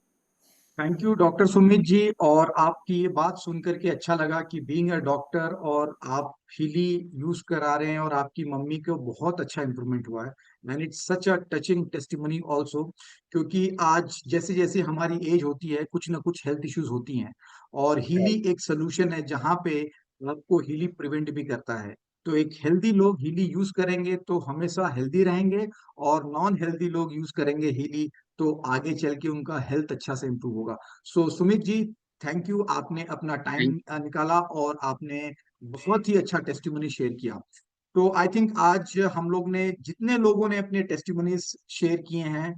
Thank you doctor Sumit ji. और आपकी ये बात सुनकर के अच्छा लगा कि बीइंग अ डॉक्टर और आप हीली यूज करा रहे हैं और आपकी मम्मी को बहुत अच्छा इंप्रूवमेंट हुआ है। And it's such a touching testimony also, क्योंकि आज जैसे जैसे हमारी एज होती है कुछ ना कुछ हेल्थ इश्यूज होती हैं, और हीली एक सोल्यूशन है जहाँ पे आपको हीली प्रिवेंट भी करता है। तो एक हेल्दी लोग हीली यूज करेंगे तो हमेशा हेल्दी रहेंगे, और नॉन हेल्दी लोग यूज करेंगे हीली तो आगे चल के उनका हेल्थ अच्छा से इम्प्रूव होगा। सो सुमित जी, थैंक यू, आपने अपना टाइम निकाला और आपने बहुत ही अच्छा टेस्टिमनी शेयर किया। तो आई थिंक आज हम लोग ने, जितने लोगों ने अपने टेस्टिमनीज शेयर किए हैं,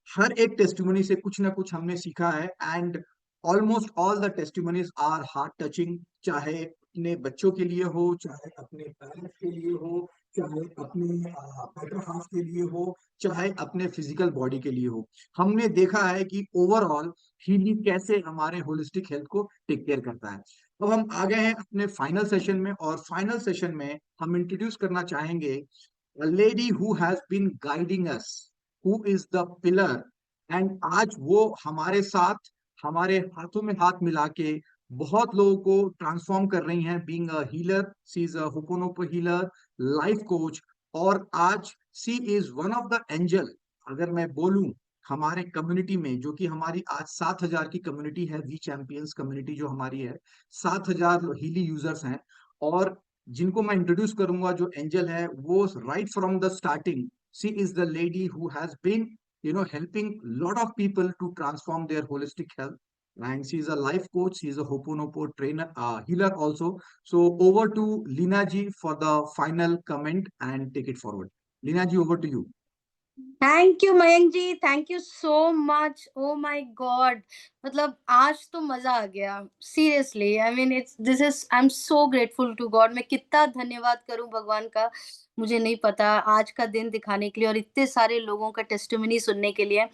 हर एक टेस्टिमनी से कुछ ना कुछ हमने सीखा है। And almost all the testimonies are heart touching, चाहे अपने बच्चों के लिए हो, चाहे अपने पेरेंट्स के लिए हो, चाहे अपने बेटर हाफ के लिए हो, चाहे अपने फिजिकल बॉडी के लिए हो। हमने देखा है कि ओवरऑल हीलिंग कैसे हमारे होलिस्टिक हेल्थ को टेक केयर करता है। अब हम आ गए हैं अपने फाइनल सेशन में, और फाइनल सेशन में हम इंट्रोड्यूस करना चाहेंगे a lady who has been guiding us, who is the pillar, and आज वो हमारे साथ, हमारे हाथों में हाथ मिला के बहुत लोगों को ट्रांसफॉर्म कर रही हैं। Being a healer, she is a ho'oponopono healer, life coach, और आज she is one of the angel. अगर मैं बोलूं हमारे कम्युनिटी में, जो कि हमारी आज 7,000 की कम्युनिटी है, वी चैंपियंस कम्युनिटी जो हमारी है, 7,000 हीली यूजर्स हैं। और जिनको मैं इंट्रोड्यूस करूंगा जो एंजल है, वो right from the starting she is the lady who has been helping lot of people to transform their holistic health, and she is a life coach, she is a hoponopo trainer, healer also. So over to Lina ji for the final comment and take it forward. Lina ji, over to you.
Thank you Mayank ji, thank you so much. Oh my God, मतलब आज तो मजा आ गया seriously. I mean it's this is, I am so grateful to God. मैं कितना धन्यवाद करूं भगवान का, मुझे नहीं पता, आज का दिन दिखाने के लिए और इतने सारे लोगों का टेस्टिमनी सुनने के लिए।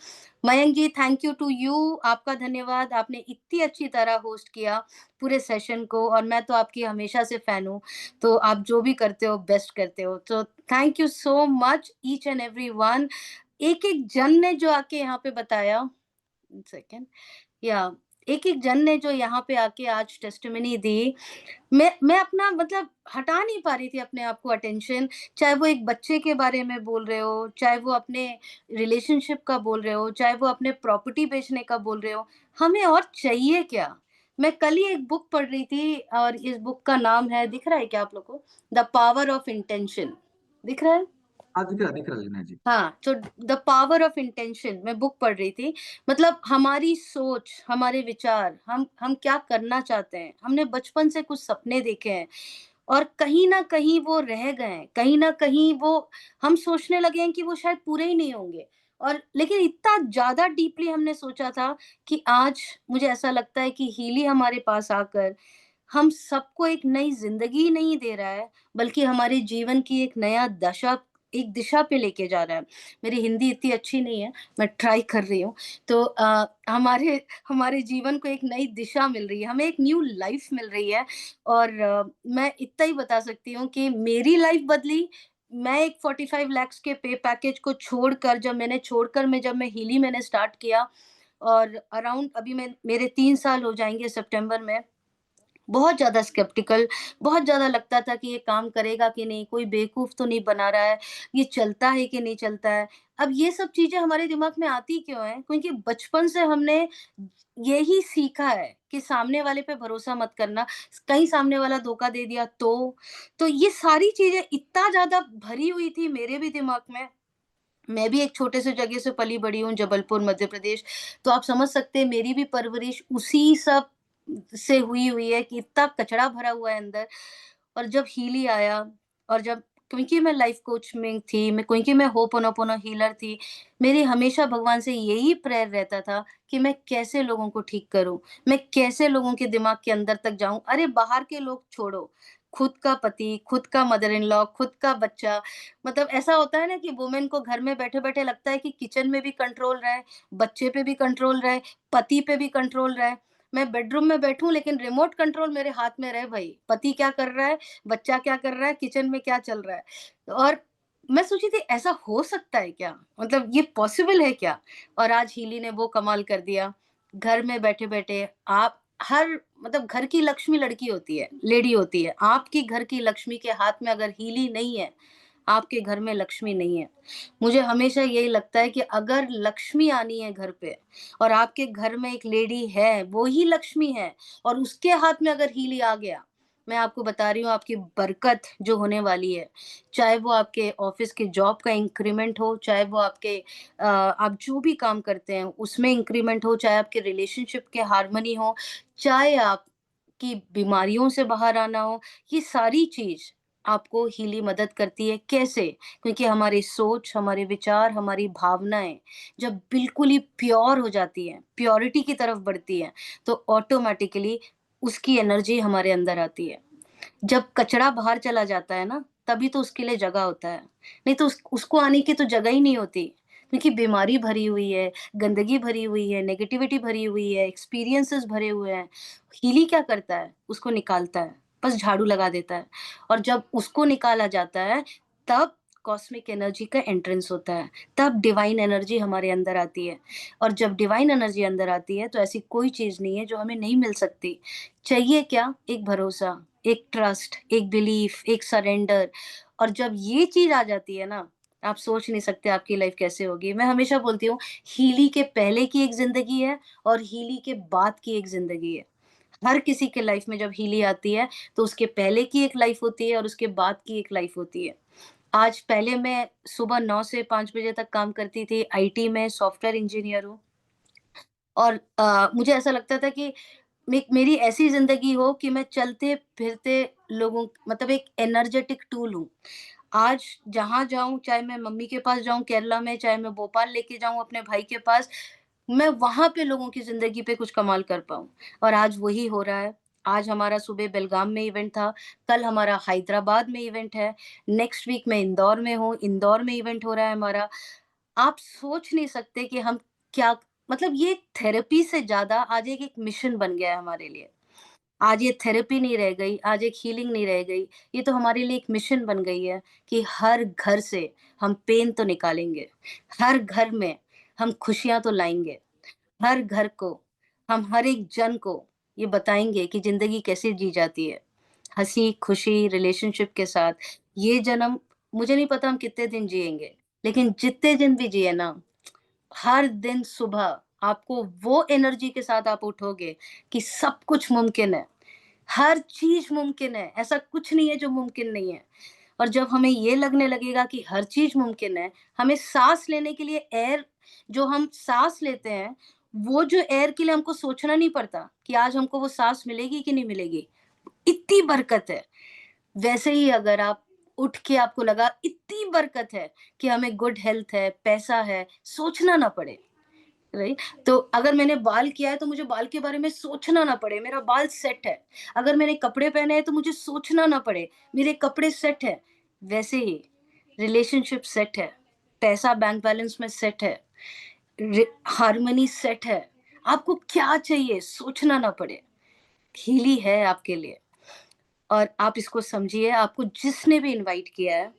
Mayank ji, thank you to you, आपका धन्यवाद। आपने इतनी अच्छी तरह होस्ट किया पूरे सेशन को, और मैं तो आपकी हमेशा से फैन हूँ। तो आप जो भी करते हो बेस्ट करते हो। तो thank you so much each and every one. एक एक जन ने जो आके यहाँ पे बताया, सेकेंड, या एक एक जन ने जो यहाँ पे आके आज टेस्टिमनी दी, मैं अपना मतलब हटा नहीं पा रही थी अपने आप को अटेंशन। चाहे वो एक बच्चे के बारे में बोल रहे हो, चाहे वो अपने रिलेशनशिप का बोल रहे हो, चाहे वो अपने प्रॉपर्टी बेचने का बोल रहे हो, हमें और चाहिए क्या। मैं कल ही एक बुक पढ़ रही थी, और इस बुक का नाम है, दिख रहा है क्या आप लोग को, द पावर ऑफ इंटेंशन, दिख रहा है?
हाँ, दिख रहा लीना जी।
हाँ, तो द पावर ऑफ इंटेंशन मैं बुक पढ़ रही थी। मतलब हमारी सोच, हमारे विचार, हम क्या करना चाहते हैं, हमने बचपन से कुछ सपने देखे हैं और कहीं ना कहीं वो रह गए हैं, कहीं ना कहीं वो हम सोचने लगे हैं कि वो शायद पूरे ही नहीं होंगे। और लेकिन इतना ज्यादा डीपली हमने सोचा था कि आज मुझे ऐसा लगता है कि हीली हमारे पास आकर हम सबको एक नई जिंदगी नहीं दे रहा है, बल्कि हमारे जीवन की एक दिशा पे लेके जा रहा है। मेरी हिंदी इतनी अच्छी नहीं है, मैं ट्राई कर रही हूँ। तो हमारे हमारे जीवन को एक नई दिशा मिल रही है, हमें एक न्यू लाइफ मिल रही है। और मैं इतना ही बता सकती हूँ कि मेरी लाइफ बदली। मैं एक 45 लाख के पे पैकेज को जब मैं हीली मैंने स्टार्ट किया, और अराउंड अभी मेरे 3 साल हो जाएंगे सितंबर में। बहुत ज़्यादा स्केप्टिकल, बहुत ज़्यादा लगता था कि ये काम करेगा कि नहीं, कोई बेवकूफ़ तो नहीं बना रहा है, ये चलता है कि नहीं चलता है। अब ये सब चीज़ें हमारे दिमाग में आती क्यों हैं? क्योंकि बचपन से हमने यही सीखा है कि सामने वाले पे भरोसा मत करना, कहीं सामने वाला धोखा दे दिया तो। तो ये सारी चीज़ें इतना ज़्यादा भरी हुई थी मेरे भी दिमाग में। मैं भी एक छोटे से जगह से पली-बड़ी हूँ, जबलपुर, मध्य प्रदेश। तो आप समझ सकते हैं मेरी भी परवरिश उसी सब से हुई हुई है कि इतना कचरा भरा हुआ है अंदर। और जब हीली आया, और जब क्योंकि मैं लाइफ कोच में थी, क्योंकि मैं होपोनोपोनो हीलर थी, मेरी हमेशा भगवान से यही प्रेयर रहता था कि मैं कैसे लोगों को ठीक करूँ, मैं कैसे लोगों के दिमाग के अंदर तक जाऊँ। अरे बाहर के लोग छोड़ो, खुद का पति, खुद का मदर इन लॉ, खुद का बच्चा, मतलब ऐसा होता है ना कि वुमेन को घर में बैठे-बैठे लगता है कि किचन में भी कंट्रोल रहे, बच्चे पे भी कंट्रोल रहे, पति पे भी कंट्रोल रहे। मैं बेडरूम में बैठूँ लेकिन रिमोट कंट्रोल मेरे हाथ में रहे भई, पति क्या कर रहा है, बच्चा क्या कर रहा है, किचन में क्या चल रहा है। और मैं सोची थी ऐसा हो सकता है क्या? मतलब ये पॉसिबल है क्या? और आज हीली ने वो कमाल कर दिया। घर में बैठे-बैठे आप हर मतलब घर की लक्ष्मी लड़की होती है, लेडी होती है। आपकी घर की लक्ष्मी के हाथ में अगर हीली नहीं है, आपके घर में लक्ष्मी नहीं है। मुझे हमेशा यही लगता है कि अगर लक्ष्मी आनी है घर पे, और आपके घर में एक लेडी है, वो ही लक्ष्मी है, और उसके हाथ में अगर हीली आ गया, मैं आपको बता रही हूँ आपकी बरकत जो होने वाली है, चाहे वो आपके ऑफिस के जॉब का इंक्रीमेंट हो, चाहे वो आपके आप जो भी काम करते हैं उसमें इंक्रीमेंट हो, चाहे आपके रिलेशनशिप के हार्मनी हो, चाहे आपकी बीमारियों से बाहर आना हो, ये सारी चीज़ आपको हीली मदद करती है। कैसे? क्योंकि हमारी सोच, हमारे विचार, हमारी भावनाएँ जब बिल्कुल ही प्योर हो जाती हैं, प्योरिटी की तरफ बढ़ती हैं, तो ऑटोमैटिकली उसकी एनर्जी हमारे अंदर आती है। जब कचरा बाहर चला जाता है ना, तभी तो उसके लिए जगह होता है। नहीं तो उसको आने की तो जगह ही नहीं होती, क्योंकि बीमारी भरी हुई है, गंदगी भरी हुई है, नेगेटिविटी भरी हुई है, एक्सपीरियंसेस भरे हुए हैं। हीली क्या करता है? उसको निकालता है, बस झाड़ू लगा देता है। और जब उसको निकाला जाता है, तब कॉस्मिक एनर्जी का एंट्रेंस होता है, तब डिवाइन एनर्जी हमारे अंदर आती है। और जब डिवाइन एनर्जी अंदर आती है, तो ऐसी कोई चीज़ नहीं है जो हमें नहीं मिल सकती। चाहिए क्या? एक भरोसा, एक ट्रस्ट, एक बिलीफ, एक सरेंडर। और जब ये चीज़ आ जाती है ना, आप सोच नहीं सकते आपकी लाइफ कैसे होगी। मैं हमेशा बोलती हूँ, हीली के पहले की एक ज़िंदगी है और हीली के बाद की एक ज़िंदगी है। हर किसी के लाइफ में जब हीली आती है, तो उसके पहले की एक लाइफ होती है और उसके बाद की एक लाइफ होती है। आज पहले मैं सुबह 9 से 5 बजे तक काम करती थी, आईटी में सॉफ्टवेयर इंजीनियर हूँ। और मुझे ऐसा लगता था कि मेरी ऐसी ज़िंदगी हो कि मैं चलते-फिरते लोगों मतलब एक एनर्जेटिक टूल हूँ। आज जहाँ जाऊँ, चाहे मैं मम्मी के पास जाऊँ केरला में, चाहे मैं भोपाल लेके जाऊँ अपने भाई के पास, मैं वहाँ पे लोगों की ज़िंदगी पे कुछ कमाल कर पाऊँ। और आज वही हो रहा है। आज हमारा सुबह बेलगाम में इवेंट था, कल हमारा हैदराबाद में इवेंट है, नेक्स्ट वीक मैं इंदौर में हूँ, इंदौर में इवेंट हो रहा है हमारा। आप सोच नहीं सकते कि हम क्या मतलब ये थेरेपी से ज़्यादा आज एक मिशन बन गया है हमारे लिए। आज ये थेरेपी नहीं रह गई, आज एक हीलिंग नहीं रह गई, ये तो हमारे लिए एक मिशन बन गई है कि हर घर से हम पेन तो निकालेंगे, हर घर में हम खुशियाँ तो लाएँगे, हर घर को हम हर एक जन को ये बताएँगे कि ज़िंदगी कैसे जी जाती है, हँसी-खुशी रिलेशनशिप के साथ। ये जन्म मुझे नहीं पता हम कितने दिन जिएँगे, लेकिन जितने दिन भी जिए ना, हर दिन सुबह आपको वो एनर्जी के साथ आप उठोगे कि सब कुछ मुमकिन है। हर चीज़ मुमकिन है, ऐसा कुछ नहीं है जो मुमकिन नहीं है। और जब हमें ये लगने लगेगा कि हर चीज़ मुमकिन है, हमें साँस लेने के लिए एयर जो हम साँस लेते हैं, वो जो एयर के लिए हमको सोचना नहीं पड़ता कि आज हमको वो साँस मिलेगी कि नहीं मिलेगी, इतनी बरकत है। वैसे ही अगर आप उठ के आपको लगा इतनी बरकत है कि हमें गुड हेल्थ है, पैसा है, सोचना ना पड़े। राइट। तो अगर मैंने बाल किया है तो मुझे बाल के बारे में सोचना ना पड़े, मेरा बाल सेट है। अगर मैंने कपड़े पहने हैं तो मुझे सोचना ना पड़े, मेरे कपड़े सेट है। वैसे ही रिलेशनशिप सेट है, पैसा बैंक बैलेंस में सेट है, हार्मनी सेट है। आपको क्या चाहिए सोचना ना पड़े, हीली है आपके लिए। और आप इसको समझिए, आपको जिसने भी इनवाइट किया है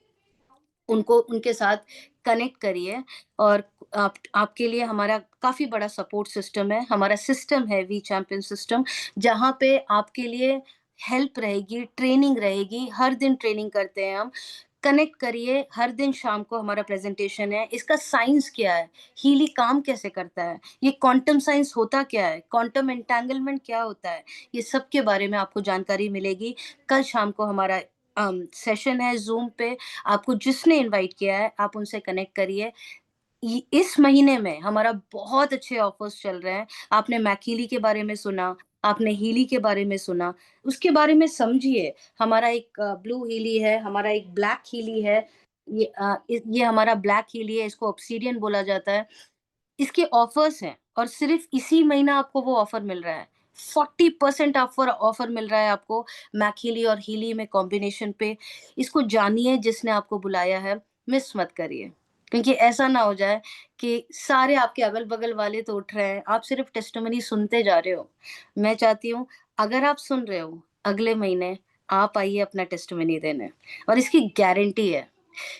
उनको उनके साथ कनेक्ट करिए। और आपके लिए हमारा काफ़ी बड़ा सपोर्ट सिस्टम है, हमारा सिस्टम है वी चैंपियन सिस्टम, जहाँ पे आपके लिए हेल्प रहेगी, ट्रेनिंग रहेगी। हर दिन ट्रेनिंग करते हैं हम। कनेक्ट करिए, हर दिन शाम को हमारा प्रेजेंटेशन है। इसका साइंस क्या है, हीली काम कैसे करता है, ये क्वांटम साइंस होता क्या है, क्वांटम एंटेंगलमेंट क्या होता है, ये सब के बारे में आपको जानकारी मिलेगी। कल शाम को हमारा सेशन है जूम पे। आपको जिसने इनवाइट किया है आप उनसे कनेक्ट करिए। इस महीने में हमारा बहुत अच्छे ऑफर्स चल रहे हैं। आपने मैकीली के बारे में सुना, आपने हीली के बारे में सुना, उसके बारे में समझिए। हमारा एक ब्लू हीली है, हमारा एक ब्लैक हीली है। ये हमारा ब्लैक हीली है, इसको ऑब्सीडियन बोला जाता है। इसके ऑफर्स हैं और सिर्फ इसी महीना आपको वो ऑफर मिल रहा है। 40% ऑफर मिल रहा है आपको मैक और हीली में कॉम्बिनेशन पे। इसको जानिए, जिसने आपको बुलाया है मिस मत करिए, क्योंकि ऐसा ना हो जाए कि सारे आपके अगल बगल वाले तो उठ रहे हैं, आप सिर्फ टेस्टिमनी सुनते जा रहे हो। मैं चाहती हूँ अगर आप सुन रहे हो, अगले महीने आप आइए अपना टेस्टिमनी देने, और इसकी गारंटी है।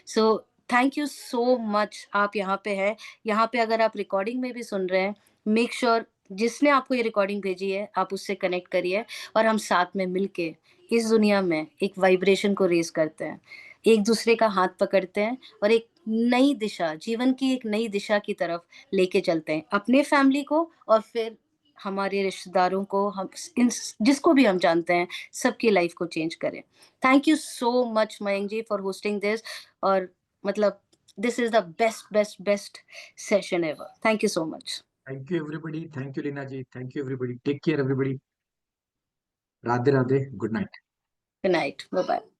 सो थैंक यू सो मच, आप यहाँ पे हैं। यहाँ पे अगर आप रिकॉर्डिंग में भी सुन रहे हैं, मेक श्योर जिसने आपको ये रिकॉर्डिंग भेजी है आप उससे कनेक्ट करिए, और हम साथ में मिलके इस दुनिया में एक वाइब्रेशन को रेज करते हैं, एक दूसरे का हाथ पकड़ते हैं और एक नई दिशा, जीवन की एक नई दिशा की तरफ लेके चलते हैं अपने फैमिली को, और फिर हमारे रिश्तेदारों को, हम जिसको भी हम जानते हैं, सबकी लाइफ को चेंज करें। Thank you so much Mayank ji for hosting this. और मतलब this is the best session ever. Thank you so much.
Thank you everybody, thank you Leena ji, thank you everybody, take care everybody, Radhe Radhe, good night.
Good night, bye bye.